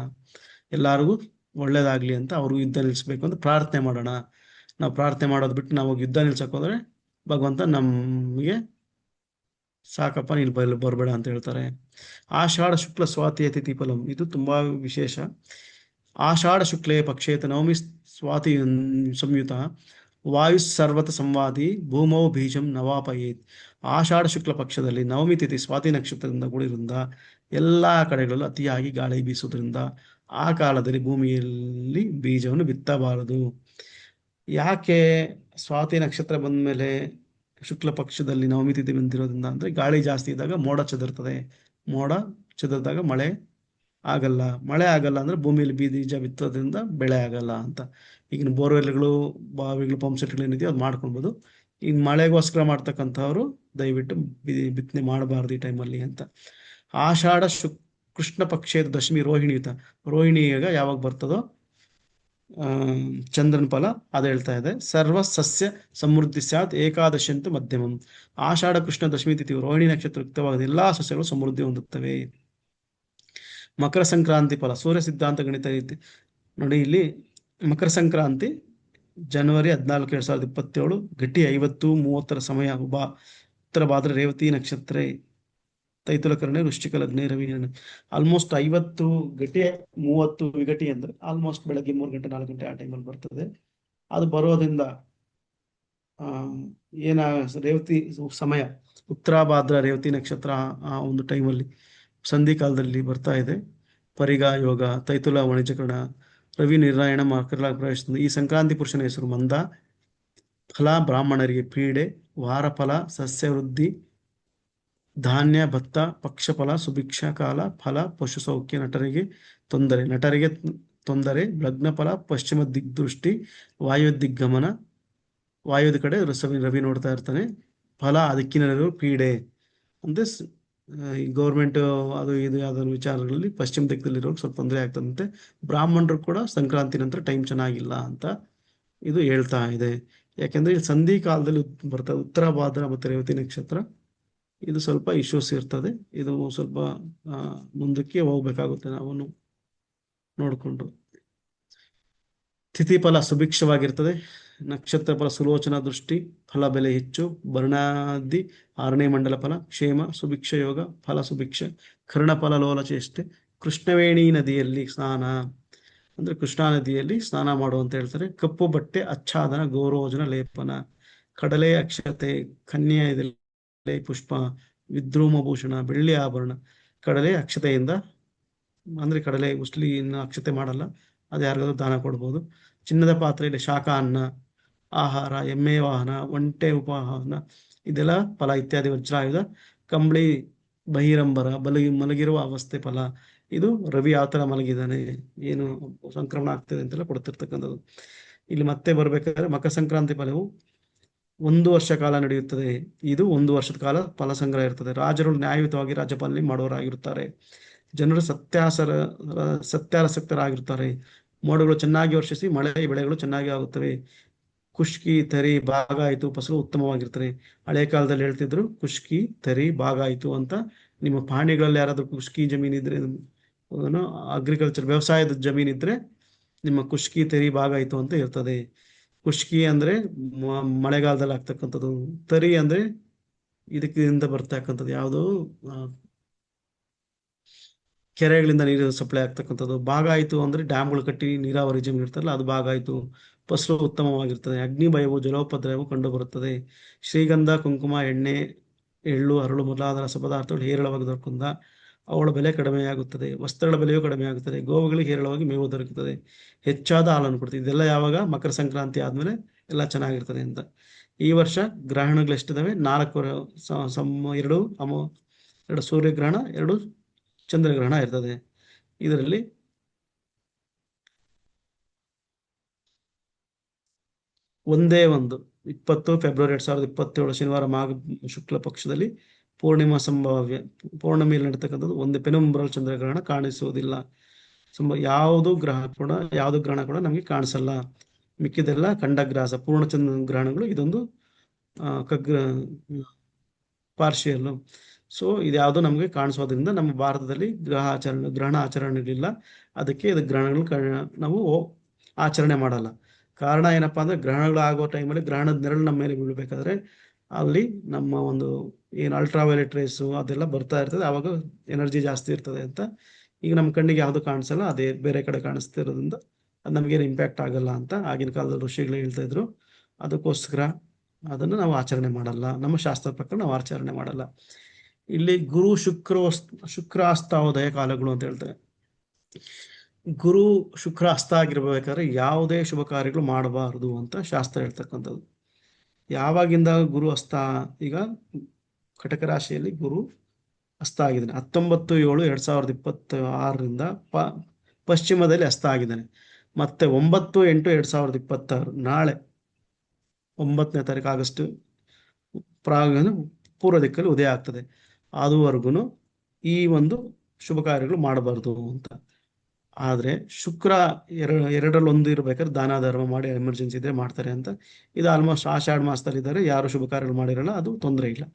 ಎಲ್ಲರಿಗೂ ಒಳ್ಳೇದಾಗ್ಲಿ ಅಂತ ಅವರು ಯುದ್ಧ ನಿಲ್ಲಿಸ್ಬೇಕು ಅಂತ ಪ್ರಾರ್ಥನೆ ಮಾಡೋಣ. ನಾವು ಪ್ರಾರ್ಥನೆ ಮಾಡೋದು ಬಿಟ್ಟು ನಾವು ಯುದ್ಧ ನಿಲ್ಸಕ್ಕೆ ಹೋದ್ರೆ ಭಗವಂತ ನಮಗೆ ಸಾಕಪ್ಪ ನೀನು ಬರಬೇಡ ಅಂತ ಹೇಳ್ತಾರೆ. ಆಷಾಢ ಶುಕ್ಲ ಸ್ವಾತಿ ತಿಥಿ ಫಲಂ, ಇದು ತುಂಬಾ ವಿಶೇಷ. ಆಷಾಢ ಶುಕ್ಲೇ ಪಕ್ಷೇತ ನವಮಿ ಸ್ವಾತಿ ಸಂಯುತ ವಾಯು ಸರ್ವತ ಸಂವಾದಿ ಭೂಮೌ ಬೀಜಂ ನವಾಪಯೇತ್. ಆಷಾಢ ಶುಕ್ಲ ಪಕ್ಷದಲ್ಲಿ ನವಮಿ ತಿಥಿ ಸ್ವಾತಿ ನಕ್ಷತ್ರದಿಂದ ಕೂಡಿರುವುದರಿಂದ ಎಲ್ಲ ಕಡೆಗಳಲ್ಲೂ ಅತಿಯಾಗಿ ಗಾಳಿ ಬೀಸುವುದರಿಂದ ಆ ಕಾಲದಲ್ಲಿ ಭೂಮಿಯಲ್ಲಿ ಬೀಜವನ್ನು ಬಿತ್ತಬಾರದು. ಯಾಕೆ ಸ್ವಾತಿ ನಕ್ಷತ್ರ ಬಂದ ಮೇಲೆ ಶುಕ್ಲ ಪಕ್ಷದಲ್ಲಿ ನವಮಿ ತಿಥಿ ಬಂದಿರೋದ್ರಿಂದ ಅಂದ್ರೆ ಗಾಳಿ ಜಾಸ್ತಿ ಇದ್ದಾಗ ಮೋಡ ಚದುರ್ತದೆ, ಮೋಡ ಚದುರಿದಾಗ ಮಳೆ ಆಗಲ್ಲ, ಮಳೆ ಆಗಲ್ಲ ಅಂದ್ರೆ ಭೂಮಿಯಲ್ಲಿ ಬೀಜ ಬಿತ್ತೋದ್ರಿಂದ ಬೆಳೆ ಆಗಲ್ಲ ಅಂತ. ಈಗಿನ ಬೋರ್ವೆಲ್ಗಳು, ಬಾವಿಗಳು, ಪಂಪ್ ಸೆಟ್ಗಳು ಏನಿದೆಯೋ ಅದು ಮಾಡ್ಕೊಳ್ಬೋದು. ಈಗ ಮಳೆಗೋಸ್ಕರ ಮಾಡ್ತಕ್ಕಂಥವ್ರು ದಯವಿಟ್ಟು ಬಿತ್ತನೆ ಮಾಡಬಾರ್ದು ಈ ಟೈಮಲ್ಲಿ ಅಂತ. ಆಷಾಢ ಕೃಷ್ಣ ಪಕ್ಷೇದ ದಶಮಿ ರೋಹಿಣಿಯುತ, ರೋಹಿಣಿಯಾಗ ಯಾವಾಗ ಬರ್ತದೋ ಚಂದ್ರನ ಫಲ ಅದು ಹೇಳ್ತಾ ಇದೆ. ಸರ್ವ ಸಸ್ಯ ಸಮೃದ್ಧಿ ಸ್ಯಾತ್ ಏಕಾದಶಿ ಅಂತೂ ಮಧ್ಯಮಂ. ಆಷಾಢ ಕೃಷ್ಣ ದಶಮಿ ತಿಥಿ ರೋಹಿಣಿ ನಕ್ಷತ್ರ ಯುಕ್ತವಾದ ಎಲ್ಲಾ ಸಸ್ಯಗಳು ಸಮೃದ್ಧಿ ಹೊಂದುತ್ತವೆ. ಮಕರ ಸಂಕ್ರಾಂತಿ ಫಲ ಸೂರ್ಯ ಸಿದ್ಧಾಂತ ಗಣಿತ ರೀತಿ ನೋಡಿ. ಇಲ್ಲಿ ಮಕರ ಸಂಕ್ರಾಂತಿ ಜನವರಿ 14, 2027 ಗಟಿ 50:30 ಸಮಯ. ಉತ್ತರ ಭಾದ್ರ ರೇವತಿ ನಕ್ಷತ್ರ ತೈತುಲಕರಣೆ ವೃಶ್ಚಿಕ ಲಗ್ನ ರವಿ. ಆಲ್ಮೋಸ್ಟ್ 50 ಗಟಿ 30 ವಿಗಟಿ ಅಂದ್ರೆ ಆಲ್ಮೋಸ್ಟ್ ಬೆಳಗ್ಗೆ 3 ಗಂಟೆ 4 ಗಂಟೆ ಆ ಟೈಮಲ್ಲಿ ಬರ್ತದೆ. ಅದು ಬರೋದ್ರಿಂದ ಏನ ರೇವತಿ ಸಮಯ, ಉತ್ತರ ಭಾದ್ರ ರೇವತಿ ನಕ್ಷತ್ರ ಆ ಒಂದು ಟೈಮಲ್ಲಿ ಸಂಧಿ ಕಾಲದಲ್ಲಿ ಬರ್ತಾ ಇದೆ. ಪರಿಗ ಯೋಗ, ತೈತುಲ ವಾಣಿಜ್ಯಕರಣ, ರವಿ ನಿರ್ಣಯನ ಮಕರ ಪ್ರವೇಶಿಸಿದ ಈ ಸಂಕ್ರಾಂತಿ ಪುರುಷನ ಹೆಸರು ಮಂದ. ಫಲ ಬ್ರಾಹ್ಮಣರಿಗೆ ಪೀಡೆ, ವಾರ ಫಲ ಸಸ್ಯ ವೃದ್ಧಿ, ಧಾನ್ಯ ಭತ್ತ, ಪಕ್ಷಫಲ ಸುಭಿಕ್ಷ ಕಾಲ, ಫಲ ಪಶು ಸೌಖ್ಯ, ನಟರಿಗೆ ತೊಂದರೆ, ಲಗ್ನ ಫಲ ಪಶ್ಚಿಮ ದಿಗ್ದೃಷ್ಟಿ, ವಾಯು ದಿಗ್ಗಮನ, ವಾಯುವ್ಯ ಕಡೆ ರವಿ ನೋಡ್ತಾ ಇರ್ತಾನೆ. ಫಲ ಅದಕ್ಕಿನ ಪೀಡೆ ಅಂದ್ರೆ ಈ ಗೌರ್ಮೆಂಟ್ ಅದು ಇದು ಯಾವ್ದಾದ್ರು ವಿಚಾರಗಳಲ್ಲಿ ಪಶ್ಚಿಮ ದಿಕ್ಕದಲ್ಲಿರೋರು ಸ್ವಲ್ಪ ತೊಂದರೆ ಆಗ್ತದಂತೆ. ಬ್ರಾಹ್ಮಣರು ಕೂಡ ಸಂಕ್ರಾಂತಿ ನಂತರ ಟೈಮ್ ಚೆನ್ನಾಗಿಲ್ಲ ಅಂತ ಇದು ಹೇಳ್ತಾ ಇದೆ. ಯಾಕೆಂದ್ರೆ ಇಲ್ಲಿ ಸಂಧಿ ಕಾಲದಲ್ಲಿ ಬರ್ತದೆ ಉತ್ತರ ಭಾದ್ರ ಮತ್ತೆ ರೇವತಿ ನಕ್ಷತ್ರ. ಇದು ಸ್ವಲ್ಪ ಇಶ್ಯೂಸ್ ಇರ್ತದೆ. ಇದು ಸ್ವಲ್ಪ ಮುಂದಕ್ಕೆ ಹೋಗ್ಬೇಕಾಗುತ್ತೆ ನಾವು ನೋಡ್ಕೊಂಡು. ತಿಥಿ ಫಲ ಸುಭಿಕ್ಷವಾಗಿರ್ತದೆ. ನಕ್ಷತ್ರ ಫಲ ಸುಲೋಚನಾ ದೃಷ್ಟಿ, ಫಲ ಬೆಲೆ ಹೆಚ್ಚು. ವರ್ಣಾದಿ 6ನೇ ಮಂಡಲ ಫಲ ಕ್ಷೇಮ ಸುಭಿಕ್ಷ ಯೋಗ, ಫಲ ಸುಭಿಕ್ಷ, ಕರ್ಣಫಲ ಲೋಲ ಚೇಷ್ಟೆ. ಕೃಷ್ಣವೇಣಿ ನದಿಯಲ್ಲಿ ಸ್ನಾನ ಅಂದ್ರೆ ಕೃಷ್ಣಾ ನದಿಯಲ್ಲಿ ಸ್ನಾನ ಮಾಡು ಅಂತ ಹೇಳ್ತಾರೆ. ಕಪ್ಪು ಬಟ್ಟೆ ಆಚ್ಛಾದನ, ಗೌರೋಜನ ಲೇಪನ, ಕಡಲೆ ಅಕ್ಷತೆ, ಕನ್ಯಾ ಇದೆಲೆ ಪುಷ್ಪ, ವಿದ್ರೂಮ ಭೂಷಣ, ಬೆಳ್ಳಿ ಆಭರಣ. ಕಡಲೆ ಅಕ್ಷತೆಯಿಂದ ಅಂದ್ರೆ ಕಡಲೆ ಉಸ್ಲಿ ಅಕ್ಷತೆ ಮಾಡಲ್ಲ, ಅದು ಯಾರಿಗಾದ್ರೂ ದಾನ ಕೊಡ್ಬೋದು. ಚಿನ್ನದ ಪಾತ್ರೆಯಲ್ಲಿ ಶಾಖ ಅನ್ನ, ಆಹಾರ, ಎಮ್ಮೆ ವಾಹನ, ಒಂಟೆ ಉಪವಾಹನ, ಇದೆಲ್ಲ ಫಲ ಇತ್ಯಾದಿ ವಜ್ರಾಯುಧ. ಕಂಬಳಿ ಬಹಿರಂಬರ, ಮಲಗಿರುವ ಅವಸ್ಥೆ ಫಲ. ಇದು ರವಿ ಯಾವ ತರ ಮಲಗಿದ್ದಾನೆ, ಏನು ಸಂಕ್ರಮಣ ಆಗ್ತದೆ ಅಂತೆಲ್ಲ ಕೊಡ್ತಿರ್ತಕ್ಕಂಥದ್ದು. ಇಲ್ಲಿ ಮತ್ತೆ ಬರ್ಬೇಕಾದ್ರೆ ಮಕರ ಸಂಕ್ರಾಂತಿ ಫಲವು 1 ವರ್ಷ ಕಾಲ ನಡೆಯುತ್ತದೆ. ಇದು 1 ವರ್ಷದ ಕಾಲ ಫಲ ಸಂಗ್ರಹ ಇರ್ತದೆ. ರಾಜರು ನ್ಯಾಯಯುತವಾಗಿ ರಾಜ್ಯಪಾಲನೆ ಮಾಡುವವರಾಗಿರುತ್ತಾರೆ. ಜನರು ಸತ್ಯಾಸಕ್ತರಾಗಿರುತ್ತಾರೆ. ಮೋಡಗಳು ಚೆನ್ನಾಗಿ ವರ್ಷಿಸಿ ಮಳೆ ಬೆಳೆಗಳು ಚೆನ್ನಾಗಿ ಆಗುತ್ತವೆ. ಖುಷ್ಕಿ ತರಿ ಬಾಗಾಯಿತು, ಫಸಲು ಉತ್ತಮವಾಗಿರ್ತದೆ. ಹಳೆ ಕಾಲದಲ್ಲಿ ಹೇಳ್ತಿದ್ರು ಖುಷ್ಕಿ ತರಿ ಬಾಗಾಯಿತು ಅಂತ. ನಿಮ್ಮ ಪಾಣಿಗಳಲ್ಲಿ ಯಾರಾದ್ರೂ ಖುಷ್ಕಿ ಜಮೀನಿದ್ರೆ, ಅಗ್ರಿಕಲ್ಚರ್ ವ್ಯವಸಾಯದ ಜಮೀನಿದ್ರೆ ನಿಮ್ಮ ಖುಷ್ಕಿ ತರಿ ಬಾಗಾಯಿತು ಅಂತ ಇರ್ತದೆ. ಖುಷ್ಕಿ ಅಂದ್ರೆ ಮಳೆಗಾಲದಲ್ಲಿ ಆಗ್ತಕ್ಕಂಥದ್ದು. ತರಿ ಅಂದ್ರೆ ಇದಕ್ಕಿಂದ ಬರ್ತಕ್ಕಂಥದ್ದು ಯಾವುದು, ಕೆರೆಗಳಿಂದ ನೀರು ಸಪ್ಲೈ ಆಗ್ತಕ್ಕಂಥದ್ದು. ಬಾಗಾಯಿತು ಅಂದ್ರೆ ಡ್ಯಾಮ್ಗಳು ಕಟ್ಟಿ ನೀರಾವರಿ ಜಮೀನು ಇರ್ತಾರಲ್ಲ, ಅದು ಬಾಗಾಯಿತು. ಫಸಲು ಉತ್ತಮವಾಗಿರ್ತದೆ. ಅಗ್ನಿ ಭಯವು ಜಲೋಪದ್ರವವು ಕಂಡು ಬರುತ್ತದೆ. ಶ್ರೀಗಂಧ, ಕುಂಕುಮ, ಎಣ್ಣೆ, ಎಳ್ಳು, ಅರಳು ಮೊದಲಾದ ರಸಪದಾರ್ಥಗಳು ಹೇರಳವಾಗಿ ದೊರಕುಂದ ಅವುಗಳ ಬೆಲೆ ಕಡಿಮೆಯಾಗುತ್ತದೆ. ವಸ್ತ್ರಗಳ ಬೆಲೆಯೂ ಕಡಿಮೆಯಾಗುತ್ತದೆ. ಗೋವುಗಳಿಗೆ ಹೇರಳವಾಗಿ ಮೇವು ದೊರಕುತ್ತದೆ. ಹೆಚ್ಚಾದ ಹಾಲನ್ನು ಕೊಡ್ತದೆ. ಇದೆಲ್ಲ ಯಾವಾಗ ಮಕರ ಸಂಕ್ರಾಂತಿ ಆದ್ಮೇಲೆ ಎಲ್ಲ ಚೆನ್ನಾಗಿರ್ತದೆ ಅಂತ. ಈ ವರ್ಷ ಗ್ರಹಣಗಳು ಎಷ್ಟಿದಾವೆ? 4 2 ಸೂರ್ಯಗ್ರಹಣ, 2 ಚಂದ್ರಗ್ರಹಣ ಇರ್ತದೆ. ಇದರಲ್ಲಿ ಒಂದೇ 20 ಫೆಬ್ರವರಿ 2027 ಶನಿವಾರ ಮಾಘ ಶುಕ್ಲ ಪಕ್ಷದಲ್ಲಿ ಪೂರ್ಣಿಮಾ ಸಂಭಾವ್ಯ. ಪೌರ್ಣಮಿಯಲ್ಲಿ ನಡೀತಕ್ಕಂಥದ್ದು. ಒಂದು ಪೆನುಂಬ್ರಲ್ ಚಂದ್ರಗ್ರಹಣ ಕಾಣಿಸುವುದಿಲ್ಲ. ಯಾವುದು ಗ್ರಹಣ ಕೂಡ ನಮಗೆ ಕಾಣಿಸಲ್ಲ. ಮಿಕ್ಕಿದೆಲ್ಲ ಖಂಡಗ್ರಾಸ ಪೂರ್ಣ ಚಂದ್ರಗ್ರಹಣಗಳು. ಇದೊಂದು ಪಾರ್ಷಿಯಲ್. ಸೊ ಇದ್ಯಾವುದು ನಮಗೆ ಕಾಣಿಸೋದ್ರಿಂದ ನಮ್ಮ ಭಾರತದಲ್ಲಿ ಗ್ರಹಣ ಆಚರಣೆಗಳಿಲ್ಲ. ಅದಕ್ಕೆ ಇದು ಗ್ರಹಣಗಳು ನಾವು ಆಚರಣೆ ಮಾಡಲ್ಲ. ಕಾರಣ ಏನಪ್ಪಾ ಅಂದ್ರೆ ಗ್ರಹಣಗಳು ಆಗೋ ಟೈಮಲ್ಲಿ ಗ್ರಹಣದ ನೆರಳು ನಮ್ಮ ಮೇಲೆ ಬೀಳ್ಬೇಕಾದ್ರೆ ಅಲ್ಲಿ ನಮ್ಮ ಒಂದು ಏನು ಅಲ್ಟ್ರಾವೈಲೆಟ್ ರೇಸು ಅದೆಲ್ಲ ಬರ್ತಾ ಇರ್ತದೆ. ಆವಾಗ ಎನರ್ಜಿ ಜಾಸ್ತಿ ಇರ್ತದೆ ಅಂತ. ಈಗ ನಮ್ಮ ಕಣ್ಣಿಗೆ ಯಾವುದು ಕಾಣಿಸಲ್ಲ, ಅದೇ ಬೇರೆ ಕಡೆ ಕಾಣಿಸ್ತಿರೋದ್ರಿಂದ ಅದು ನಮಗೇನು ಇಂಪ್ಯಾಕ್ಟ್ ಆಗಲ್ಲ ಅಂತ ಆಗಿನ ಕಾಲದಲ್ಲಿ ಋಷಿಗಳು ಹೇಳ್ತಾ ಇದ್ರು. ಅದಕ್ಕೋಸ್ಕರ ಅದನ್ನು ನಾವು ಆಚರಣೆ ಮಾಡಲ್ಲ. ನಮ್ಮ ಶಾಸ್ತ್ರ ಪ್ರಕಾರ ನಾವು ಆಚರಣೆ ಮಾಡಲ್ಲ. ಇಲ್ಲಿ ಗುರು ಶುಕ್ರಾಸ್ತಾವೋದಯ ಕಾಲಗಳು ಅಂತ ಹೇಳ್ತಾರೆ. ಗುರು ಶುಕ್ರ ಅಸ್ತ ಆಗಿರ್ಬೇಕಾದ್ರೆ ಯಾವುದೇ ಶುಭ ಕಾರ್ಯಗಳು ಮಾಡಬಾರದು ಅಂತ ಶಾಸ್ತ್ರ ಹೇಳ್ತಕ್ಕಂಥದ್ದು. ಯಾವಾಗಿಂದ ಗುರು ಅಸ್ತ? ಈಗ ಕಟಕ ರಾಶಿಯಲ್ಲಿ ಗುರು ಅಸ್ತ ಆಗಿದ್ದಾನೆ 19/7/2026 ಪಶ್ಚಿಮದಲ್ಲಿ ಅಸ್ತ ಆಗಿದ್ದಾನೆ. ಮತ್ತೆ 9/8/2026 ನಾಳೆ 9ನೇ ತಾರೀಕು ಆಗಸ್ಟ್ ಪೂರ್ವ ದಿಕ್ಕಲ್ಲಿ ಉದಯ ಆಗ್ತದೆ. ಅದುವರೆಗೂ ಈ ಒಂದು ಶುಭ ಕಾರ್ಯಗಳು ಮಾಡಬಾರ್ದು ಅಂತ. ಆದ್ರೆ ಶುಕ್ರ 2 ಇರ್ಬೇಕಾದ್ರೆ ದಾನ ಧರ್ಮ ಮಾಡಿ ಎಮರ್ಜೆನ್ಸಿ ಇದ್ರೆ ಮಾಡ್ತಾರೆ ಅಂತ. ಇದು ಆಲ್ಮೋಸ್ಟ್ ಆಷಾಢ ಮಾಸದಲ್ಲಿ ಇದ್ದಾರೆ, ಯಾರು ಶುಭ ಕಾರ್ಯಗಳು ಮಾಡಿರಲ್ಲ, ಅದು ತೊಂದರೆ ಇಲ್ಲ.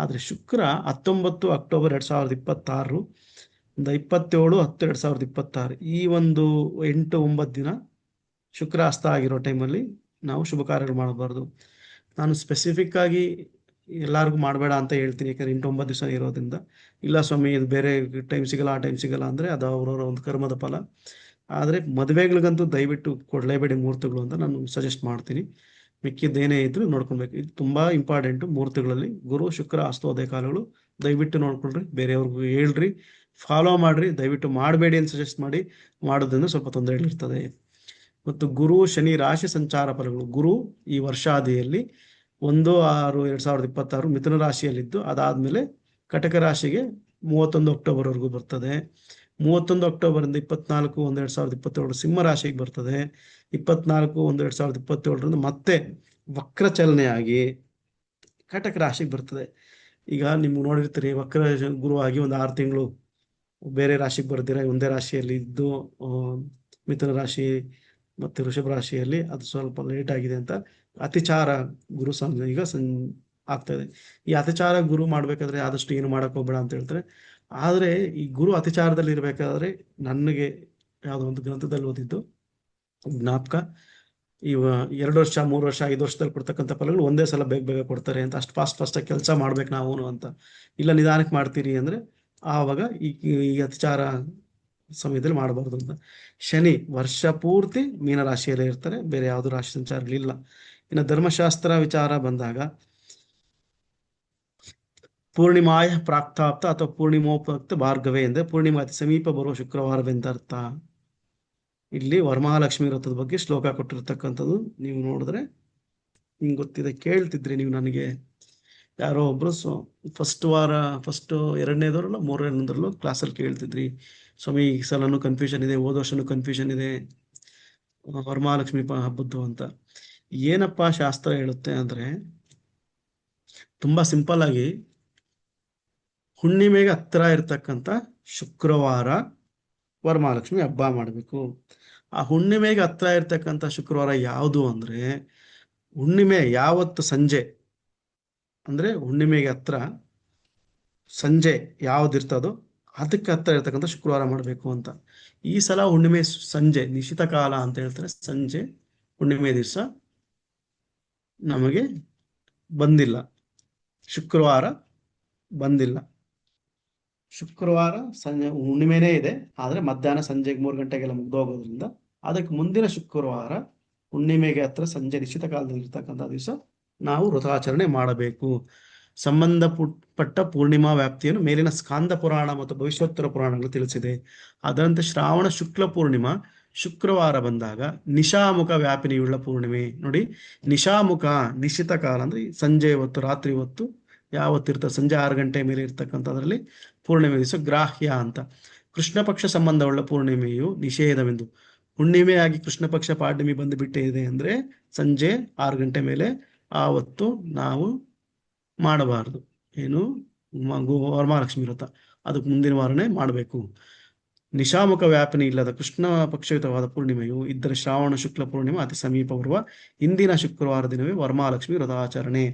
ಆದ್ರೆ ಶುಕ್ರ 19 ಅಕ್ಟೋಬರ್ 2026 27/10/2026 ಈ ಒಂದು 8-9 ದಿನ ಶುಕ್ರ ಅಸ್ತ ಆಗಿರೋ ಟೈಮಲ್ಲಿ ನಾವು ಶುಭ ಕಾರ್ಯಗಳು ಮಾಡಬಾರ್ದು. ನಾನು ಸ್ಪೆಸಿಫಿಕ್ ಆಗಿ ಎಲ್ಲರಿಗೂ ಮಾಡಬೇಡ ಅಂತ ಹೇಳ್ತೀನಿ, ಯಾಕಂದ್ರೆ 8-9 ದಿವಸ ಇರೋದ್ರಿಂದ. ಇಲ್ಲ ಸ್ವಾಮಿ ಇದು ಬೇರೆ ಟೈಮ್ ಸಿಗಲ್ಲ, ಆ ಟೈಮ್ ಸಿಗಲ್ಲ ಅಂದ್ರೆ ಅದು ಅವರವರ ಒಂದು ಕರ್ಮದ ಫಲ. ಆದರೆ ಮದುವೆಗಳಿಗಂತೂ ದಯವಿಟ್ಟು ಕೊಡಲೇಬೇಡಿ ಮುಹೂರ್ತಗಳು ಅಂತ ನಾನು ಸಜೆಸ್ಟ್ ಮಾಡ್ತೀನಿ. ಮಿಕ್ಕಿದ್ದೇನೇ ಇದ್ರು ನೋಡ್ಕೊಳ್ಬೇಕು. ಇದು ತುಂಬಾ ಇಂಪಾರ್ಟೆಂಟ್. ಮುಹೂರ್ತಗಳಲ್ಲಿ ಗುರು ಶುಕ್ರ ಅಸ್ತೋದಯ ಕಾಲಗಳು ದಯವಿಟ್ಟು ನೋಡ್ಕೊಳ್ರಿ, ಬೇರೆಯವ್ರಿಗೂ ಹೇಳ್ರಿ, ಫಾಲೋ ಮಾಡ್ರಿ. ದಯವಿಟ್ಟು ಮಾಡಬೇಡಿ ಅಂತ ಸಜೆಸ್ಟ್ ಮಾಡಿ. ಮಾಡೋದ್ರಿಂದ ಸ್ವಲ್ಪ ತೊಂದರೆಗಳಿರ್ತದೆ. ಮತ್ತು ಗುರು ಶನಿ ರಾಶಿ ಸಂಚಾರ ಫಲಗಳು. ಗುರು ಈ ವರ್ಷಾದಿಯಲ್ಲಿ 1/6/2026 ಮಿಥುನ ರಾಶಿಯಲ್ಲಿದ್ದು ಅದಾದ್ಮೇಲೆ ಕಟಕ ರಾಶಿಗೆ 31 ಅಕ್ಟೋಬರ್ವರೆಗೂ ಬರ್ತದೆ. 31 ಅಕ್ಟೋಬರಿಂದ 24/1/2027 ಸಿಂಹ ರಾಶಿಗೆ ಬರ್ತದೆ. 24/1/2027 ಮತ್ತೆ ವಕ್ರಚಲನೆಯಾಗಿ ಕಟಕ ರಾಶಿಗೆ ಬರ್ತದೆ. ಈಗ ನೀವು ನೋಡಿರ್ತೀರಿ, ವಕ್ರ ಗುರುವಾಗಿ ಒಂದು 6 ತಿಂಗಳು ಬೇರೆ ರಾಶಿಗೆ ಬರ್ದಿರ ಒಂದೇ ರಾಶಿಯಲ್ಲಿ ಇದ್ದು ಮಿಥುನ ರಾಶಿ ಮತ್ತು ವೃಷಭ ರಾಶಿಯಲ್ಲಿ ಅದು ಸ್ವಲ್ಪ ಲೇಟ್ ಆಗಿದೆ ಅಂತ ಅತಿಚಾರ ಗುರು ಈಗ ಆಗ್ತಾ ಇದೆ. ಈ ಅತಿಚಾರ ಗುರು ಮಾಡ್ಬೇಕಾದ್ರೆ ಆದಷ್ಟು ಏನು ಮಾಡಕ್ ಹೋಗ್ಬೇಡ ಅಂತ ಹೇಳ್ತಾರೆ. ಆದ್ರೆ ಈ ಗುರು ಅತಿಚಾರದಲ್ಲಿ ಇರ್ಬೇಕಾದ್ರೆ ನನಗೆ ಯಾವುದೋ ಒಂದು ಗ್ರಂಥದಲ್ಲಿ ಓದಿದ್ದು ಜ್ಞಾಪಕ, ಇವ 2 ವರ್ಷ 3 ವರ್ಷ 5 ವರ್ಷದಲ್ಲಿ ಕೊಡ್ತಕ್ಕಂಥ ಫಲಗಳು ಒಂದೇ ಸಲ ಬೇಗ ಬೇಗ ಕೊಡ್ತಾರೆ ಅಂತ, ಅಷ್ಟು ಫಾಸ್ಟ್ ಆಗಿ ಕೆಲಸ ಮಾಡ್ಬೇಕು ನಾವು ಅಂತ. ಇಲ್ಲ ನಿಧಾನಕ್ಕೆ ಮಾಡ್ತೀರಿ ಅಂದ್ರೆ ಆವಾಗ ಈ ಅತಿಚಾರ ಸಮಯದಲ್ಲಿ ಮಾಡಬಾರ್ದು ಅಂತ. ಶನಿ ವರ್ಷ ಪೂರ್ತಿ ಮೀನ ರಾಶಿಯಲ್ಲೇ ಇರ್ತಾರೆ, ಬೇರೆ ಯಾವುದು ರಾಶಿ ಸಂಚಾರಗಳಿಲ್ಲ. ಇನ್ನು ಧರ್ಮಶಾಸ್ತ್ರ ವಿಚಾರ ಬಂದಾಗ ಪೂರ್ಣಿಮಾಯ ಪ್ರಾಕ್ತಾಪ್ತ ಅಥವಾ ಪೂರ್ಣಿಮೋಪಕ್ತ ಭಾರ್ಗವೇ ಎಂದರೆ ಪೂರ್ಣಿಮಾ ಅತಿ ಸಮೀಪ ಬರುವ ಶುಕ್ರವಾರವೆಂದರ್ಥ. ಇಲ್ಲಿ ವರಮಹಾಲಕ್ಷ್ಮಿ ವ್ರತದ ಬಗ್ಗೆ ಶ್ಲೋಕ ಕೊಟ್ಟಿರ್ತಕ್ಕಂಥದ್ದು ನೀವು ನೋಡಿದ್ರೆ ನಿಮ್ಗೆ ಗೊತ್ತಿದೆ. ಕೇಳ್ತಿದ್ರಿ ನೀವು ನನಗೆ ಯಾರೋ ಒಬ್ರು ಫಸ್ಟ್ 2ನೇದವರಲ್ಲ 3ನೇದವರಲ್ಲೂ ಕ್ಲಾಸಲ್ಲಿ ಕೇಳ್ತಿದ್ರಿ, ಸ್ವಾಮಿ ಈ ಸಲನೂ ಕನ್ಫ್ಯೂಷನ್ ಇದೆ, ಹೋದ ವರ್ಷನೂ ಕನ್ಫ್ಯೂಷನ್ ಇದೆ ವರಮಹಾಲಕ್ಷ್ಮಿ ಹಬ್ಬದ್ದು ಅಂತ. ಏನಪ್ಪಾ ಶಾಸ್ತ್ರ ಹೇಳುತ್ತೆ ಅಂದ್ರೆ ತುಂಬಾ ಸಿಂಪಲ್ ಆಗಿ, ಹುಣ್ಣಿಮೆಗೆ ಹತ್ರ ಇರ್ತಕ್ಕಂಥ ಶುಕ್ರವಾರ ವರಮಹಾಲಕ್ಷ್ಮಿ ಹಬ್ಬ ಮಾಡಬೇಕು. ಆ ಹುಣ್ಣಿಮೆಗೆ ಹತ್ರ ಇರ್ತಕ್ಕಂಥ ಶುಕ್ರವಾರ ಯಾವುದು ಅಂದ್ರೆ ಹುಣ್ಣಿಮೆ ಯಾವತ್ತು ಸಂಜೆ ಅಂದ್ರೆ ಹುಣ್ಣಿಮೆಗೆ ಹತ್ರ ಸಂಜೆ ಯಾವ್ದಿರ್ತದೋ ಅದಕ್ಕೆ ಹತ್ರ ಇರ್ತಕ್ಕಂಥ ಶುಕ್ರವಾರ ಮಾಡಬೇಕು ಅಂತ. ಈ ಸಲ ಹುಣ್ಣಿಮೆ ಸಂಜೆ ನಿಶಿತ ಕಾಲ ಅಂತ ಹೇಳ್ತಾರೆ, ಸಂಜೆ ಹುಣ್ಣಿಮೆ ದಿವಸ ನಮಗೆ ಬಂದಿಲ್ಲ, ಶುಕ್ರವಾರ ಬಂದಿಲ್ಲ. ಶುಕ್ರವಾರ ಸಂಜೆ ಹುಣ್ಣಿಮೆನೇ ಇದೆ, ಆದ್ರೆ ಮಧ್ಯಾಹ್ನ ಸಂಜೆಗೆ 3 ಗಂಟೆಗೆಲ್ಲ ಮುಗ್ದೋಗೋದ್ರಿಂದ ಅದಕ್ಕೆ ಮುಂದಿನ ಶುಕ್ರವಾರ ಹುಣ್ಣಿಮೆಗೆ ಹತ್ರ ಸಂಜೆ ನಿಶ್ಚಿತ ಕಾಲದಲ್ಲಿ ಇರ್ತಕ್ಕಂಥ ದಿವಸ ನಾವು ವ್ರತಾಚರಣೆ ಮಾಡಬೇಕು. ಸಂಬಂಧಪಟ್ಟ ಪೂರ್ಣಿಮಾ ವ್ಯಾಪ್ತಿಯನ್ನು ಮೇಲಿನ ಸ್ಕಾಂದ ಪುರಾಣ ಮತ್ತು ಭವಿಷ್ಯೋತ್ತರ ಪುರಾಣಗಳು ತಿಳಿಸಿದೆ. ಅದರಂತೆ ಶ್ರಾವಣ ಶುಕ್ಲ ಪೂರ್ಣಿಮಾ ಶುಕ್ರವಾರ ಬಂದಾಗ ನಿಶಾಮುಖ ವ್ಯಾಪಿನಿಯುಳ್ಳ ಪೂರ್ಣಿಮೆ. ನೋಡಿ, ನಿಶಾಮುಖ ನಿಶ್ಚಿತ ಕಾಲ ಅಂದ್ರೆ ಸಂಜೆ ಹೊತ್ತು, ರಾತ್ರಿ ಹೊತ್ತು ಯಾವತ್ತಿರ್ತದೆ ಸಂಜೆ 6 ಗಂಟೆ ಮೇಲೆ ಇರ್ತಕ್ಕಂಥದ್ರಲ್ಲಿ ಪೂರ್ಣಿಮೆ ದಿವಸ ಗ್ರಾಹ್ಯ ಅಂತ. ಕೃಷ್ಣ ಪಕ್ಷ ಸಂಬಂಧವುಳ್ಳ ಪೂರ್ಣಿಮೆಯು ನಿಷೇಧವೆಂದು. ಹುಣ್ಣಿಮೆಯಾಗಿ ಕೃಷ್ಣ ಪಕ್ಷ ಪಾಡ್ಯಮಿ ಬಂದು ಬಿಟ್ಟಿದೆ ಅಂದ್ರೆ ಸಂಜೆ 6 ಗಂಟೆ ಮೇಲೆ ಆವತ್ತು ನಾವು ಮಾಡಬಾರದು. ಏನು ವರಮಹಾಲಕ್ಷ್ಮಿ ವ್ರತ ಅದಕ್ಕೆ ಮುಂದಿನ ವಾರನೇ ಮಾಡಬೇಕು. ನಿಶಾಮುಖ ವ್ಯಾಪನೆ ಇಲ್ಲದ ಕೃಷ್ಣ ಪಕ್ಷಯುತವಾದ ಪೂರ್ಣಿಮೆಯು ಇದ್ದರೆ ಶ್ರಾವಣ ಶುಕ್ಲ ಪೂರ್ಣಿಮೆ ಅತಿ ಸಮೀಪ ಬರುವ ಇಂದಿನ ಶುಕ್ರವಾರ ದಿನವೇ ವರಮಹಾಲಕ್ಷ್ಮಿ ವ್ರತಾಚರಣೆ.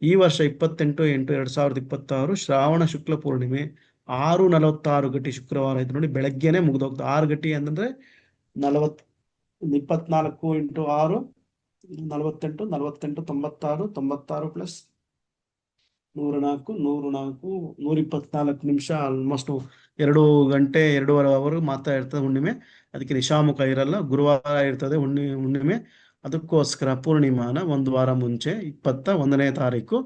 ಈ ವರ್ಷ 28/8/2026 ಶ್ರಾವಣ ಶುಕ್ಲ ಪೂರ್ಣಿಮೆ 6:46 ಗಂಟೆ ಶುಕ್ರವಾರ ಇದು. ನೋಡಿ, ಬೆಳಗ್ಗೆನೆ ಮುಗಿದೋಗ್ತದೆ. 6 ಗಂಟೆ ಅಂತಂದ್ರೆ 24 × 6 48, 96 96 ಪ್ಲಸ್ 104 124 ನಿಮಿಷ, ಆಲ್ಮೋಸ್ಟ್ 2 ಗಂಟೆ 2.5 ಅವರ್ ಮಾತ್ರ ಇರ್ತದೆ ಹುಣ್ಣಿಮೆ. ಅದಕ್ಕೆ ನಿಶಾಮುಖ ಇರಲ್ಲ, ಗುರುವಾರ ಇರ್ತದೆ ಹುಣ್ಣಿಮೆ. ಅದಕ್ಕೋಸ್ಕರ ಪೂರ್ಣಿಮಾನ 1 ವಾರ ಮುಂಚೆ 21ನೇ ತಾರೀಕು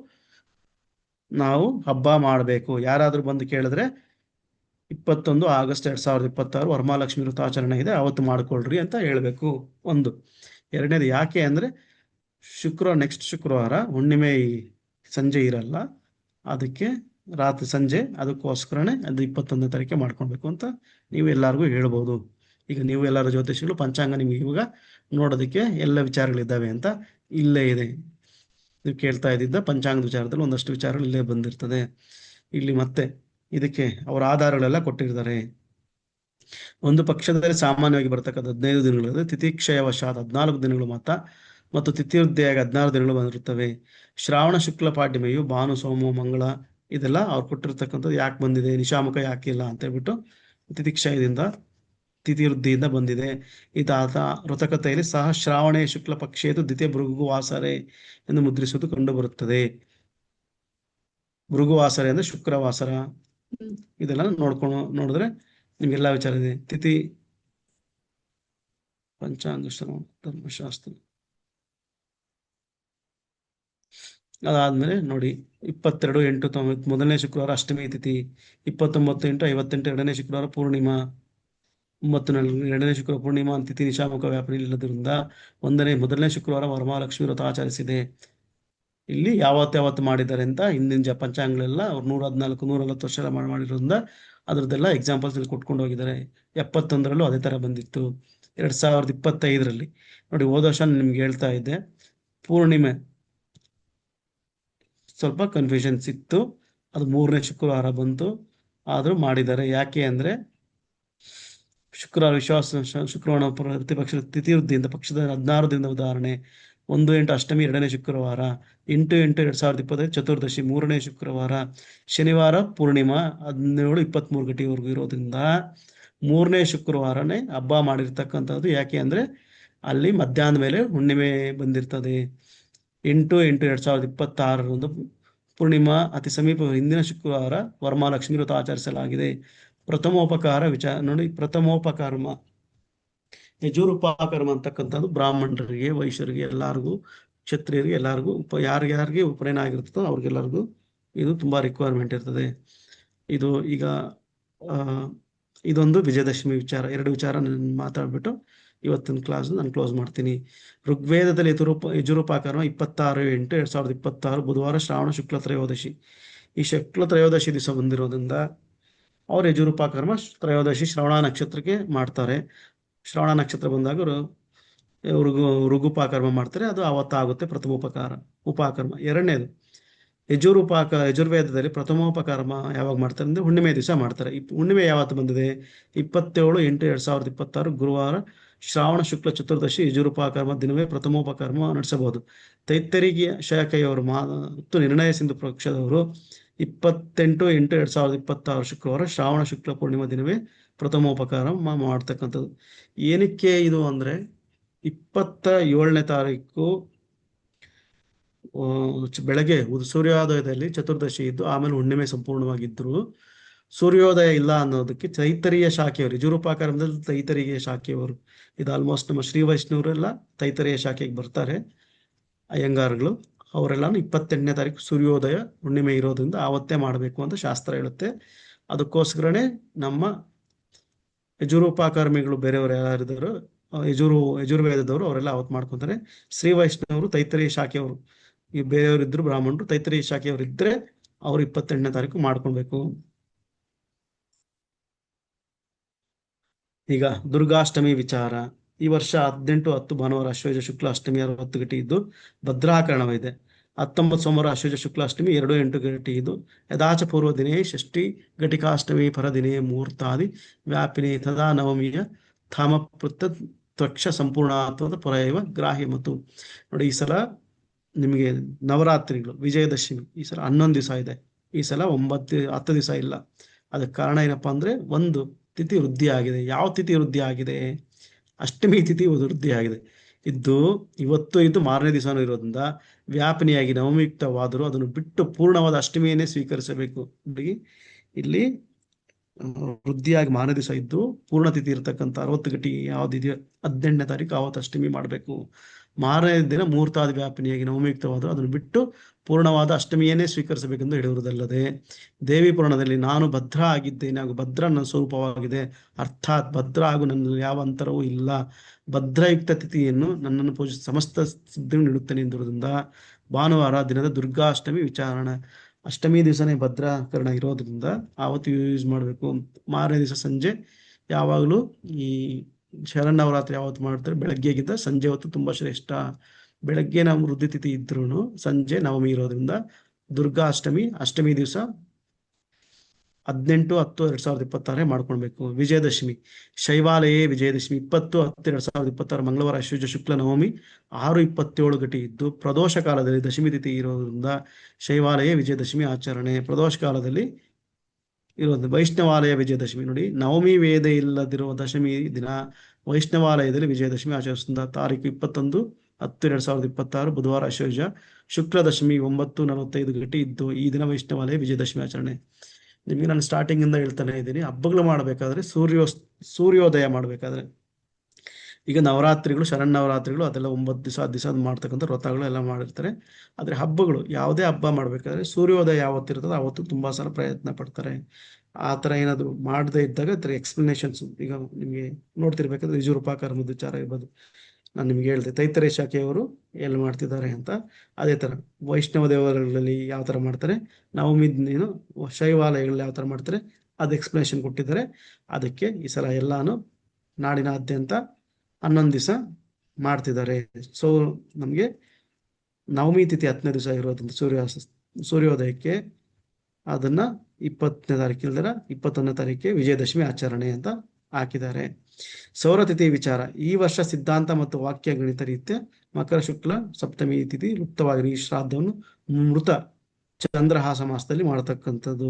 ನಾವು ಹಬ್ಬ ಮಾಡಬೇಕು. ಯಾರಾದ್ರೂ ಬಂದು ಕೇಳಿದ್ರೆ 21 ಆಗಸ್ಟ್ 2026 ವರಮಹಾಲಕ್ಷ್ಮಿ ವ್ರತಾಚರಣೆ ಇದೆ, ಅವತ್ತು ಮಾಡ್ಕೊಳ್ರಿ ಅಂತ ಹೇಳ್ಬೇಕು. ಒಂದು. ಎರಡನೇದು ಯಾಕೆ ಅಂದ್ರೆ ನೆಕ್ಸ್ಟ್ ಶುಕ್ರವಾರ ಹುಣ್ಣಿಮೆ ಸಂಜೆ ಇರಲ್ಲ, ಅದಕ್ಕೆ ರಾತ್ರಿ ಸಂಜೆ, ಅದಕ್ಕೋಸ್ಕರನೇ ಅದು 21ನೇ ತಾರೀಕೆ ಮಾಡ್ಕೊಳ್ಬೇಕು ಅಂತ ನೀವು ಎಲ್ಲರಿಗೂ ಹೇಳ್ಬೋದು. ಈಗ ನೀವು ಎಲ್ಲರ ಜ್ಯೋತಿಷಿಗಳು ಪಂಚಾಂಗ ನಿಮ್ಗೆ ಇವಾಗ ನೋಡೋದಕ್ಕೆ ಎಲ್ಲ ವಿಚಾರಗಳಿದ್ದಾವೆ ಅಂತ ಇಲ್ಲೇ ಇದೆ. ನೀವು ಕೇಳ್ತಾ ಇದ್ದಿದ್ದ ಪಂಚಾಂಗದ ವಿಚಾರದಲ್ಲಿ ಒಂದಷ್ಟು ವಿಚಾರಗಳು ಇಲ್ಲೇ ಬಂದಿರ್ತದೆ. ಇಲ್ಲಿ ಮತ್ತೆ ಇದಕ್ಕೆ ಅವರ ಆಧಾರಗಳೆಲ್ಲ ಕೊಟ್ಟಿರ್ತಾರೆ. ಒಂದು ಪಕ್ಷದಲ್ಲಿ ಸಾಮಾನ್ಯವಾಗಿ ಬರ್ತಕ್ಕಂಥ 15 ದಿನಗಳಲ್ಲಿ ತಿಥಿಕ್ಷಯವಶಾತ್ 14 ದಿನಗಳು ಮಾತ್ರ ಮತ್ತು ತಿಥಿವೃದ್ಧಿಯಾಗಿ 16 ದಿನಗಳು ಬಂದಿರುತ್ತವೆ. ಶ್ರಾವಣ ಶುಕ್ಲ ಪಾಡ್ಯಮೆಯು ಭಾನು ಸೋಮ ಮಂಗಳ ಇದೆಲ್ಲ ಅವ್ರು ಕೊಟ್ಟಿರ್ತಕ್ಕಂಥದ್ದು ಯಾಕೆ ಬಂದಿದೆ, ನಿಶಾಮುಖ ಯಾಕೆ ಇಲ್ಲ ಅಂತ ಹೇಳ್ಬಿಟ್ಟು ತಿಥಿಕ್ಷಯದಿಂದ ತಿಥಿವೃದ್ಧಿಯಿಂದ ಬಂದಿದೆ. ಇದಾದ ವೃತಕಥೆಯಲ್ಲಿ ಸಹ ಶ್ರಾವಣೇ ಶುಕ್ಲ ಪಕ್ಷೇತು ದ್ವಿತೀಯ ಭೃಗುವಾಸರೆ ಎಂದು ಮುದ್ರಿಸುವುದು ಕಂಡು ಬರುತ್ತದೆ. ಭೃಗುವಾಸರೆ ಅಂದ್ರೆ ಶುಕ್ರವಾಸರ, ಇದೆಲ್ಲ ನೋಡಿದ್ರೆ ನಿಮ್ಗೆಲ್ಲ ವಿಚಾರ ಇದೆ. ತಿಥಿ ಪಂಚಾಂಗ ಶ್ರವಣ ಧರ್ಮಶಾಸ್ತ್ರ ಅದಾದ್ಮೇಲೆ ನೋಡಿ 22/8/90 ಮೊದಲನೇ ಶುಕ್ರವಾರ ಅಷ್ಟಮಿ ತಿಥಿ, 29/8/58 ಎರಡನೇ ಶುಕ್ರವಾರ ಪೂರ್ಣಿಮಾ, 9 ಎರಡನೇ ಶುಕ್ರವಾರ ಪೂರ್ಣಿಮಾ ತಿಥಿ ನಿಶಾಮುಖ ವ್ಯಾಪನೆ ಇಲ್ಲದ್ರಿಂದ ಮೊದಲನೇ ಶುಕ್ರವಾರ ವರಮಹಾಲಕ್ಷ್ಮಿ ವ್ರತ ಆಚರಿಸಿದೆ. ಇಲ್ಲಿ ಯಾವತ್ತು ಮಾಡಿದ್ದಾರೆ ಅಂತ ಹಿಂದಿನ ಪಂಚಾಂಗಗಳೆಲ್ಲ ಅವ್ರು 114 140 ವರ್ಷ ಮಾಡಿರೋದ್ರಿಂದ ಅದ್ರದ್ದೆಲ್ಲ ಎಕ್ಸಾಂಪಲ್ಸ್ ಇಲ್ಲಿ ಕೊಟ್ಕೊಂಡು ಹೋಗಿದ್ದಾರೆ. 71ರಲ್ಲೂ ಅದೇ ತರ ಬಂದಿತ್ತು. 2025ರಲ್ಲಿ ನೋಡಿ, ಹೋದ ವರ್ಷ ನಿಮ್ಗೆ ಹೇಳ್ತಾ ಇದ್ದೆ ಪೂರ್ಣಿಮೆ ಸ್ವಲ್ಪ ಕನ್ಫ್ಯೂಷನ್ ಸಿಕ್ತು, ಅದು 3ನೇ ಶುಕ್ರವಾರ ಬಂತು, ಆದರೂ ಮಾಡಿದ್ದಾರೆ. ಯಾಕೆ ಅಂದರೆ ಶುಕ್ರವಾರ ಶುಕ್ರವಾರ ಪ್ರತಿಪಕ್ಷದ ತಿಥಿವೃದ್ಧಿಯಿಂದ ಪಕ್ಷದ 16 ದಿನದ ಉದಾಹರಣೆ. 1-8 ಅಷ್ಟಮಿ 2ನೇ ಶುಕ್ರವಾರ, 8-8-2025 ಚತುರ್ದಶಿ 3ನೇ ಶುಕ್ರವಾರ, ಶನಿವಾರ ಪೂರ್ಣಿಮಾ 17-23 ಗಂಟೆವರೆಗೂ ಇರೋದ್ರಿಂದ 3ನೇ ಶುಕ್ರವಾರನೇ ಹಬ್ಬ ಮಾಡಿರ್ತಕ್ಕಂಥದ್ದು. ಯಾಕೆ ಅಂದರೆ ಅಲ್ಲಿ ಮಧ್ಯಾಹ್ನದ ಮೇಲೆ ಹುಣ್ಣಿಮೆ ಬಂದಿರ್ತದೆ. 8-8-2026 ಪೂರ್ಣಿಮಾ ಅತಿ ಸಮೀಪ ಹಿಂದಿನ ಶುಕ್ರವಾರ ವರಮಹಾಲಕ್ಷ್ಮಿ ವ್ರತ ಆಚರಿಸಲಾಗಿದೆ. ಪ್ರಥಮೋಪಕಾರ ವಿಚಾರ ನೋಡಿ, ಪ್ರಥಮೋಪಕರ್ಮ ಯಜುರುಪಕರ್ಮ ಅಂತಕ್ಕಂಥದ್ದು ಬ್ರಾಹ್ಮಣರಿಗೆ, ವೈಶ್ಯರಿಗೆ, ಎಲ್ಲರಿಗೂ, ಕ್ಷತ್ರಿಯರಿಗೆ ಎಲ್ಲರಿಗೂ ಯಾರ್ಯಾರಿಗೆ ಉಪನಯನ ಆಗಿರ್ತದೋ ಅವ್ರಿಗೆಲ್ಲರಿಗೂ ಇದು ತುಂಬ ರಿಕ್ವೈರ್ಮೆಂಟ್ ಇರ್ತದೆ. ಇದು ಈಗ ಇದೊಂದು ವಿಜಯದಶಮಿ ವಿಚಾರ. 2 ವಿಚಾರ ನಾನು ಮಾತಾಡ್ಬಿಟ್ಟು ಇವತ್ತಿನ ಕ್ಲಾಸ್ ನಾನು ಕ್ಲೋಸ್ ಮಾಡ್ತೀನಿ. ಋಗ್ವೇದದಲ್ಲಿ ಯಜುರುಪಕರ್ಮ 26-8-2026 ಬುಧವಾರ ಶ್ರಾವಣ ಶುಕ್ಲ ತ್ರಯೋದಶಿ. ಈ ಶುಕ್ಲ ತ್ರಯೋದಶಿ ದಿವಸ ಬಂದಿರೋದ್ರಿಂದ ಅವ್ರು ಯಜುರುಪಕರ್ಮ ತ್ರಯೋದಶಿ ಶ್ರವಣ ನಕ್ಷತ್ರಕ್ಕೆ ಮಾಡ್ತಾರೆ. ಶ್ರವಣ ನಕ್ಷತ್ರ ಬಂದಾಗ ಋಗುಪಕರ್ಮ ಮಾಡ್ತಾರೆ, ಅದು ಅವತ್ತಾಗುತ್ತೆ ಉಪಕರ್ಮ. 2ನೇದು ಯಜುರ್ವೇದದಲ್ಲಿ ಪ್ರಥಮೋಪಕರ್ಮ ಯಾವಾಗ ಮಾಡ್ತಾರೆ ಅಂದರೆ ಹುಣ್ಣಿಮೆ ದಿವಸ ಮಾಡ್ತಾರೆ. ಹುಣ್ಣಿಮೆ ಯಾವತ್ತು ಬಂದಿದೆ? 27-8-2026 ಗುರುವಾರ ಶ್ರಾವಣ ಶುಕ್ಲ ಚತುರ್ದಶಿ ಯಜುರುಪಕರ್ಮ ದಿನವೇ ಪ್ರಥಮೋಪಕರ್ಮ ನಡೆಸಬಹುದು. ತೈತ್ತರಿಗೆ ಶಾಖೆಯವರು ಮತ್ತು ನಿರ್ಣಯ ಸಿಂಧು ಪಕ್ಷದವರು 28-8-2026 ಶುಕ್ರವಾರ ಶ್ರಾವಣ ಶುಕ್ಲ ಪೂರ್ಣಿಮಾ ದಿನವೇ ಪ್ರಥಮೋಪಕರ್ಮ ಮಾಡ್ತಕ್ಕಂಥದ್ದು. ಏನಕ್ಕೆ ಇದು ಅಂದರೆ 27ನೇ ತಾರೀಕು ಬೆಳಗ್ಗೆ ಸೂರ್ಯೋದಯದಲ್ಲಿ ಚತುರ್ದಶಿ ಇದ್ದು ಆಮೇಲೆ ಹುಣ್ಣಿಮೆ ಸಂಪೂರ್ಣವಾಗಿದ್ದರು. ಸೂರ್ಯೋದಯ ಇಲ್ಲ ಅನ್ನೋದಕ್ಕೆ ತೈತರಿಯ ಶಾಖೆಯವರು, ಯಜುರುಪಕರ್ಮದಲ್ಲಿ ತೈತರಿಯ ಶಾಖೆಯವರು, ಇದು ಆಲ್ಮೋಸ್ಟ್ ನಮ್ಮ ಶ್ರೀ ವೈಷ್ಣವರೆಲ್ಲ ತೈತರಿಯ ಶಾಖೆಗೆ ಬರ್ತಾರೆ. ಅಯ್ಯಂಗಾರ್ಗಳು ಅವರೆಲ್ಲ 28ನೇ ತಾರೀಕು ಸೂರ್ಯೋದಯ ಹುಣ್ಣಿಮೆ ಇರೋದ್ರಿಂದ ಆವತ್ತೇ ಮಾಡಬೇಕು ಅಂತ ಶಾಸ್ತ್ರ ಹೇಳುತ್ತೆ. ಅದಕ್ಕೋಸ್ಕರನೇ ನಮ್ಮ ಯಜುರುಪಕರ್ಮಿಗಳು ಬೇರೆಯವರು ಯಾರಿದ್ದಾರೋ ಯಜುರ್ವೇದದವರು ಅವರೆಲ್ಲ ಅವತ್ತು ಮಾಡ್ಕೊತಾರೆ. ಶ್ರೀ ವೈಷ್ಣವರು ತೈತರಿಯ ಶಾಖೆಯವರು, ಈ ಬೇರೆಯವರಿದ್ರು ಬ್ರಾಹ್ಮಣರು ತೈತರಿಯ ಶಾಖೆಯವರು ಇದ್ರೆ ಅವರು 28ನೇ ತಾರೀಕು ಮಾಡ್ಕೊಳ್ಬೇಕು. ಈಗ ದುರ್ಗಾಷ್ಟಮಿ ವಿಚಾರ. ಈ ವರ್ಷ 18-10 ಭಾನುವಾರ ಅಶ್ವಯುಜ ಶುಕ್ಲ ಅಷ್ಟಮಿ 60 ಗಂಟೆ ಇದ್ದು ಭದ್ರಾಕರಣವಿದೆ. 19 ಸೋಮವಾರ ಅಶ್ವಯುಜ ಶುಕ್ಲ ಅಷ್ಟಮಿ 2-8 ಗಂಟೆ ಇದ್ದು ಯದಾಚ ಪೂರ್ವ ದಿನೇ ಷಷ್ಠಿ ಘಟಿಕಾಷ್ಟಮಿ ಪರದಿನೇ ಮುಹೂರ್ತಾದಿ ವ್ಯಾಪಿನಿ ತದಾ ನವಮಿಯ ಥಾಮಪೃತ್ತ ತ್ವಕ್ಷ ಸಂಪೂರ್ಣಾತ್ವದ ಪುರೈವ ಗ್ರಾಹ್ಯ. ಮತ್ತು ನೋಡಿ, ಈ ಸಲ ನಿಮಗೆ ನವರಾತ್ರಿಗಳು ವಿಜಯದಶಮಿ ಈ ಸಲ 11 ದಿವಸ ಇದೆ. ಈ ಸಲ 10 ದಿವಸ ಇಲ್ಲ. ಅದಕ್ಕೆ ಕಾರಣ ಏನಪ್ಪಾ ಅಂದ್ರೆ, ಒಂದು ತಿಥಿ ವೃದ್ಧಿ ಆಗಿದೆ. ಯಾವ ತಿಥಿ ವೃದ್ಧಿ ಆಗಿದೆ? ಅಷ್ಟಮಿ ತಿಥಿ ವೃದ್ಧಿ ಆಗಿದೆ. ಇವತ್ತು ಮಾರನೇ ದಿವಸನೂ ಇರೋದ್ರಿಂದ ವ್ಯಾಪನಿಯಾಗಿ ನವಮಿಯುಕ್ತವಾದರೂ ಅದನ್ನು ಬಿಟ್ಟು ಪೂರ್ಣವಾದ ಅಷ್ಟಮಿಯನ್ನೇ ಸ್ವೀಕರಿಸಬೇಕು. ಇಲ್ಲಿ ವೃದ್ಧಿಯಾಗಿ ಮಾರನೇ ದಿವಸ ಇದ್ದು ಪೂರ್ಣ ತಿಥಿ ಇರತಕ್ಕಂಥ 60 ಗಂಟೆ ಯಾವ್ದಿದೆಯೋ 18ನೇ ತಾರೀಕು ಆವತ್ತು ಅಷ್ಟಮಿ ಮಾಡಬೇಕು. ಮಾರನೇ ದಿನ ಮುಹೂರ್ತಾದ ವ್ಯಾಪನಿಯಾಗಿ ನವಮಿಯುಕ್ತವಾದರೂ ಅದನ್ನು ಬಿಟ್ಟು ಪೂರ್ಣವಾದ ಅಷ್ಟಮಿಯನ್ನೇ ಸ್ವೀಕರಿಸಬೇಕೆಂದು ಹೇಳಿರುವುದಲ್ಲದೆ, ದೇವಿ ಪುರಾಣದಲ್ಲಿ ನಾನು ಭದ್ರ ಆಗಿದ್ದೇನೆ ಹಾಗೂ ಭದ್ರ ನನ್ನ ಸ್ವರೂಪವಾಗಿದೆ, ಅರ್ಥಾತ್ ಭದ್ರ ಹಾಗೂ ನನ್ನಲ್ಲಿ ಯಾವ ಅಂತರವೂ ಇಲ್ಲ, ಭದ್ರಯುಕ್ತ ತಿಥಿಯನ್ನು ನನ್ನನ್ನು ಪೂಜಿಸಿ ಸಮಸ್ತ ಸಿದ್ಧಿಯನ್ನು ನೀಡುತ್ತೇನೆ ಎಂದಿರುವುದರಿಂದ ಭಾನುವಾರ ದಿನದ ದುರ್ಗಾಷ್ಟಮಿ ವಿಚಾರಣೆ. ಅಷ್ಟಮಿ ದಿವಸನೇ ಭದ್ರಾಕರಣ ಇರೋದ್ರಿಂದ ಆವತ್ತು ಯೂಸ್ ಮಾಡಬೇಕು. ಮಾರನೇ ದಿವಸ ಸಂಜೆ ಯಾವಾಗಲೂ ಈ ಶರನ್ನವರಾತ್ರಿ ಯಾವತ್ತು ಮಾಡ್ತಾರೆ ಬೆಳಗ್ಗೆಗಿಂತ ಸಂಜೆ ಹೊತ್ತು ತುಂಬಾ ಶ್ರೇಷ್ಠ. ಬೆಳಗ್ಗೆ ನಾವು ವೃದ್ಧಿ ತಿಥಿ ಇದ್ರೂ ಸಂಜೆ ನವಮಿ ಇರೋದ್ರಿಂದ ಅಷ್ಟಮಿ ದಿವಸ 18-10-2026 ಮಾಡ್ಕೊಳ್ಬೇಕು. ವಿಜಯದಶಮಿ ಶೈವಾಲಯೇ ವಿಜಯದಶಮಿ 20-10-2026 ಮಂಗಳವಾರ ಅಶ್ವಯುಜ ಶುಕ್ಲ ನವಮಿ 6:27 ಗಂಟೆ ಇದ್ದು ಪ್ರದೋಷ ಕಾಲದಲ್ಲಿ ದಶಮಿ ತಿಥಿ ಇರೋದ್ರಿಂದ ಶೈವಾಲಯ ವಿಜಯದಶಮಿ ಆಚರಣೆ. ಪ್ರದೋಷ ಕಾಲದಲ್ಲಿ ಇರೋದು ವೈಷ್ಣವಾಲಯ ವಿಜಯದಶಮಿ. ನೋಡಿ, ನವಮಿ ವೇದ ಇಲ್ಲದಿರುವ ದಶಮಿ ದಿನ ವೈಷ್ಣವಾಲಯದಲ್ಲಿ ವಿಜಯದಶಮಿ ಆಚರಿಸಿದ. ತಾರೀಕು 21-10-2026 ಬುಧವಾರ ಅಶ್ವಯುಜ ಶುಕ್ಲ ದಶಮಿ 9:45 ಗಂಟೆ ಇದ್ದು ಈ ದಿನ ವೈಷ್ಣವಾಲಯ ವಿಜಯದಶಮಿ ಆಚರಣೆ. ನಿಮಗೆ ನಾನು ಸ್ಟಾರ್ಟಿಂಗ್ ಇಂದ ಹೇಳ್ತಾನೆ ಇದ್ದೀನಿ, ಹಬ್ಬಗಳು ಮಾಡಬೇಕಾದ್ರೆ ಸೂರ್ಯೋದಯ ಮಾಡಬೇಕಾದ್ರೆ, ಈಗ ನವರಾತ್ರಿಗಳು ಶರನ್ನವರಾತ್ರಿಗಳು ಅದೆಲ್ಲ 9 ದಿವಸ 10 ದಿವಸ ಮಾಡ್ತಕ್ಕಂಥ ವ್ರತಗಳು ಎಲ್ಲ ಮಾಡಿರ್ತಾರೆ. ಆದರೆ ಹಬ್ಬಗಳು ಯಾವುದೇ ಹಬ್ಬ ಮಾಡಬೇಕಾದ್ರೆ ಸೂರ್ಯೋದಯ ಯಾವತ್ತಿರ್ತದೆ ಅವತ್ತು ತುಂಬಾ ಸಲ ಪ್ರಯತ್ನ ಪಡ್ತಾರೆ. ಆ ಥರ ಏನಾದರೂ ಮಾಡದೇ ಇದ್ದಾಗ ಅದರ ಎಕ್ಸ್ಪ್ಲನೇಷನ್ಸ್ ಈಗ ನಿಮಗೆ ನೋಡ್ತಿರ್ಬೇಕಾದ್ರೆ ಯಜುರುಪಕರ್ಮದ ವಿಚಾರ ಇರ್ಬೋದು. ನಾನು ನಿಮ್ಗೆ ಹೇಳಿದೆ ತೈತರೇಯ ಶಾಖೆಯವರು ಎಲ್ಲಿ ಮಾಡ್ತಿದ್ದಾರೆ ಅಂತ. ಅದೇ ಥರ ವೈಷ್ಣವ ದೇವರುಗಳಲ್ಲಿ ಯಾವ ಥರ ಮಾಡ್ತಾರೆ, ನವಮಿ ಶೈವಾಲಯಗಳಲ್ಲಿ ಯಾವ ಥರ ಮಾಡ್ತಾರೆ ಅದು ಎಕ್ಸ್ಪ್ಲನೇಷನ್ ಕೊಟ್ಟಿದ್ದಾರೆ. ಅದಕ್ಕೆ ಈ ಸಲ ಎಲ್ಲಾನು ನಾಡಿನಾದ್ಯಂತ 11 ದಿವಸ ಮಾಡ್ತಿದ್ದಾರೆ. ಸೊ ನಮಗೆ ನವಮಿ ತಿಥಿ 10ನೇ ದಿವಸ ಇರೋದ್ರಿಂದ ಸೂರ್ಯೋದಯಕ್ಕೆ ಅದನ್ನ 20ನೇ ತಾರೀಕು ಇಲ್ದಿರ 21ನೇ ತಾರೀಕಿಗೆ ವಿಜಯದಶಮಿ ಆಚರಣೆ ಅಂತ ಹಾಕಿದ್ದಾರೆ. ಸೌರತಿಥಿ ವಿಚಾರ. ಈ ವರ್ಷ ಸಿದ್ಧಾಂತ ಮತ್ತು ವಾಕ್ಯ ಗಣಿತ ರೀತ್ಯ ಮಕರ ಶುಕ್ಲ ಸಪ್ತಮಿ ತಿಥಿ ಲುಪ್ತವಾಗಿ ಈ ಶ್ರಾದ್ದವನ್ನು ಮೃತ ಚಂದ್ರಹಾಸ ಮಾಸದಲ್ಲಿ ಮಾಡತಕ್ಕಂಥದ್ದು.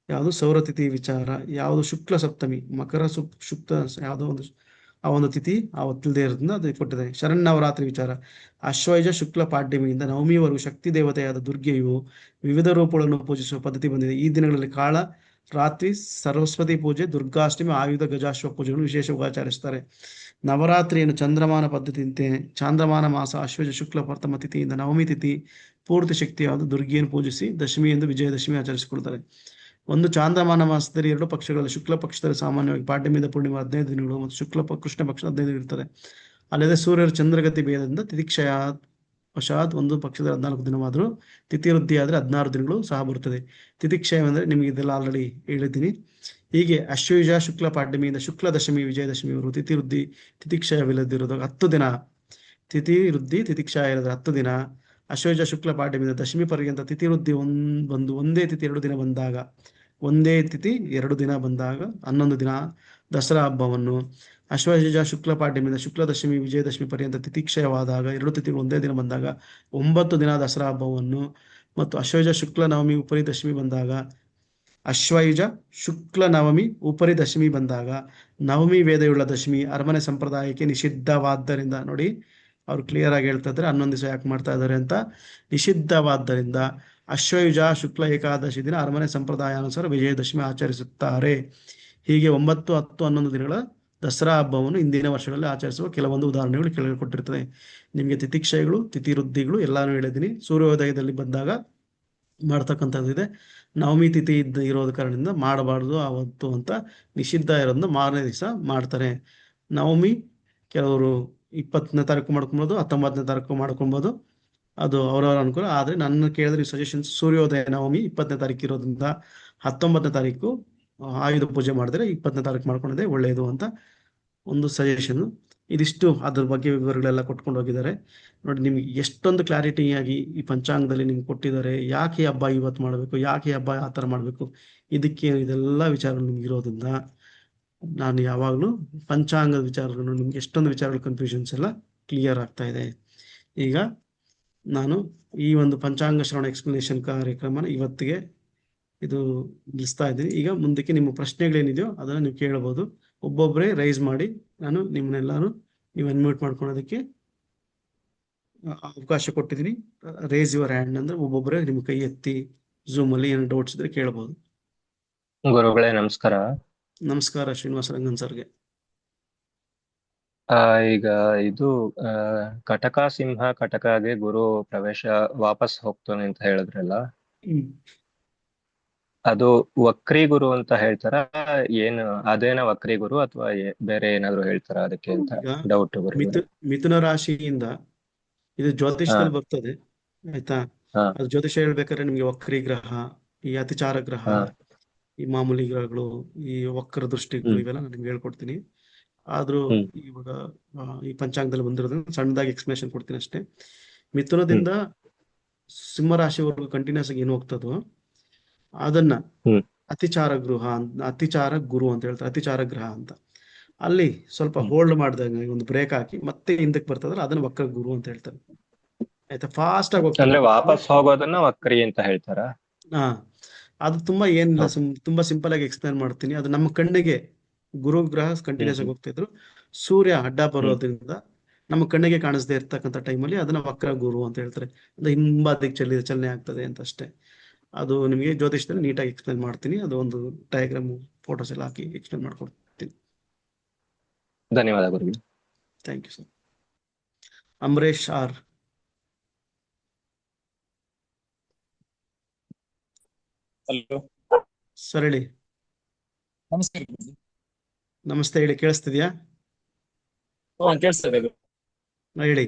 ಯಾವುದು ಸೌರತಿಥಿ ವಿಚಾರ, ಯಾವುದು ಶುಕ್ಲ ಸಪ್ತಮಿ ಮಕರ ಶುಕ್ಲ ಯಾವುದೋ ಒಂದು ಆ ಒಂದು ತಿಥಿ ಅವತ್ತಿಲ್ಲದೆ ಇರೋದ್ರಿಂದ ಅದು ಕೊಟ್ಟಿದೆ. ಶರನ್ನವರಾತ್ರಿ ವಿಚಾರ. ಅಶ್ವಯುಜ ಶುಕ್ಲ ಪಾಡ್ಯಮಿಯಿಂದ ನವಮಿವರೆಗೂ ಶಕ್ತಿ ದೇವತೆಯಾದ ದುರ್ಗೆಯು ವಿವಿಧ ರೂಪಗಳನ್ನು ಪೂಜಿಸುವ ಪದ್ಧತಿ ಬಂದಿದೆ. ಈ ದಿನಗಳಲ್ಲಿ ಕಾಳ ರಾತ್ರಿ ಸರಸ್ವತಿ ಪೂಜೆ, ದುರ್ಗಾಷ್ಟಮಿ, ಆಯುಧ ಗಜಾಶ್ವ ಪೂಜೆಗಳನ್ನು ವಿಶೇಷವಾಗಿ ಆಚರಿಸುತ್ತಾರೆ. ನವರಾತ್ರಿಯನ್ನು ಚಂದ್ರಮಾನ ಪದ್ಧತಿಯಂತೆ ಚಾಂದ್ರಮಾನ ಮಾಸ ಅಶ್ವಯುಜ ಶುಕ್ಲ ಪ್ರಥಮ ತಿಥಿಯಿಂದ ನವಮಿ ತಿಥಿ ಪೂರ್ತಿ ಶಕ್ತಿಯಾದ ದುರ್ಗಿಯನ್ನು ಪೂಜಿಸಿ ದಶಮಿಯೆಂದು ವಿಜಯದಶಮಿ ಆಚರಿಸಿಕೊಳ್ತಾರೆ. ಒಂದು ಚಾಂದ್ರಮಾನ ಮಾಸದಲ್ಲಿ 2 ಪಕ್ಷಗಳಲ್ಲಿ ಶುಕ್ಲ ಪಕ್ಷದಲ್ಲಿ ಸಾಮಾನ್ಯವಾಗಿ ಪಾಡ್ಯಮಿಯಿಂದ ಪೂರ್ಣಿಮಾ 15 ದಿನಗಳು ಮತ್ತು ಕೃಷ್ಣ ಪಕ್ಷ 15 ಇರ್ತದೆ. ಅಲ್ಲದೆ ಸೂರ್ಯರ ಚಂದ್ರಗತಿ ಭೇದದಿಂದ ತಿಥಿಕ್ಷಯ ವಶಾತ್ ಒಂದು ಪಕ್ಷದಲ್ಲಿ 14 ದಿನವಾದರೂ ತಿಥಿ ವೃದ್ಧಿ ಆದರೆ 16 ದಿನಗಳು ಸಹ ಬರುತ್ತದೆ. ತಿಥಿಕ್ಷಯ ಅಂದರೆ ನಿಮಗೆ ಇದೆಲ್ಲ ಆಲ್ರೆಡಿ ಹೇಳಿದ್ದೀನಿ. ಹೀಗೆ ಅಶ್ವಯುಜ ಶುಕ್ಲ ಪಾಡ್ಯಮಿಯಿಂದ ಶುಕ್ಲ ದಶಮಿ ವಿಜಯದಶಮಿಯವರು ತಿಥಿ ವೃದ್ಧಿ ತಿಥಿಕ್ಷಯವಿಲ್ಲದಿರೋದು 10 ದಿನ, ತಿಥಿ ವೃದ್ಧಿ ತಿಥಿಕ್ಷಯ ಇರೋದು 10 ದಿನ. ಅಶ್ವಯುಜ ಶುಕ್ಲ ಪಾಡ್ಯಮಿಯಿಂದ ದಶಮಿ ಪರ್ಯಂತ ತಿಥಿ ವೃದ್ಧಿ ಬಂದು ಒಂದೇ ತಿಥಿ 2 ದಿನ ಬಂದಾಗ, ಒಂದೇ ತಿಥಿ 2 ದಿನ ಬಂದಾಗ 11 ದಿನ ದಸರಾ ಹಬ್ಬವನ್ನು, ಅಶ್ವಯುಜ ಶುಕ್ಲ ಪಾಡ್ಯಮಿಯಿಂದ ಶುಕ್ಲ ದಶಮಿ ವಿಜಯದಶಮಿ ಪರ್ಯಂತ ತಿಥಿಕ್ಷಯವಾದಾಗ 2 ತಿಥಿಗಳು ಒಂದೇ ದಿನ ಬಂದಾಗ 9 ದಿನ ದಸರಾ ಹಬ್ಬವನ್ನು, ಮತ್ತು ಅಶ್ವಯುಜ ಶುಕ್ಲ ನವಮಿ ಉಪರಿ ದಶಮಿ ಬಂದಾಗ ಅಶ್ವಯುಜ ಶುಕ್ಲ ನವಮಿ ಉಪರಿ ದಶಮಿ ಬಂದಾಗ ನವಮಿ ವೇದಯುಳ್ಳ ದಶಮಿ ಅರಮನೆ ಸಂಪ್ರದಾಯಕ್ಕೆ ನಿಷಿದ್ಧವಾದ್ದರಿಂದ, ನೋಡಿ ಅವ್ರು ಕ್ಲಿಯರ್ ಆಗಿ ಹೇಳ್ತಾ ಇದ್ದಾರೆ 11 ದಿವಸ ಯಾಕೆ ಮಾಡ್ತಾ ಇದ್ದಾರೆ ಅಂತ. ನಿಷಿದ್ಧವಾದ್ದರಿಂದ ಅಶ್ವಯುಜ ಶುಕ್ಲ ಏಕಾದಶಿ ದಿನ ಅರಮನೆ ಸಂಪ್ರದಾಯಾನುಸಾರ ವಿಜಯದಶಮಿ ಆಚರಿಸುತ್ತಾರೆ. ಹೀಗೆ 9, 10, 11 ದಿನಗಳ ದಸರಾ ಹಬ್ಬವನ್ನು ಇಂದಿನ ವರ್ಷಗಳಲ್ಲಿ ಆಚರಿಸುವ ಕೆಲವೊಂದು ಉದಾಹರಣೆಗಳು ಕೆಳಗೆ ಕೊಟ್ಟಿರ್ತದೆ. ನಿಮಗೆ ತಿಥಿಕ್ಷಯಗಳು ತಿಥಿ ವೃದ್ಧಿಗಳು ಎಲ್ಲಾನು ಹೇಳಿದ್ದೀನಿ. ಸೂರ್ಯೋದಯದಲ್ಲಿ ಬಂದಾಗ ಮಾಡ್ತಕ್ಕಂಥದ್ದಿದೆ. ನವಮಿ ತಿಥಿ ಇರೋದ ಕಾರಣದಿಂದ ಮಾಡಬಾರ್ದು ಅವತ್ತು ಅಂತ ನಿಷಿದ್ಧ ಇರೋದನ್ನ ಮಾರನೇ ದಿವಸ ಮಾಡ್ತಾರೆ. ನವಮಿ ಕೆಲವರು 20ನೇ ತಾರೀಕು ಮಾಡ್ಕೊಬೋದು, 19ನೇ ತಾರೀಕು ಮಾಡ್ಕೊಬೋದು, ಅದು ಅವರವರ ಅನುಕೂಲ. ಆದರೆ ನನ್ನ ಕೇಳಿದ್ರೆ ಸಜೆಷನ್ಸ್ ಸೂರ್ಯೋದಯ ನವಮಿ 20ನೇ ತಾರೀಕು ಇರೋದ್ರಿಂದ 19ನೇ ತಾರೀಕು ಆಯುಧ ಪೂಜೆ ಮಾಡಿದ್ರೆ 20ನೇ ತಾರೀಕು ಮಾಡ್ಕೊಂಡಿದೆ ಒಳ್ಳೆಯದು ಅಂತ ಒಂದು ಸಜೆಷನ್. ಇದಿಷ್ಟು ಅದ್ರ ಬಗ್ಗೆ ವಿವರಗಳೆಲ್ಲ ಕೊಟ್ಕೊಂಡು ಹೋಗಿದ್ದಾರೆ. ನೋಡಿ, ನಿಮ್ಗೆ ಎಷ್ಟೊಂದು ಕ್ಲಾರಿಟಿಯಾಗಿ ಈ ಪಂಚಾಂಗದಲ್ಲಿ ನಿಮ್ಗೆ ಕೊಟ್ಟಿದ್ದಾರೆ. ಯಾಕೆ ಹಬ್ಬ ಇವತ್ತು ಮಾಡಬೇಕು, ಯಾಕೆ ಹಬ್ಬ ಆ ಥರ ಮಾಡಬೇಕು, ಇದೆಲ್ಲ ವಿಚಾರಗಳು ನಿಮ್ಗೆ ಇರೋದ್ರಿಂದ ನಾನು ಯಾವಾಗಲೂ ಪಂಚಾಂಗದ ವಿಚಾರಗಳು ನಿಮ್ಗೆ ಎಷ್ಟೊಂದು ವಿಚಾರಗಳು ಕನ್ಫ್ಯೂಷನ್ಸ್ ಎಲ್ಲ ಕ್ಲಿಯರ್ ಆಗ್ತಾ ಇದೆ. ಈಗ ನಾನು ಈ ಒಂದು ಪಂಚಾಂಗ ಶ್ರವಣ ಎಕ್ಸ್ಪ್ಲನೇಷನ್ ಕಾರ್ಯಕ್ರಮನ ಇವತ್ತಿಗೆ ಇದು ನಿಲ್ಲಿಸ್ತಾ ಇದ್ದೀನಿ. ಈಗ ಮುಂದಕ್ಕೆ ನಿಮ್ಮ ಪ್ರಶ್ನೆಗಳೇನಿದೆಯೋ ಅದನ್ನು ನೀವು ಕೇಳಬಹುದು. ಒಬ್ಬೊಬ್ಬರೇ ರೈಸ್ ಮಾಡಿ ನಾನು ನಿಮ್ಮನ್ನೆಲ್ಲರೂ ನೀವು ಅನ್ಮ್ಯೂಟ್ ಮಾಡ್ಕೊಳೋದಕ್ಕೆ ಅವಕಾಶ ಕೊಟ್ಟಿದ್ದೀನಿ. ರೇಸ್ ಯುವರ್ ಹ್ಯಾಂಡ್ ಅಂದ್ರೆ ಒಬ್ಬೊಬ್ಬರೇ ನಿಮ್ಮ ಕೈ ಎತ್ತಿ ಝೂಮಲ್ಲಿ ಏನು ಡೌಟ್ಸ್ ಇದ್ರೆ ಕೇಳಬಹುದು. ಗುರುಗಳೇ ನಮಸ್ಕಾರ. ನಮಸ್ಕಾರ ಶ್ರೀನಿವಾಸ ರಂಗನ್ ಸರ್ಗೆ. ಈಗ ಇದು ಕಟಕ ಸಿಂಹ ಕಟಕಗೆ ಗುರು ಪ್ರವೇಶ ವಾಪಸ್ ಹೋಗ್ತಾನೆ ಅಂತ ಹೇಳಿದ್ರಲ್ಲ, ಅದು ವಕ್ರಿ ಗುರು ಅಂತ ಹೇಳ್ತಾರ ಏನು? ಅದೇನ ವಕ್ರಿ ಗುರು ಅಥವಾ ಬೇರೆ ಏನಾದ್ರು ಹೇಳ್ತಾರ ಅದಕ್ಕೆ ಅಂತ ಡೌಟ್. ಮಿಥುನ ರಾಶಿಯಿಂದ ಇದು ಜ್ಯೋತಿಷದಲ್ಲಿ ಬರ್ತದೆ, ಆಯ್ತಾ? ಅದು ಜ್ಯೋತಿಷ ಹೇಳ್ಬೇಕಾದ್ರೆ ನಿಮ್ಗೆ ವಕ್ರಿ ಗ್ರಹ, ಈ ಅತಿಚಾರ ಗ್ರಹ, ಈ ಮಾಮೂಲಿ ಗ್ರಹಗಳು, ಈ ವಕ್ರ ದೃಷ್ಟಿಗಳು, ಇವೆಲ್ಲ ನಾನು ನಿಮ್ಗೆ ಹೇಳ್ಕೊಡ್ತೀನಿ. ಆದ್ರೂ ಇವಾಗ ಈ ಪಂಚಾಂಗದಲ್ಲಿ ಬಂದಿರೋದ್ರಿಂದ ಸಣ್ಣದಾಗಿ ಎಕ್ಸ್ಪ್ಲನೇಷನ್ ಕೊಡ್ತೀನಿ ಅಷ್ಟೇ. ಮಿಥುನದಿಂದ ಸಿಂಹರಾಶಿವರೆಗೂ ಕಂಟಿನ್ಯೂಸ್ ಆಗಿ ಏನು ಹೋಗ್ತದೋ ಅದನ್ನ ಅತಿಚಾರ ಗುರು ಅಂತ ಹೇಳ್ತಾರೆ, ಅತಿಚಾರ ಗ್ರಹ ಅಂತ. ಅಲ್ಲಿ ಸ್ವಲ್ಪ ಹೋಲ್ಡ್ ಮಾಡಿದಾಗ ಒಂದು ಬ್ರೇಕ್ ಹಾಕಿ ಮತ್ತೆ ಹಿಂದಕ್ಕೆ ಬರ್ತದಲ್ಲ ಅದನ್ನ ವಕ್ರ ಗುರು ಅಂತ ಹೇಳ್ತಾರೆ, ಆಯ್ತಾ? ಫಾಸ್ಟ್ ಆಗಿ ಹೋಗ್ತಾರೆ, ವಾಪಸ್ ಹೋಗೋದನ್ನ ವಕ್ರಿ ಅಂತ ಹೇಳ್ತಾರ. ಅದು ತುಂಬಾ ಏನಿಲ್ಲ, ತುಂಬಾ ಸಿಂಪಲ್ ಆಗಿ ಎಕ್ಸ್ಪ್ಲೇನ್ ಮಾಡ್ತೀನಿ. ಅದು ನಮ್ಮ ಕಣ್ಣಿಗೆ ಗುರು ಗ್ರಹ ಕಂಟಿನ್ಯೂಸ್ ಆಗಿ ಹೋಗ್ತಿದ್ರು, ಸೂರ್ಯ ಅಡ್ಡ ಬರೋದ್ರಿಂದ ನಮ್ಮ ಕಣ್ಣಿಗೆ ಕಾಣಿಸದೇ ಇರ್ತಕ್ಕಂಥ ಟೈಮಲ್ಲಿ ಅದನ್ನ ವಕ್ರ ಗುರು ಅಂತ ಹೇಳ್ತಾರೆ. ಅಂದ್ರೆ ಹಿಂಬದಿಗೆ ಚಲನೆ ಆಗ್ತದೆ ಅಂತ ಅಷ್ಟೇ. ಅದು ನಿಮಗೆ ಜ್ಯೋತಿಷದಲ್ಲಿ ನೀಟಾಗಿ ಎಕ್ಸ್ಪ್ಲೇನ್ ಮಾಡ್ತೀನಿ. ಅದು ಒಂದು ಡಯಾಗ್ರಾಮ್ ಫೋಟೋಸ್ ಎಲ್ಲ ಹಾಕಿ ಎಕ್ಸ್ಪ್ಲೇನ್ ಮಾಡ್ಕೊಡ್ತೀನಿ. ಧನ್ಯವಾದ ಗುರುಗಳು. Thank you sir. Ambarish R. Hello sir ಹೇಳಿ. ನಮಸ್ಕಾರ. ನಮಸ್ತೆ, ಹೇಳಿ. ಕೇಳಿಸ್ತಿದ್ಯಾ? ಕೇಳಿಸ್ತದೆ. ಹೇಳಿ.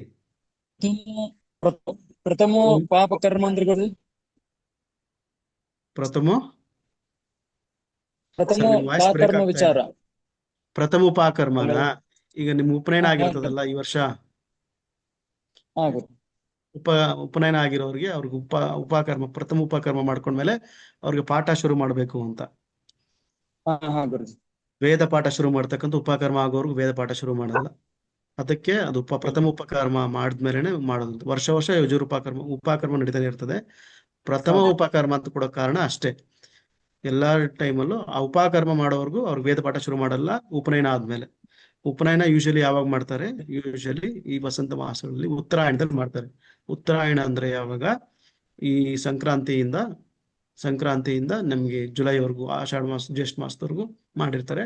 ಪ್ರಥಮ ಪಾಪ ಕರ್ಮ ಅಂದ್ರೆ ಗೊತ್ತು? ಪ್ರಥಮ ಕರ್ಮ ವಿಚಾರ. ಪ್ರಥಮ ಉಪಕರ್ಮನ ಈಗ ನಿಮ್ ಉಪನಯನ ಆಗಿರ್ತದಲ್ಲ ಈ ವರ್ಷ, ಉಪ ಉಪನಯನ ಆಗಿರೋರಿಗೆ ಅವ್ರಿಗೆ ಉಪಕರ್ಮ ಪ್ರಥಮ ಉಪಕರ್ಮ ಮಾಡ್ಕೊಂಡ್ಮೇಲೆ ಅವ್ರಿಗೆ ಪಾಠ ಶುರು ಮಾಡಬೇಕು ಅಂತ. ಹಾ ಗುರುಜಿ. ವೇದ ಪಾಠ ಶುರು ಮಾಡ್ತಕ್ಕಂಥ ಉಪಕರ್ಮ ಆಗೋರ್ಗು ವೇದ ಪಾಠ ಶುರು ಮಾಡಲ್ಲ. ಅದಕ್ಕೆ ಅದು ಪ್ರಥಮ ಉಪಕರ್ಮ ಮಾಡಿದ್ಮೇಲೆ ಮಾಡೋದು. ವರ್ಷ ವರ್ಷ ಯಜುರ್ ಉಪಕರ್ಮ ನಡೀತಾನೆ ಇರ್ತದೆ. ಪ್ರಥಮ ಉಪಕರ್ಮ ಅಂತ ಕೊಡೋ ಕಾರಣ ಅಷ್ಟೇ. ಎಲ್ಲಾ ಟೈಮಲ್ಲೂ ಆ ಉಪಕರ್ಮ ಮಾಡೋವರೆಗೂ ಅವ್ರಿಗೆ ವೇದ ಪಾಠ ಶುರು ಮಾಡಲ್ಲ ಉಪನಯನ ಆದ್ಮೇಲೆ. ಉಪನಯನ ಯೂಶಲಿ ಯಾವಾಗ ಮಾಡ್ತಾರೆ? ಯೂಶಲಿ ಈ ವಸಂತ ಮಾಸಗಳಲ್ಲಿ ಉತ್ತರಾಯಣದಲ್ಲಿ ಮಾಡ್ತಾರೆ. ಉತ್ತರಾಯಣ ಅಂದ್ರೆ ಯಾವಾಗ? ಈ ಸಂಕ್ರಾಂತಿಯಿಂದ ನಮ್ಗೆ ಜುಲೈವರೆಗೂ, ಆಷಾಢ ಮಾಸ ಜ್ಯೇಷ್ಠ ಮಾಸದವರೆಗೂ ಮಾಡಿರ್ತಾರೆ.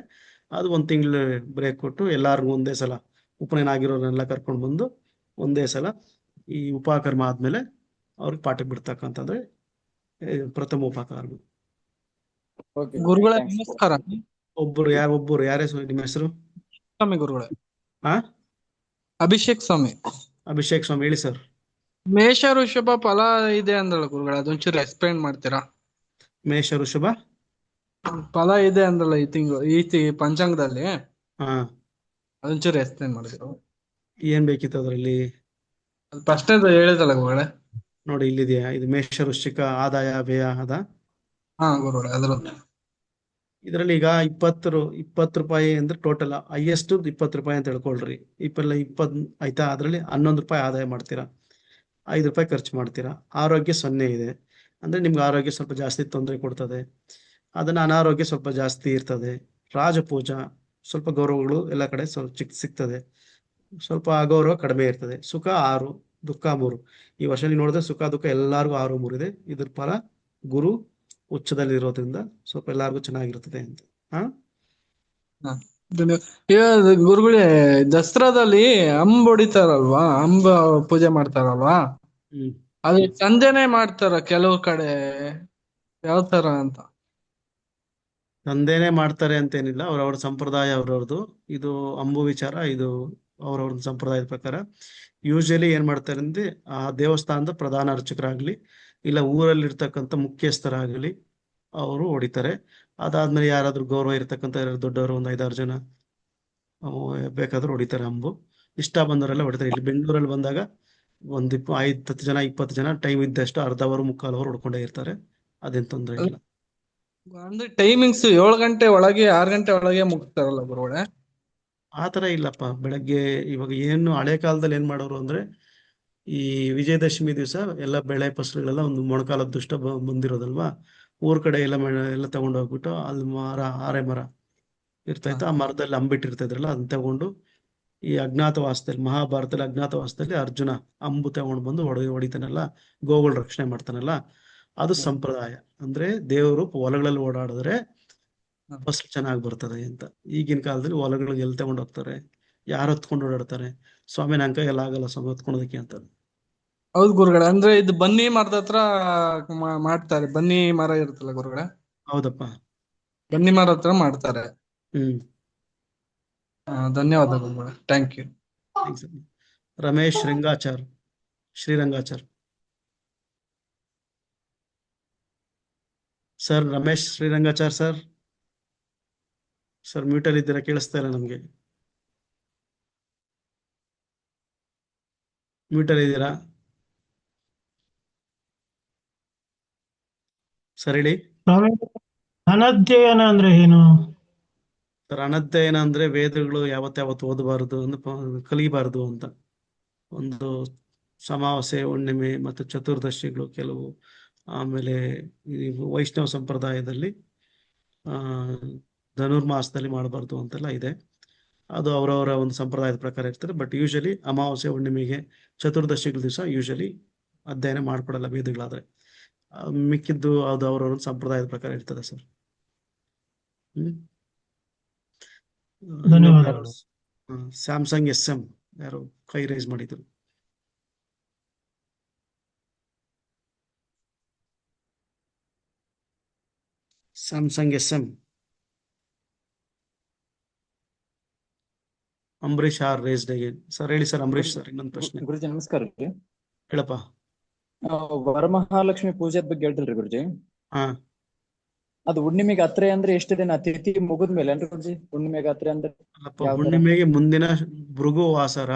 ಅದು ಒಂದ್ ತಿಂಗಳು ಬ್ರೇಕ್ ಕೊಟ್ಟು ಎಲ್ಲಾರ್ಗು ಒಂದೇ ಸಲ ಉಪನಯನ ಆಗಿರೋರೆಲ್ಲ ಕರ್ಕೊಂಡು ಬಂದು ಒಂದೇ ಸಲ ಈ ಉಪಕರ್ಮ ಆದ್ಮೇಲೆ ಅವ್ರಿಗೆ ಪಾಠಕ್ಕೆ ಬಿಡ್ತಕ್ಕಂಥದ್ದೇ ಪ್ರಥಮ ಉಪಕರ್ಮ. ಗುರುಗಳೇ ನಮಸ್ಕಾರ. ಒಬ್ಬರು ಯಾರೇ ನಿಮ್ಮ ಹೆಸರು? ಸ್ವಾಮಿ ಗುರುಗಳೇ. ಹಾ, ಅಭಿಷೇಕ್ ಸ್ವಾಮಿ. ಅಭಿಷೇಕ್ ಸ್ವಾಮಿ, ಹೇಳಿ ಸರ್. ಮೇಷ ಋಷಭ ಫಲ ಇದೆ ಅಂದಲ್ಲ ಗುರುಗಳೇ, ಅದೊಂಚೂರು ಎಕ್ಸ್ಪ್ಲೈನ್ ಮಾಡ್ತೀರಾ? ಮೇಷ ಋಷಭ ಫಲ ಇದೆ ಅಂದಲ್ಲ ಈ ಪಂಚಾಂಗದಲ್ಲಿ, ಹಾ, ಅದೊಂಚೂರು ಎಕ್ಸ್ಪ್ಲೈನ್ ಮಾಡಿದ್ರು. ಏನ್ ಬೇಕಿತ್ತು ಅದ್ರಲ್ಲಿ? ಫಸ್ಟ್ ಹೇಳಿದಲ್ಲ ಗುರುಗಳೇ. ನೋಡಿ, ಇಲ್ಲಿದೆಯಾ? ಇದು ಮೇಷ ವೃಶ್ಚಿಕ ಆದಾಯ ವ್ಯಯ ಅದ. ಹಾ ಗುರುಗಳೇ, ಅದ್ರ ಇದರಲ್ಲಿ ಈಗ 20 ರೂಪಾಯಿ ಅಂದ್ರೆ ಟೋಟಲ್ ಹೈಯೆಸ್ಟ್ 20 ರೂಪಾಯಿ ಅಂತ ಹೇಳ್ಕೊಳ್ರಿ. 20 ಆಯ್ತಾ? ಅದ್ರಲ್ಲಿ 11 ರೂಪಾಯಿ ಆದಾಯ ಮಾಡ್ತೀರಾ, 5 ರೂಪಾಯಿ ಖರ್ಚು ಮಾಡ್ತೀರಾ. ಆರೋಗ್ಯ 0 ಇದೆ ಅಂದ್ರೆ ನಿಮ್ಗೆ ಆರೋಗ್ಯ ಸ್ವಲ್ಪ ಜಾಸ್ತಿ ತೊಂದರೆ ಕೊಡ್ತದೆ. ಅದನ್ನ ಅನಾರೋಗ್ಯ ಸ್ವಲ್ಪ ಜಾಸ್ತಿ ಇರ್ತದೆ. ರಾಜಪೂಜ ಸ್ವಲ್ಪ ಗೌರವಗಳು ಎಲ್ಲ ಕಡೆ ಸ್ವಲ್ಪ ಸಿಗ್ತದೆ. ಸ್ವಲ್ಪ ಅಗೌರವ ಕಡಿಮೆ ಇರ್ತದೆ. ಸುಖ 6, ದುಃಖ 3. ಈ ವರ್ಷ ನೀವು ನೋಡಿದ್ರೆ ಸುಖ ದುಃಖ ಎಲ್ಲಾರ್ಗು 6, 3 ಇದೆ. ಇದ್ರ ಫಲ ಗುರು ಉಚ್ಚದಲ್ಲಿ ಇರೋದ್ರಿಂದ ಸ್ವಲ್ಪ ಎಲ್ಲಾರ್ಗು ಚೆನ್ನಾಗಿರ್ತದೆ ಅಂತ. ಗುರುಗಳೇ, ದಸರಾದಲ್ಲಿ ಅಂಬ್ ಹೊಡಿತಾರಲ್ವಾ, ಅಂಬ ಪೂಜೆ ಮಾಡ್ತಾರಲ್ವಾ, ಅದು ಸಂಜೆನೆ ಮಾಡ್ತಾರ ಕೆಲವು ಕಡೆ, ಯಾವ ತರ ಅಂತ? ತಂದೆನೆ ಮಾಡ್ತಾರೆ ಅಂತೇನಿಲ್ಲ, ಅವ್ರವ್ರ ಸಂಪ್ರದಾಯ ಅವ್ರವ್ರದ್ದು. ಇದು ಅಂಬು ವಿಚಾರ, ಇದು ಅವ್ರವ್ರ ಸಂಪ್ರದಾಯದ ಪ್ರಕಾರ. ಯೂಶಲಿ ಏನ್ ಮಾಡ್ತಾರೆ ಅಂದ್ರೆ, ಆ ದೇವಸ್ಥಾನದ ಪ್ರಧಾನ ಅರ್ಚಕರಾಗ್ಲಿ ಇಲ್ಲ ಊರಲ್ಲಿ ಇರ್ತಕ್ಕಂಥ ಮುಖ್ಯಸ್ಥರಾಗ್ಲಿ ಅವರು ಹೊಡಿತಾರೆ. ಅದಾದ್ಮೇಲೆ ಯಾರಾದ್ರೂ ಗೌರವ ಇರ್ತಕ್ಕಂಥ ದೊಡ್ಡವರು ಒಂದು 5-6 ಜನ ಬೇಕಾದ್ರೂ ಹೊಡಿತಾರೆ ಅಂಬು. ಇಷ್ಟ ಬಂದವರೆಲ್ಲ ಹೊಡಿತಾರೆ. ಇಲ್ಲಿ ಬೆಂಗಳೂರಲ್ಲಿ ಬಂದಾಗ ಒಂದು 5-10 ಜನ 20 ಜನ ಟೈಮ್ ಇದ್ದಷ್ಟು ಅರ್ಧ ಅವರ್ 3/4 ಅವರ್ ಹೊಡ್ಕೊಂಡೇ ಇರ್ತಾರೆ. ಅದೇನ್ ತೊಂದರೆ ಇಲ್ಲ. ಅಂದ್ರೆ ಟೈಮಿಂಗ್ಸ್ 7 ಗಂಟೆ ಒಳಗೆ 6 ಗಂಟೆ ಒಳಗೆ ಮುಗಿಸ್ತಾರಲ್ಲ ಗುರುಗಳೇ? ಆತರ ಇಲ್ಲಪ್ಪ. ಬೆಳಗ್ಗೆ ಇವಾಗ ಏನು ಹಳೆ ಕಾಲದಲ್ಲಿ ಏನ್ ಮಾಡೋರು ಅಂದ್ರೆ, ಈ ವಿಜಯದಶಮಿ ದಿವಸ ಎಲ್ಲ ಬೆಳೆ ಫಸಲುಗಳೆಲ್ಲ ಒಂದು ಮೊಣಕಾಲದ ದುಷ್ಟ ಬಂದಿರೋದಲ್ವಾ, ಊರ್ ಕಡೆ ಎಲ್ಲ ತಗೊಂಡು ಹೋಗ್ಬಿಟ್ಟು ಅಲ್ಲಿ ಆರೆ ಮರ ಇರ್ತಾ ಇತ್ತು, ಆ ಮರದಲ್ಲಿ ಅಂಬಿಟ್ಟಿರ್ತಾ ಇದ್ರಲ್ಲ, ಅದನ್ನ ತಗೊಂಡು ಈ ಅಜ್ಞಾತವಾಸದಲ್ಲಿ, ಮಹಾಭಾರತದಲ್ಲಿ ಅಜ್ಞಾತವಾಸದಲ್ಲಿ ಅರ್ಜುನ ಅಂಬು ತಗೊಂಡು ಬಂದು ಹೊಡಿತಾನಲ್ಲ, ಗೋವುಗಳ ರಕ್ಷಣೆ ಮಾಡ್ತಾನಲ್ಲ, ಅದು ಸಂಪ್ರದಾಯ. ಅಂದ್ರೆ ದೇವರು ಹೊಲಗಳಲ್ಲಿ ಓಡಾಡಿದ್ರೆ ಫಸಲು ಚೆನ್ನಾಗಿ ಬರ್ತದೆ ಅಂತ. ಈಗಿನ ಕಾಲದಲ್ಲಿ ಹೊಲಗಳಿಗೆ ಎಲ್ಲಿ ತಗೊಂಡು ಹೋಗ್ತಾರೆ, ಯಾರು ಹೊತ್ಕೊಂಡು ಓಡಾಡ್ತಾರೆ? ಸ್ವಾಮಿ ನನ್ ಕೈಯಲ್ಲಿ ಆಗಲ್ಲ ಸ್ವಾಮಿ ಹೊತ್ಕೊಳೋದಕ್ಕೆ ಅಂತ. ಹೌದು ಗುರುಗಳೇ, ಅಂದ್ರೆ ಇದು ಬನ್ನಿ ಮರದ ಹತ್ರ ಮಾಡ್ತಾರೆ. ಬನ್ನಿ ಮರ ಇರುತ್ತಲ್ಲ ಗುರುಗಳೇ? ಹೌದಪ್ಪ, ಬನ್ನಿ ಮರ ಹತ್ರ ಮಾಡ್ತಾರೆ. ಧನ್ಯವಾದ ಗುರುಗಳೇ, thank you. Ramesh Srirangachar sir. Ramesh Srirangachar sir ಮ್ಯೂಟಲ್ಲಿ ಇದ್ದೀರಾ? ಕೇಳಿಸ್ತಾ ಇಲ್ಲ ನಮ್ಗೆ. ಮ್ಯೂಟಲ್ಲಿ ಇದ್ದೀರಾ ಸರ್? ಹೇಳಿ ಅನಧ್ಯಯನ ಅಂದ್ರೆ ಏನು ಸರ್? ಅನಧ್ಯಯನ ಅಂದ್ರೆ ವೇದಗಳು ಯಾವತ್ತು ಓದಬಾರದು, ಕಲಿಬಾರದು ಅಂತ. ಒಂದು ಅಮಾವಾಸ್ಯೆ, ಹುಣ್ಣಿಮೆ ಮತ್ತು ಚತುರ್ದಶಿಗಳು ಕೆಲವು, ಆಮೇಲೆ ಈ ವೈಷ್ಣವ ಸಂಪ್ರದಾಯದಲ್ಲಿ ಧನುರ್ಮಾಸದಲ್ಲಿ ಮಾಡಬಾರ್ದು ಅಂತೆಲ್ಲ ಇದೆ. ಅದು ಅವರವರ ಒಂದು ಸಂಪ್ರದಾಯದ ಪ್ರಕಾರ ಇರ್ತದೆ. ಬಟ್ ಯೂಶಲಿ ಅಮಾವಾಸ್ಯೆ, ಹುಣ್ಣಿಮೆಗೆ, ಚತುರ್ದಶಿಗಳ ದಿವಸ ಯೂಶಲಿ ಅಧ್ಯಯನ ಮಾಡ್ಕೊಡಲ್ಲ ವೇದಗಳಾದ್ರೆ. ಮಿಕ್ಕಿದ್ದು ಅದು ಅವರವರ ಸಂಪ್ರದಾಯದ ಪ್ರಕಾರ ಇರ್ತದೆ ಸರ್. ಧನ್ಯವಾದಗಳು. ಸ್ಯಾಮ್ಸಂಗ್ SM ಯಾರು ಕೈ ರೈಸ್ ಮಾಡಿದ್ರು? Samsung SM Ambarish R raised again. Sir ಹೇಳಿ ಸರ್. ಅಂಬರೀಶ್ ಸರ್, ಇನ್ನೊಂದು ಪ್ರಶ್ನೆ. ಗುರುಜಿ ನಮಸ್ಕಾರ ರೀ. ಹೇಳಪ್ಪ. ವರಮಹಾಲಕ್ಷ್ಮಿ ಪೂಜೆದ ಬಗ್ಗೆ ಹೇಳ್ತಿಲ್ರಿ ಗುರುಜಿ? ಹಾ, ಅದು ಹುಣ್ಣಿಮೆ ಗಾತ್ರೆ ಅಂದ್ರೆ ಎಷ್ಟು ದಿನ ತಿಥಿ ಮುಗಿದ್ಮೇಲೆ ಏನ್ರಿ ಗುರುಜಿ? ಹುಣ್ಣಿಮೆ ಗಾತ್ರೆ ಅಂದ್ರೆ ಹುಣ್ಣಿಮೆಗೆ ಮುಂದಿನ ಭೃಗು ವಾಸರ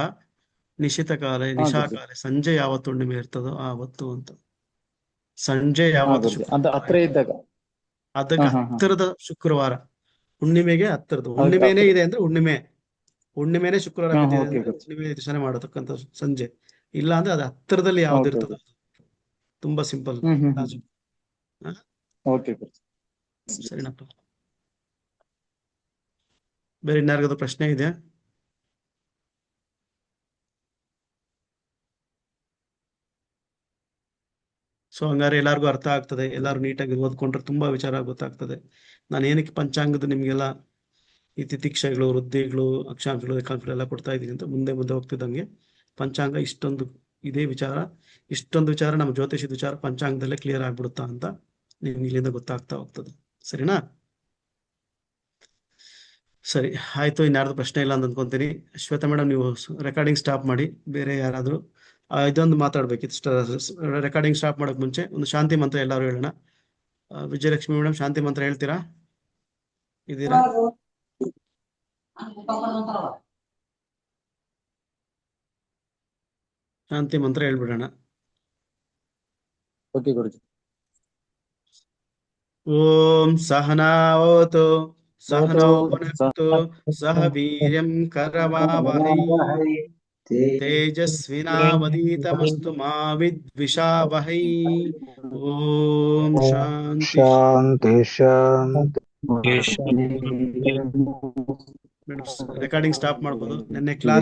ನಿಶಿತ ಕಾಲ, ಹಾ ನಿಶಾ ಗುರುಜಿ. ಕಾಲ, ಸಂಜೆ ಯಾವತ್ತು ಹುಣ್ಣಿಮೆ ಇರ್ತದೋ ಆವತ್ತು ಅಂತ. ಸಂಜೆ ಹಾ ಯಾವತ್ತು ಗುರುಜಿ, ಶುಕ್ರವಾರ ಅಂತ ಹತ್ರ ಇದ್ದಾಗ. ಅದಕ್ಕೆ ಹಾ. ಹತ್ತಿರದ ಶುಕ್ರವಾರ, ಹುಣ್ಣಿಮೆಗೆ ಹತ್ತಿರದ, ಹುಣ್ಣಿಮೆನೇ ಇದೆ ಅಂದ್ರೆ ಹುಣ್ಣಿಮೆನೇ ಶುಕ್ರವಾರ ಬಿದ್ದಿದೆ ಓಕೆ ಅಂದ್ರೆ ಗುರುಜಿ. ಹುಣ್ಣಿಮೆ ದಿವಸನೇ ಮಾಡತಕ್ಕಂಥ ಸಂಜೆ. ಇಲ್ಲ ಅಂದ್ರೆ ಅದು ಹತ್ತಿರದಲ್ಲಿ ಯಾವ್ದು ಓಕೆ ಇರ್ತದೋ ತುಂಬಾ ಸಿಂಪಲ್. ಓಕೆ ಗುರುಜಿ. ಸರಿನಪ್ಪ. ಬೇರೆ ಇನ್ಯಾರಿಗಾದ್ರು ಪ್ರಶ್ನೆ ಇದೆಯಾ? ಸೊ ಹಂಗಾರೆ ಎಲ್ಲರಿಗೂ ಅರ್ಥ ಆಗ್ತದೆ, ಎಲ್ಲರೂ ನೀಟಾಗಿ ಓದ್ಕೊಂಡ್ರೆ ತುಂಬಾ ವಿಚಾರ ಗೊತ್ತಾಗ್ತದೆ. ನಾನು ಏನಕ್ಕೆ ಪಂಚಾಂಗದ ನಿಮ್ಗೆಲ್ಲ ಈ ತಿಥಿಕ್ಷಗಳು, ವೃದ್ಧಿಗಳು, ಅಕ್ಷಾಂಶಗಳು, ರೇಖಾಂಶಗಳು ಎಲ್ಲ ಕೊಡ್ತಾ ಇದ್ದೀನಿ ಅಂತ, ಮುಂದೆ ಹೋಗ್ತಿದ್ದಂಗೆ ಪಂಚಾಂಗ ಇದೇ ವಿಚಾರ, ಇಷ್ಟೊಂದು ವಿಚಾರ ನಮ್ಮ ಜ್ಯೋತಿಷದ ವಿಚಾರ ಪಂಚಾಂಗದಲ್ಲೇ ಕ್ಲಿಯರ್ ಆಗ್ಬಿಡುತ್ತಾ ಅಂತ ನಿಮ್ಗೆ ಇಲ್ಲಿಂದ ಗೊತ್ತಾಗ್ತಾ ಹೋಗ್ತದೆ. ಸರಿನಾ? ಸರಿ, ಆಯ್ತು. ಇನ್ಯಾರ್ದು ಪ್ರಶ್ನೆ ಇಲ್ಲ ಅಂತ ಅನ್ಕೊಂತೀನಿ. ಶ್ವೇತಾ ಮೇಡಮ್, ನೀವು ರೆಕಾರ್ಡಿಂಗ್ ಸ್ಟಾಪ್ ಮಾಡಿ. ಬೇರೆ ಯಾರಾದರೂ ಇದೊಂದು ಮಾತಾಡ್ಬೇಕಿತ್ತು. ರೆಕಾರ್ಡಿಂಗ್ ಸ್ಟಾಪ್ ಮಾಡೋಕೆ ಮುಂಚೆ ಒಂದು ಶಾಂತಿ ಮಂತ್ರ ಎಲ್ಲರೂ ಹೇಳೋಣ. ವಿಜಯಲಕ್ಷ್ಮಿ ಮೇಡಮ್, ಶಾಂತಿ ಮಂತ್ರ ಹೇಳ್ತೀರಾ? ಇದ್ದೀರಾ? ಶಾಂತಿ ಮಂತ್ರ ಹೇಳ್ಬಿಡೋಣ. ಓಕೆ ಗುರುಜಿ. ಓಂ ಸಹನಾವತು ಸಹನೋ ಭುನಕ್ತು ಸಹ ವೀರ್ಯಂ ಕರವಾವಹೈ ತೇಜಸ್ವಿನಾವಧೀತಮಸ್ತು ಮಾ ವಿದ್ವಿಷಾವಹೈ. ಓಂ ಶಾಂತಿ ಶಾಂತಿ. ರೆಕಾರ್ಡಿಂಗ್ ಸ್ಟಾಪ್ ಮಾಡ್ಬೋದು. ನಿನ್ನೆ ಕ್ಲಾಸ್